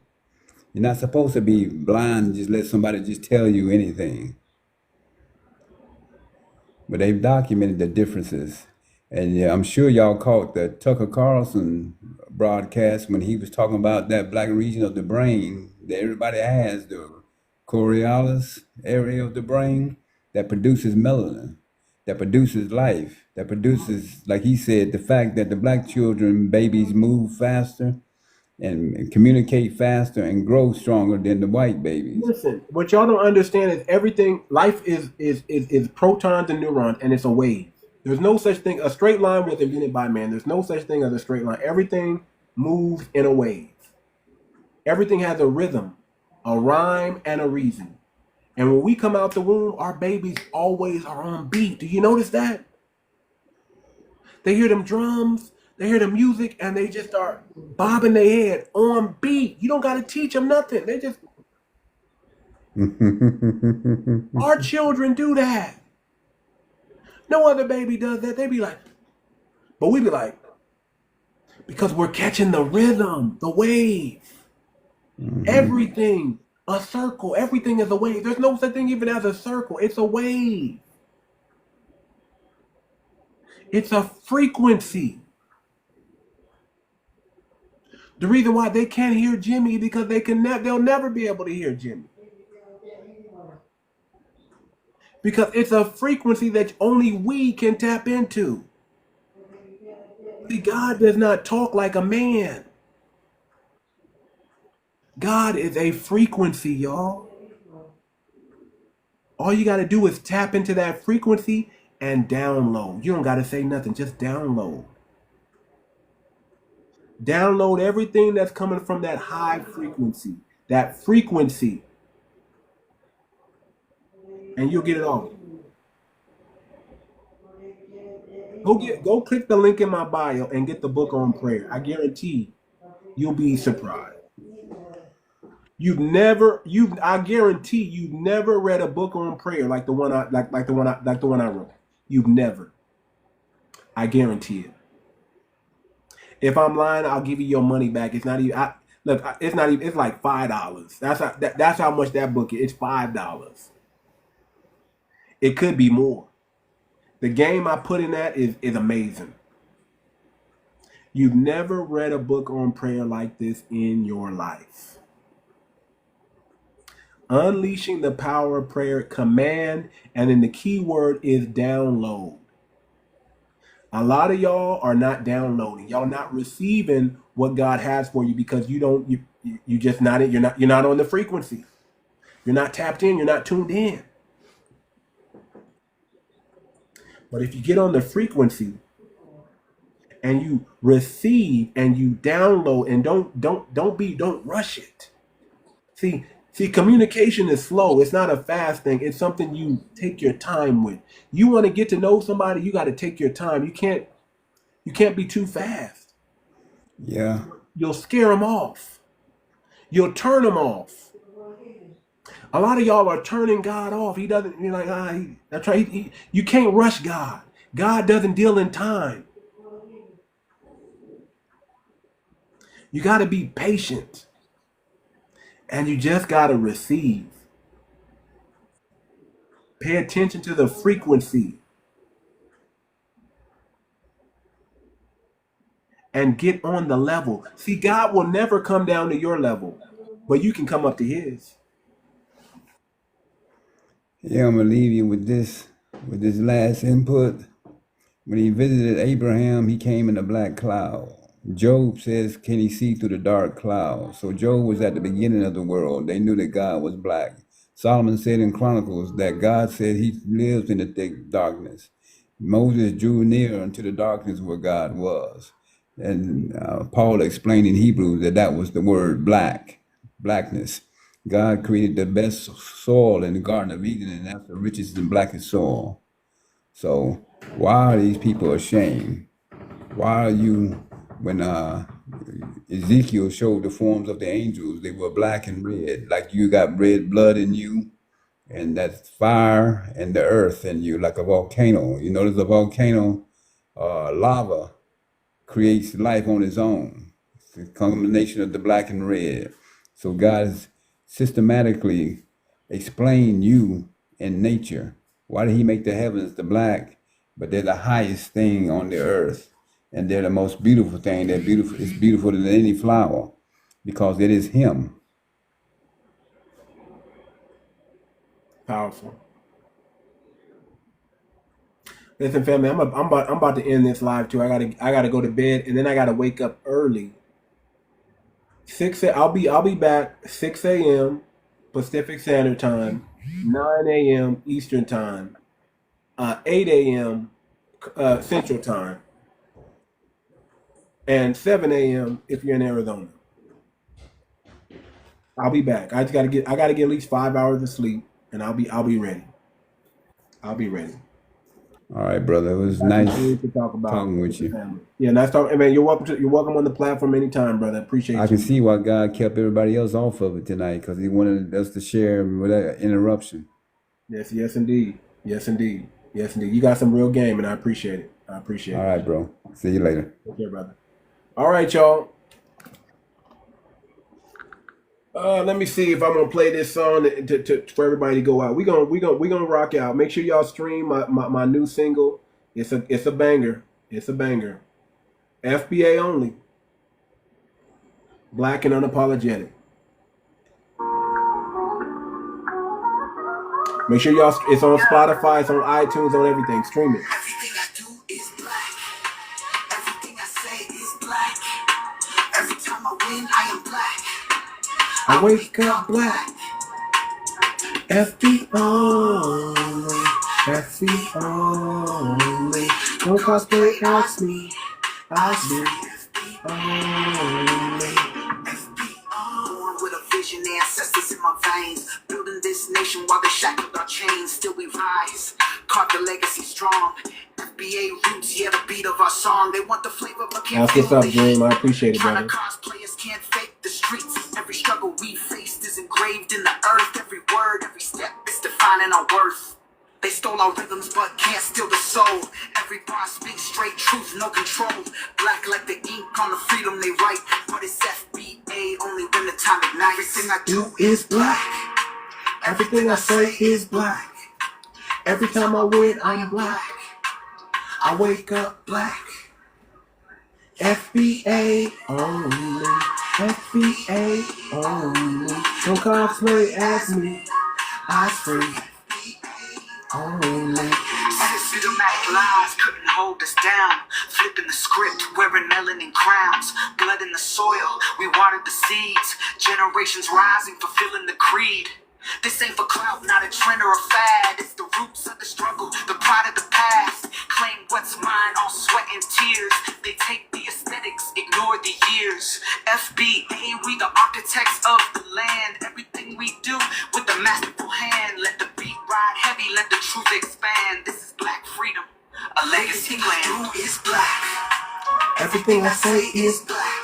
You're not supposed to be blind and just let somebody just tell you anything. But they've documented the differences. And yeah, I'm sure y'all caught the Tucker Carlson broadcast when he was talking about that black region of the brain that everybody has, the 𝗂𝗏𝗏 area of the brain that produces melanin, that produces life, that produces, like he said, the fact that the black children, babies move faster and communicate faster and grow stronger than the white babies. Listen, what y'all don't understand is everything, life is protons and neurons, and it's a wave. There's no such thing, a straight line was invented by man. There's no such thing as a straight line. Everything moves in a wave. Everything has a rhythm, a rhyme, and a reason. And when we come out the womb, our babies always are on beat. Do you notice that? They hear them drums, they hear the music, and they just start bobbing their head on beat. You don't got to teach them nothing. They just... Our children do that. No other baby does that. They be like... But we be like... Because we're catching the rhythm, the wave. Everything, a circle. Everything is a wave. There's no such thing even as a circle. It's a wave. It's a frequency. The reason why they can't hear Jimmy because they'll never be able to hear Jimmy. Because it's a frequency that only we can tap into. See, God does not talk like a man. God is a frequency, y'all. All you got to do is tap into that frequency and download. You don't got to say nothing. Just download. Download everything that's coming from that high frequency. That frequency. And you'll get it all. Go click the link in my bio and get the book on prayer. I guarantee you'll be surprised. I guarantee you've never read a book on prayer like the one I wrote. You've never. I guarantee it. If I'm lying, I'll give you your money back. It's not even. It's not even. It's like $5. That's how much that book is. It's $5. It could be more. The game I put in that is amazing. You've never read a book on prayer like this in your life. Unleashing the Power of Prayer command, and then the key word is download. A lot of y'all are not downloading. Y'all not receiving what God has for you because you just not in. You're not on the frequency. You're not tapped in. You're not tuned in. But if you get on the frequency and you receive and you download and don't rush it. See, communication is slow. It's not a fast thing. It's something you take your time with. You want to get to know somebody, you got to take your time. You can't be too fast. Yeah. You'll scare them off. You'll turn them off. A lot of y'all are turning God off. He doesn't. You're like, that's right. You can't rush God. God doesn't deal in time. You got to be patient. And you just got to receive. Pay attention to the frequency. And get on the level. See, God will never come down to your level, but you can come up to his. Yeah, I'm gonna leave you with this last input. When he visited Abraham, he came in a black cloud. Job says, can he see through the dark cloud? So Job was at the beginning of the world. They knew that God was black. Solomon said in Chronicles that God said he lives in the thick darkness. Moses drew near unto the darkness where God was. And Paul explained in Hebrews that was the word blackness. God created the best soil in the Garden of Eden, and that's the richest and blackest soil. So why are these people ashamed? Why are you, when Ezekiel showed the forms of the angels, they were black and red, like you got red blood in you, and that's fire and the earth in you, like a volcano. You notice a volcano, lava creates life on its own. It's a combination of the black and red. So God has systematically explained you in nature. Why did he make the heavens the black? But they're the highest thing on the earth. And they're the most beautiful thing. They're beautiful. It's beautiful than any flower because it is him. Powerful. Listen, family, I'm about to end this live too. I gotta go to bed, and then I gotta wake up early. I'll be back 6 a.m. Pacific Standard Time, 9 a.m. Eastern Time, 8 a.m. Central Time, and 7 a.m. if you're in Arizona. I'll be back. I gotta get at least 5 hours of sleep, and I'll be ready. I'll be ready. All right, brother. It was nice to talk about talking with you. Family. Yeah, nice talking. Man, you're welcome on the platform anytime, brother. Appreciate you. I can see why God kept everybody else off of it tonight, because he wanted us to share without interruption. Yes, indeed. Yes, indeed. You got some real game, and I appreciate it. All right, bro. See you later. Take care, brother. All right, y'all. Let me see if I'm gonna play this song for everybody to go out. We gonna rock out. Make sure y'all stream my new single. It's a banger. It's a banger. FBA only. Black and unapologetic. Make sure y'all. It's on Spotify. It's on iTunes. On everything. Stream it. Everything I do is black. Everything I say is black. Every time I win, I am black. I wake up black. FB only. FB only. No cosplay, ask me. I see. Only. Born with a vision, ancestors in my veins. Building this nation while they shackled our chains. Still we rise. Carve the legacy strong. FBA roots, yeah, the beat of our song. They want the flavor, but can't That's what's up, Dream. I appreciate it, brother. Players can't fake the streets. Every struggle we face. engraved in the earth. Every word, every step is defining our worth. They stole our rhythms but can't steal the soul. Every bar speaks straight truth, no control. Black like the ink on the freedom they write. But it's FBA only when the time ignites. Everything I do is black. Everything I say is black. Every time I win, I'm black. I wake up black. FBA only. FBA only. Don't cosplay as me. I free. Only. Systematic lies couldn't hold us down. Flipping the script, wearing melanin crowns. Blood in the soil, we watered the seeds. Generations rising, fulfilling the creed. This ain't for clout, not a trend or a fad. It's the roots of the struggle, the pride of the past. Claim what's mine, all sweat and tears. They take the aesthetics, ignore the years. FBA, we the architects of the land. Everything we do with a masterful hand. Let the beat ride heavy, let the truth expand. This is black freedom, a legacy plan. Everything I do is black. Everything I say is black.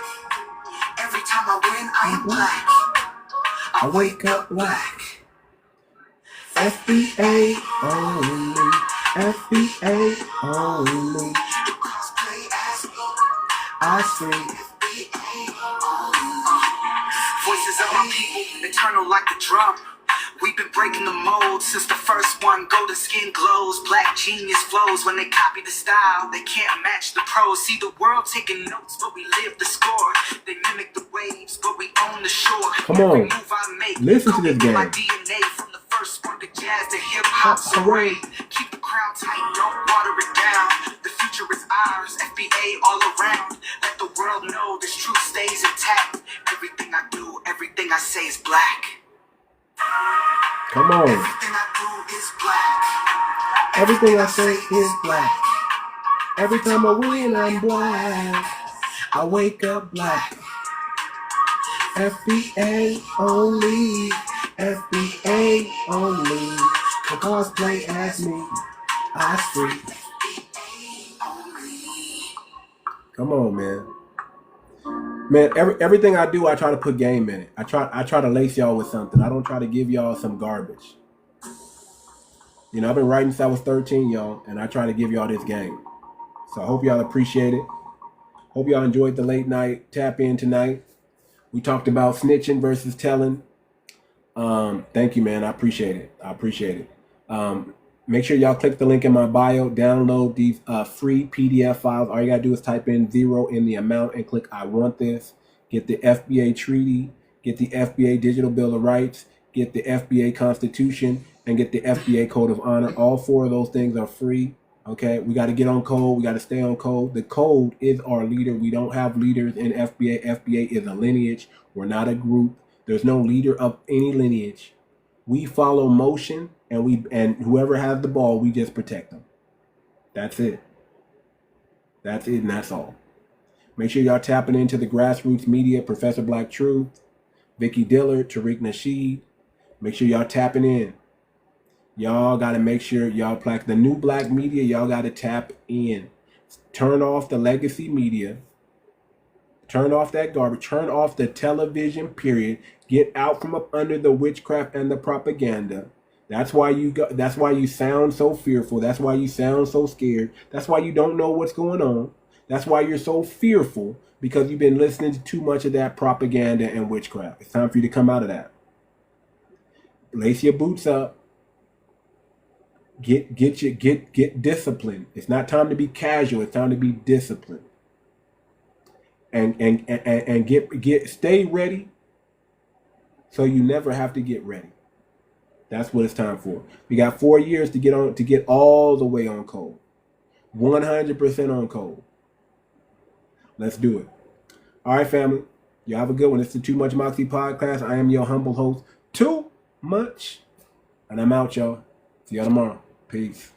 Every time I win, I am black. I wake up black. FBA only. FBA only. I sing. Voices of my people, eternal like the drum. We've been breaking the mold since the first one. Golden skin glows, black genius flows. When they copy the style, they can't match the pros. See the world taking notes, but we live the score. They mimic the waves, but we own the shore. Come on, listen to this game. My DNA from the first spark of jazz to hip hop parade. Keep the crown tight, don't water it down. The future is ours, FBA all around. Let the world know this truth stays intact. Everything I do, everything I say is black. Come on. Everything I do is black. Everything I say is black. Every time I win, I'm black. I wake up black. FBA only. FBA only. The cosplay as me. I free. Come on, man. Man, everything I do, I try to put game in it. I try to lace y'all with something. I don't try to give y'all some garbage. You know, I've been writing since I was 13, y'all, and I try to give y'all this game. So I hope y'all appreciate it. Hope y'all enjoyed the late night tap in tonight. We talked about snitching versus telling. Thank you, man. I appreciate it. I appreciate it. Make sure y'all click the link in my bio. Download these free PDF files. All you gotta do is type in 0 in the amount and click I want this. Get the FBA treaty. Get the FBA Digital Bill of Rights. Get the FBA Constitution. And get the FBA Code of Honor. All 4 of those things are free. Okay, we got to get on code. We got to stay on code. The code is our leader. We don't have leaders in FBA. FBA is a lineage. We're not a group. There's no leader of any lineage. We follow motion, and whoever has the ball, we just protect them. That's it. That's it, and that's all. Make sure y'all tapping into the grassroots media, Professor Black Truth, Vicky Dillard, 𝗔𝗶𝗴𝗵𝘁𝘀𝘁. Make sure y'all tapping in. Y'all got to make sure y'all the new black media, y'all got to tap in. Turn off the legacy media. Turn off that garbage. Turn off the television, period. Get out from up under the witchcraft and the propaganda. That's why you sound so fearful. That's why you sound so scared. That's why you don't know what's going on. That's why you're so fearful, because you've been listening to too much of that propaganda and witchcraft. It's time for you to come out of that. Lace your boots up. Get disciplined. It's not time to be casual. It's time to be disciplined. And stay ready, so you never have to get ready. That's what it's time for. We got 4 years to get all the way on code. 100% on code. Let's do it. All right, family. You have a good one. It's the Too Much Moxie podcast. I am your humble host, Too Much. And I'm out, y'all. See y'all tomorrow. Peace.